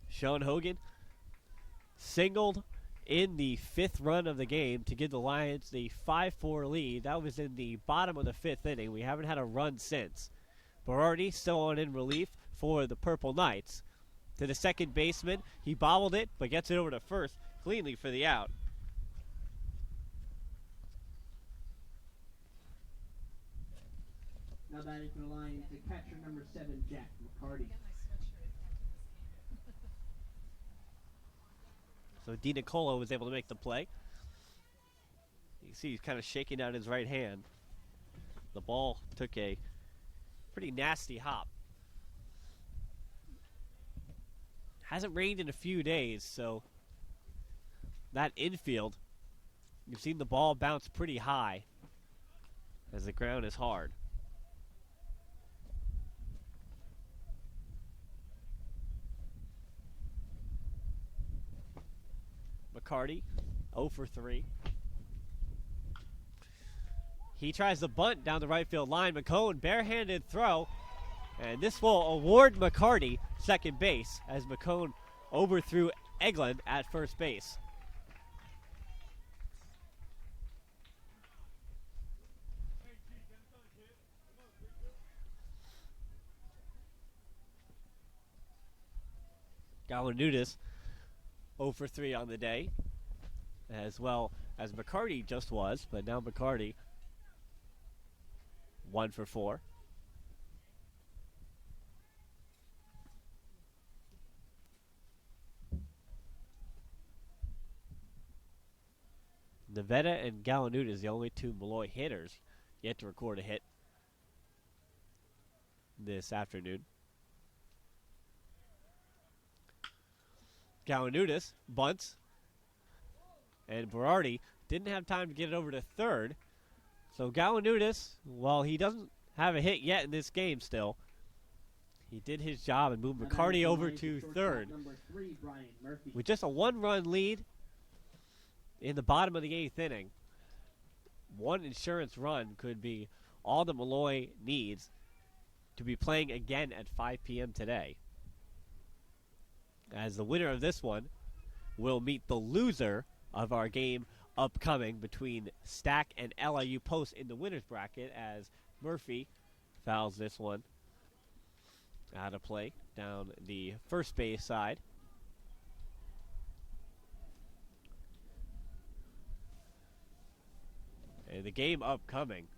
Sean Hogan singled in the 5th run of the game to give the Lions the 5-4 lead. That was in the bottom of the 5th inning. We haven't had a run since. Berardi still on in relief for the Purple Knights. To the second baseman, he bobbled it, but gets it over to first cleanly for the out. Now batting for the Lions, the catcher, number 7, Jack McCarty. So DiNicola was able to make the play. You see he's kind of shaking out his right hand. The ball took a pretty nasty hop. Hasn't rained in a few days, so that infield, you've seen the ball bounce pretty high as the ground is hard. McCarty, 0 for 3. He tries to bunt down the right field line. McCone, barehanded throw. And this will award McCarty second base as McCone overthrew Eglin at first base. Galanudis 0 for 3 on the day, as well as McCarty just was, but now McCarty 1 for 4. Nevada and Galanudis, the only two Molloy hitters yet to record a hit this afternoon. Galanudis bunts, and Berardi didn't have time to get it over to third. So Galanudis, while he doesn't have a hit yet in this game still, he did his job and moved McCarty over to third. With just a 1-run lead in the bottom of the 8th inning, one insurance run could be all that Malloy needs to be playing again at 5 p.m. today. As the winner of this one will meet the loser of our game upcoming between Stack and LIU Post in the winner's bracket, as Murphy fouls this one out of play down the first base side. And the game upcoming,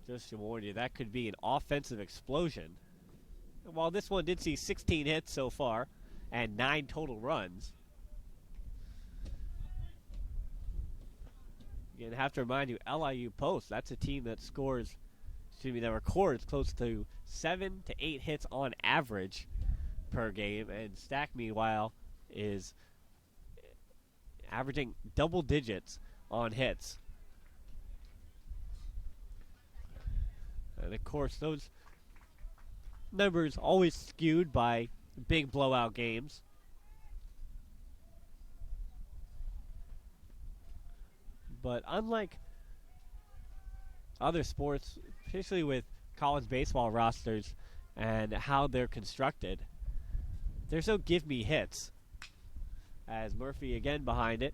just to warn you, that could be an offensive explosion. And while this one did see 16 hits so far and 9 total runs, again, I have to remind you, LIU Post, that's a team that that records close to 7 to 8 hits on average per game, and Stack, meanwhile, is averaging double digits on hits. And of course, those numbers always skewed by big blowout games. But unlike other sports, particularly with college baseball rosters and how they're constructed, there's no give me hits. As Murphy again behind it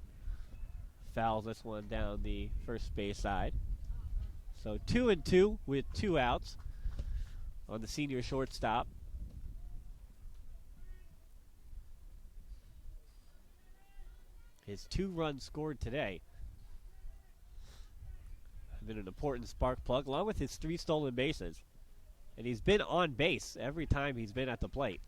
fouls this one down the first base side. So 2-2 with 2 outs on the senior shortstop. His 2 runs scored today have been an important spark plug, along with his 3 stolen bases. And he's been on base every time he's been at the plate.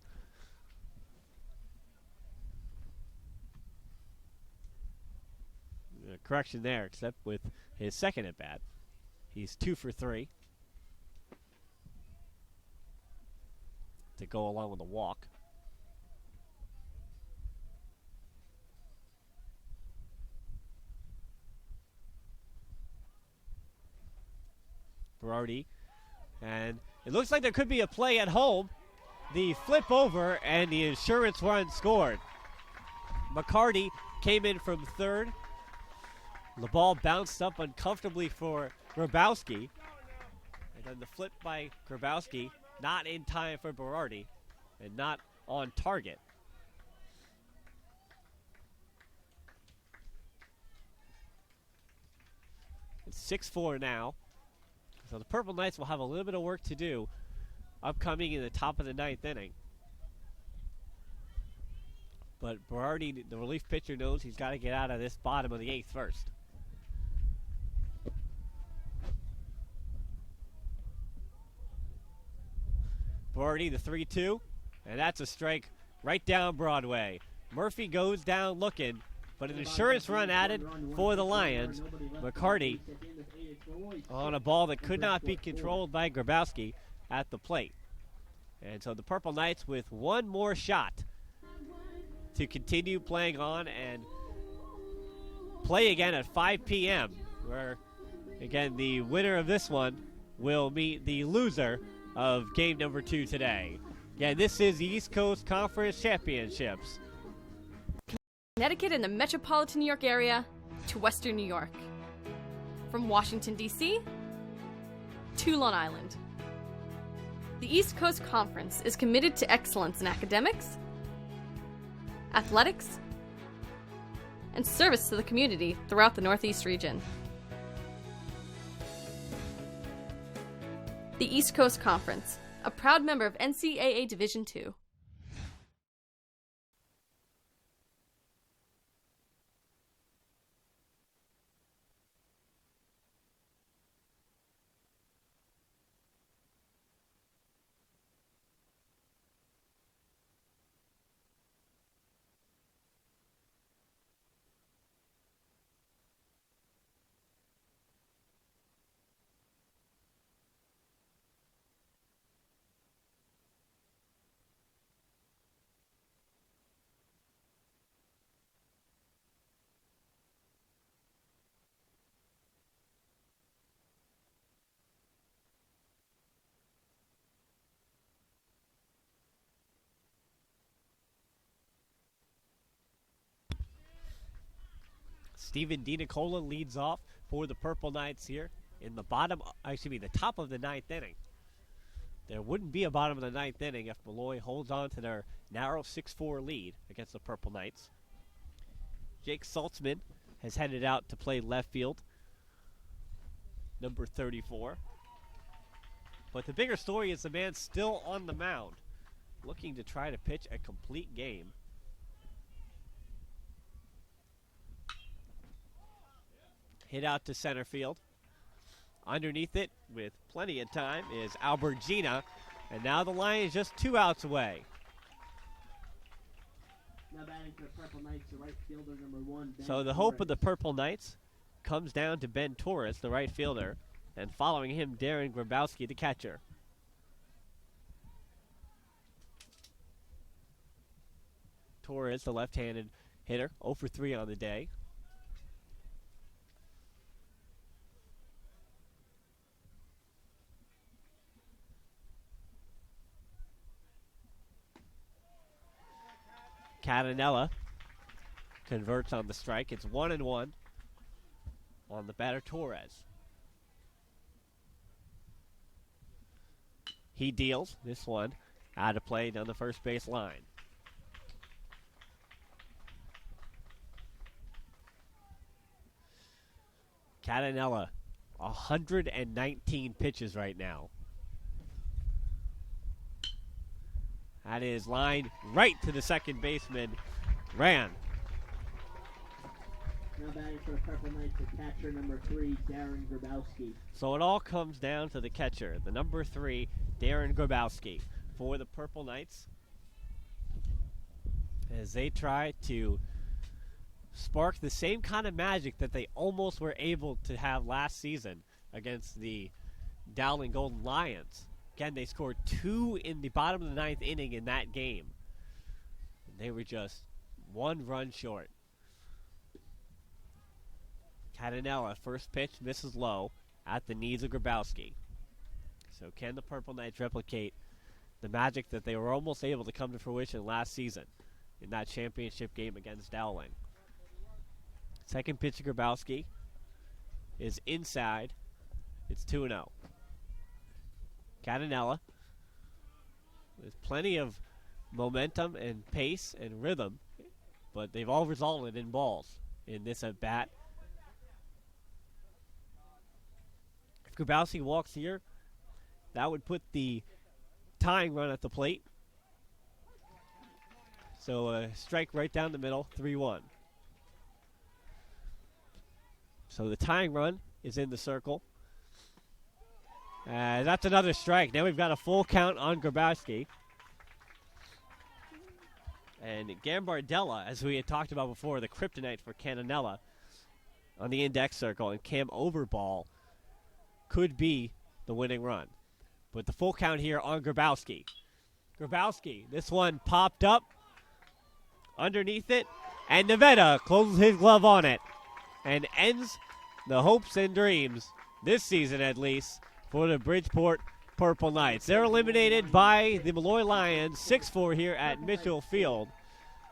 Correction there, except with his second at bat. He's 2 for 3 to go along with a walk. Berardi, and it looks like there could be a play at home. The flip over and the insurance run scored. McCarty came in from third. The ball bounced up uncomfortably for Grabowski. And then the flip by Grabowski, not in time for Berardi, and not on target. It's 6-4 now. So the Purple Knights will have a little bit of work to do upcoming in the top of the 9th inning. But Berardi, the relief pitcher, knows he's got to get out of this bottom of the 8th first. Berardi, the 3-2, and that's a strike right down Broadway. Murphy goes down looking, but an insurance run added for the Lions. McCarty on a ball that could not be controlled by Grabowski at the plate. And so the Purple Knights with one more shot to continue playing on and play again at 5 p.m., where, again, the winner of this one will meet the loser of game number 2 today. Again, this is the East Coast Conference Championships. Connecticut and the metropolitan New York area to Western New York. From Washington, D.C. to Long Island. The East Coast Conference is committed to excellence in academics, athletics, and service to the community throughout the Northeast region. The East Coast Conference, a proud member of NCAA Division II. Stephen DiNicola leads off for the Purple Knights here in the top of the ninth inning. There wouldn't be a bottom of the ninth inning if Molloy holds on to their narrow 6-4 lead against the Purple Knights. Jake Saltzman has headed out to play left field, number 34. But the bigger story is the man still on the mound, looking to try to pitch a complete game. Hit out to center field. Underneath it, with plenty of time, is Albergina. And now the Lions just 2 outs away. Now batting for the Purple Knights, the right fielder, number 1. Ben So the hope of the Purple Knights comes down to Ben Torres, the right fielder, and following him, Darren Grabowski, the catcher. Torres, the left-handed hitter, 0 for 3 on the day. Catanella converts on the strike. It's 1-1 on the batter, Torres. He deals this one out of play down the first base line. Catanella, 119 pitches right now. That is lined right to the second baseman, Ran. Now batting for the Purple Knights, the catcher, number 3, Darren Grabowski. So it all comes down to the catcher, the number 3, Darren Grabowski, for the Purple Knights, as they try to spark the same kind of magic that they almost were able to have last season against the Dowling Golden Lions. Again, they scored 2 in the bottom of the ninth inning in that game. They were just 1 run short. Catanella, first pitch, misses low at the knees of Grabowski. So can the Purple Knights replicate the magic that they were almost able to come to fruition last season in that championship game against Dowling? Second pitch to Grabowski is inside. It's 2-0. Catanella with plenty of momentum and pace and rhythm, but they've all resulted in balls in this at-bat. If Grabowski walks here, that would put the tying run at the plate. So a strike right down the middle, 3-1. So the tying run is in the circle. That's another strike. Now we've got a full count on Grabowski. And Gambardella, as we had talked about before, the kryptonite for Catanella on the index circle, and Cam Overball could be the winning run. But the full count here on Grabowski. Grabowski, this one popped up underneath it, and Nevada closes his glove on it and ends the hopes and dreams, this season at least, for the Bridgeport Purple Knights. They're eliminated by the Malloy Lions, 6-4 here at Mitchell Field.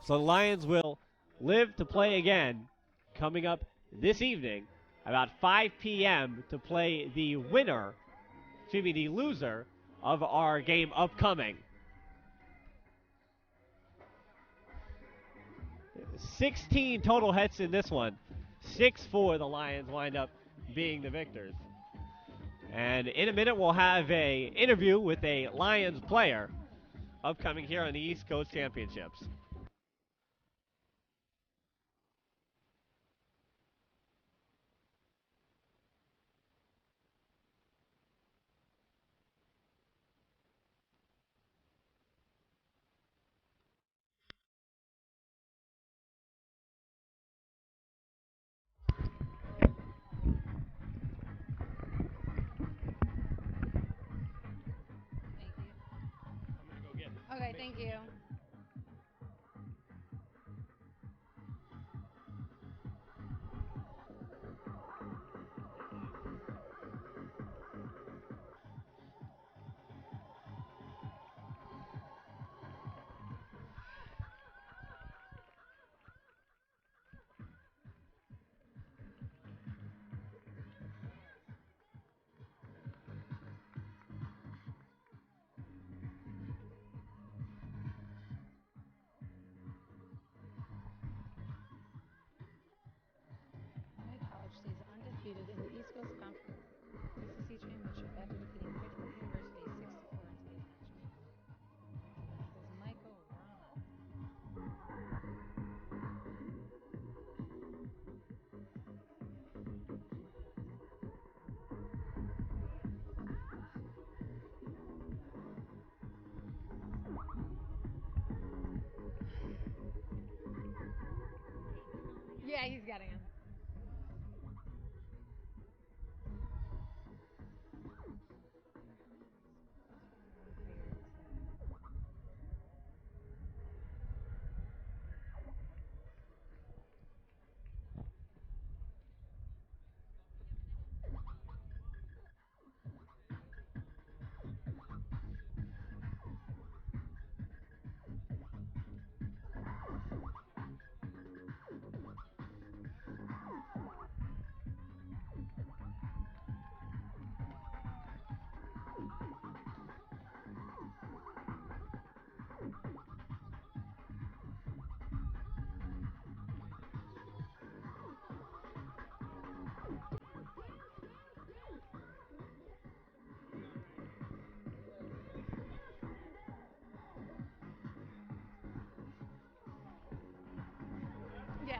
So the Lions will live to play again coming up this evening about 5 p.m. to play the winner the loser of our game upcoming. 16 total hits in this one. 6-4, the Lions wind up being the victors. And in a minute, we'll have a interview with a Lions player upcoming here on the East Coast Championships. Okay, thank you. Molloy College stays undefeated in the East Coast Conference ECC Championship after defeating Bridgeport University 6-4 in today's matchup. This is Michael Ron. Yeah, he's getting him. Yeah.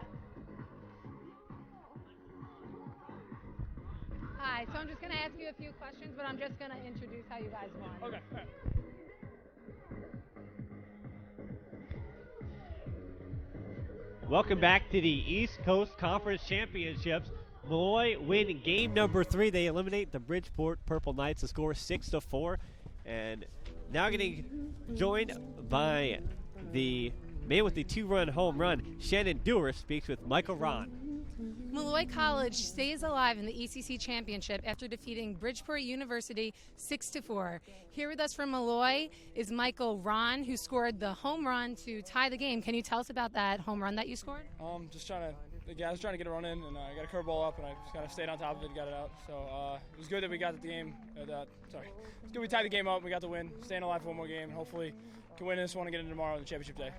Hi, so I'm just going to ask you a few questions, but I'm just going to introduce how you guys won. Okay. All right. Welcome back to the East Coast Conference Championships. Molloy win game number 3. They eliminate the Bridgeport Purple Knights. The score 6-4. And now getting joined by the man with the 2-run home run. Shannon Dewar speaks with Michael Ron. Molloy College stays alive in the ECC Championship after defeating Bridgeport University 6-4. Here with us from Malloy is Michael Ron, who scored the home run to tie the game. Can you tell us about that home run that you scored? I was trying to get a run in, and I got a curveball up, and I just kind of stayed on top of it and got it out. So it was good that we got the game. It's good we tied the game up. We got the win. Staying alive for one more game, and hopefully can win this one and get into tomorrow on the championship day.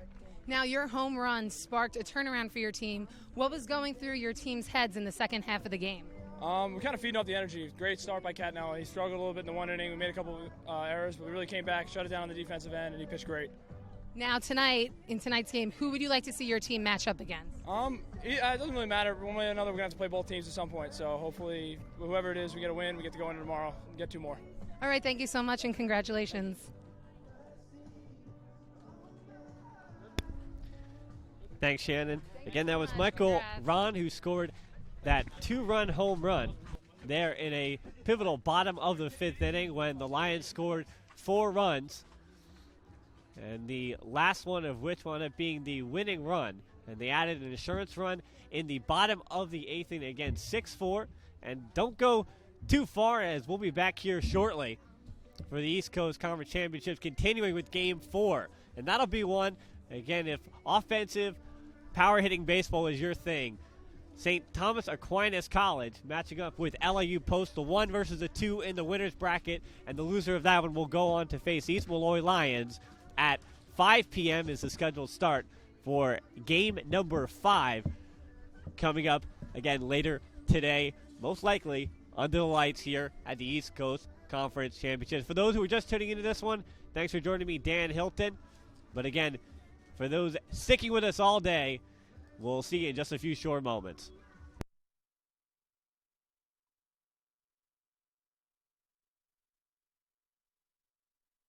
Now, your home run sparked a turnaround for your team. What was going through your team's heads in the second half of the game? We're kind of feeding off the energy. Great start by Cat now. He struggled a little bit in the one inning. We made a couple errors, but we really came back, shut it down on the defensive end, and he pitched great. Now, in tonight's game, who would you like to see your team match up against? It doesn't really matter. One way or another, we're going to have to play both teams at some point. So hopefully, whoever it is, we get a win. We get to go into tomorrow and get 2 more. All right, thank you so much, and congratulations. Thanks, Shannon. Again, that was Michael Ron, who scored that 2-run home run there in a pivotal bottom of the 5th inning when the Lions scored 4 runs. And the last one of which wound up being the winning run. And they added an insurance run in the bottom of the 8th inning. Again, 6-4. And don't go too far, as we'll be back here shortly for the East Coast Conference Championships, continuing with Game 4. And that'll be one, again, if offensive, power-hitting baseball is your thing. St. Thomas Aquinas College matching up with LIU Post, the 1 versus the 2 in the winner's bracket, and the loser of that one will go on to face East Molloy Lions at 5 p.m. is the scheduled start for game number 5 coming up again later today, most likely under the lights here at the East Coast Conference Championship. For those who are just tuning into this one, thanks for joining me, Dan Hilton. But again, for those sticking with us all day, we'll see you in just a few short moments.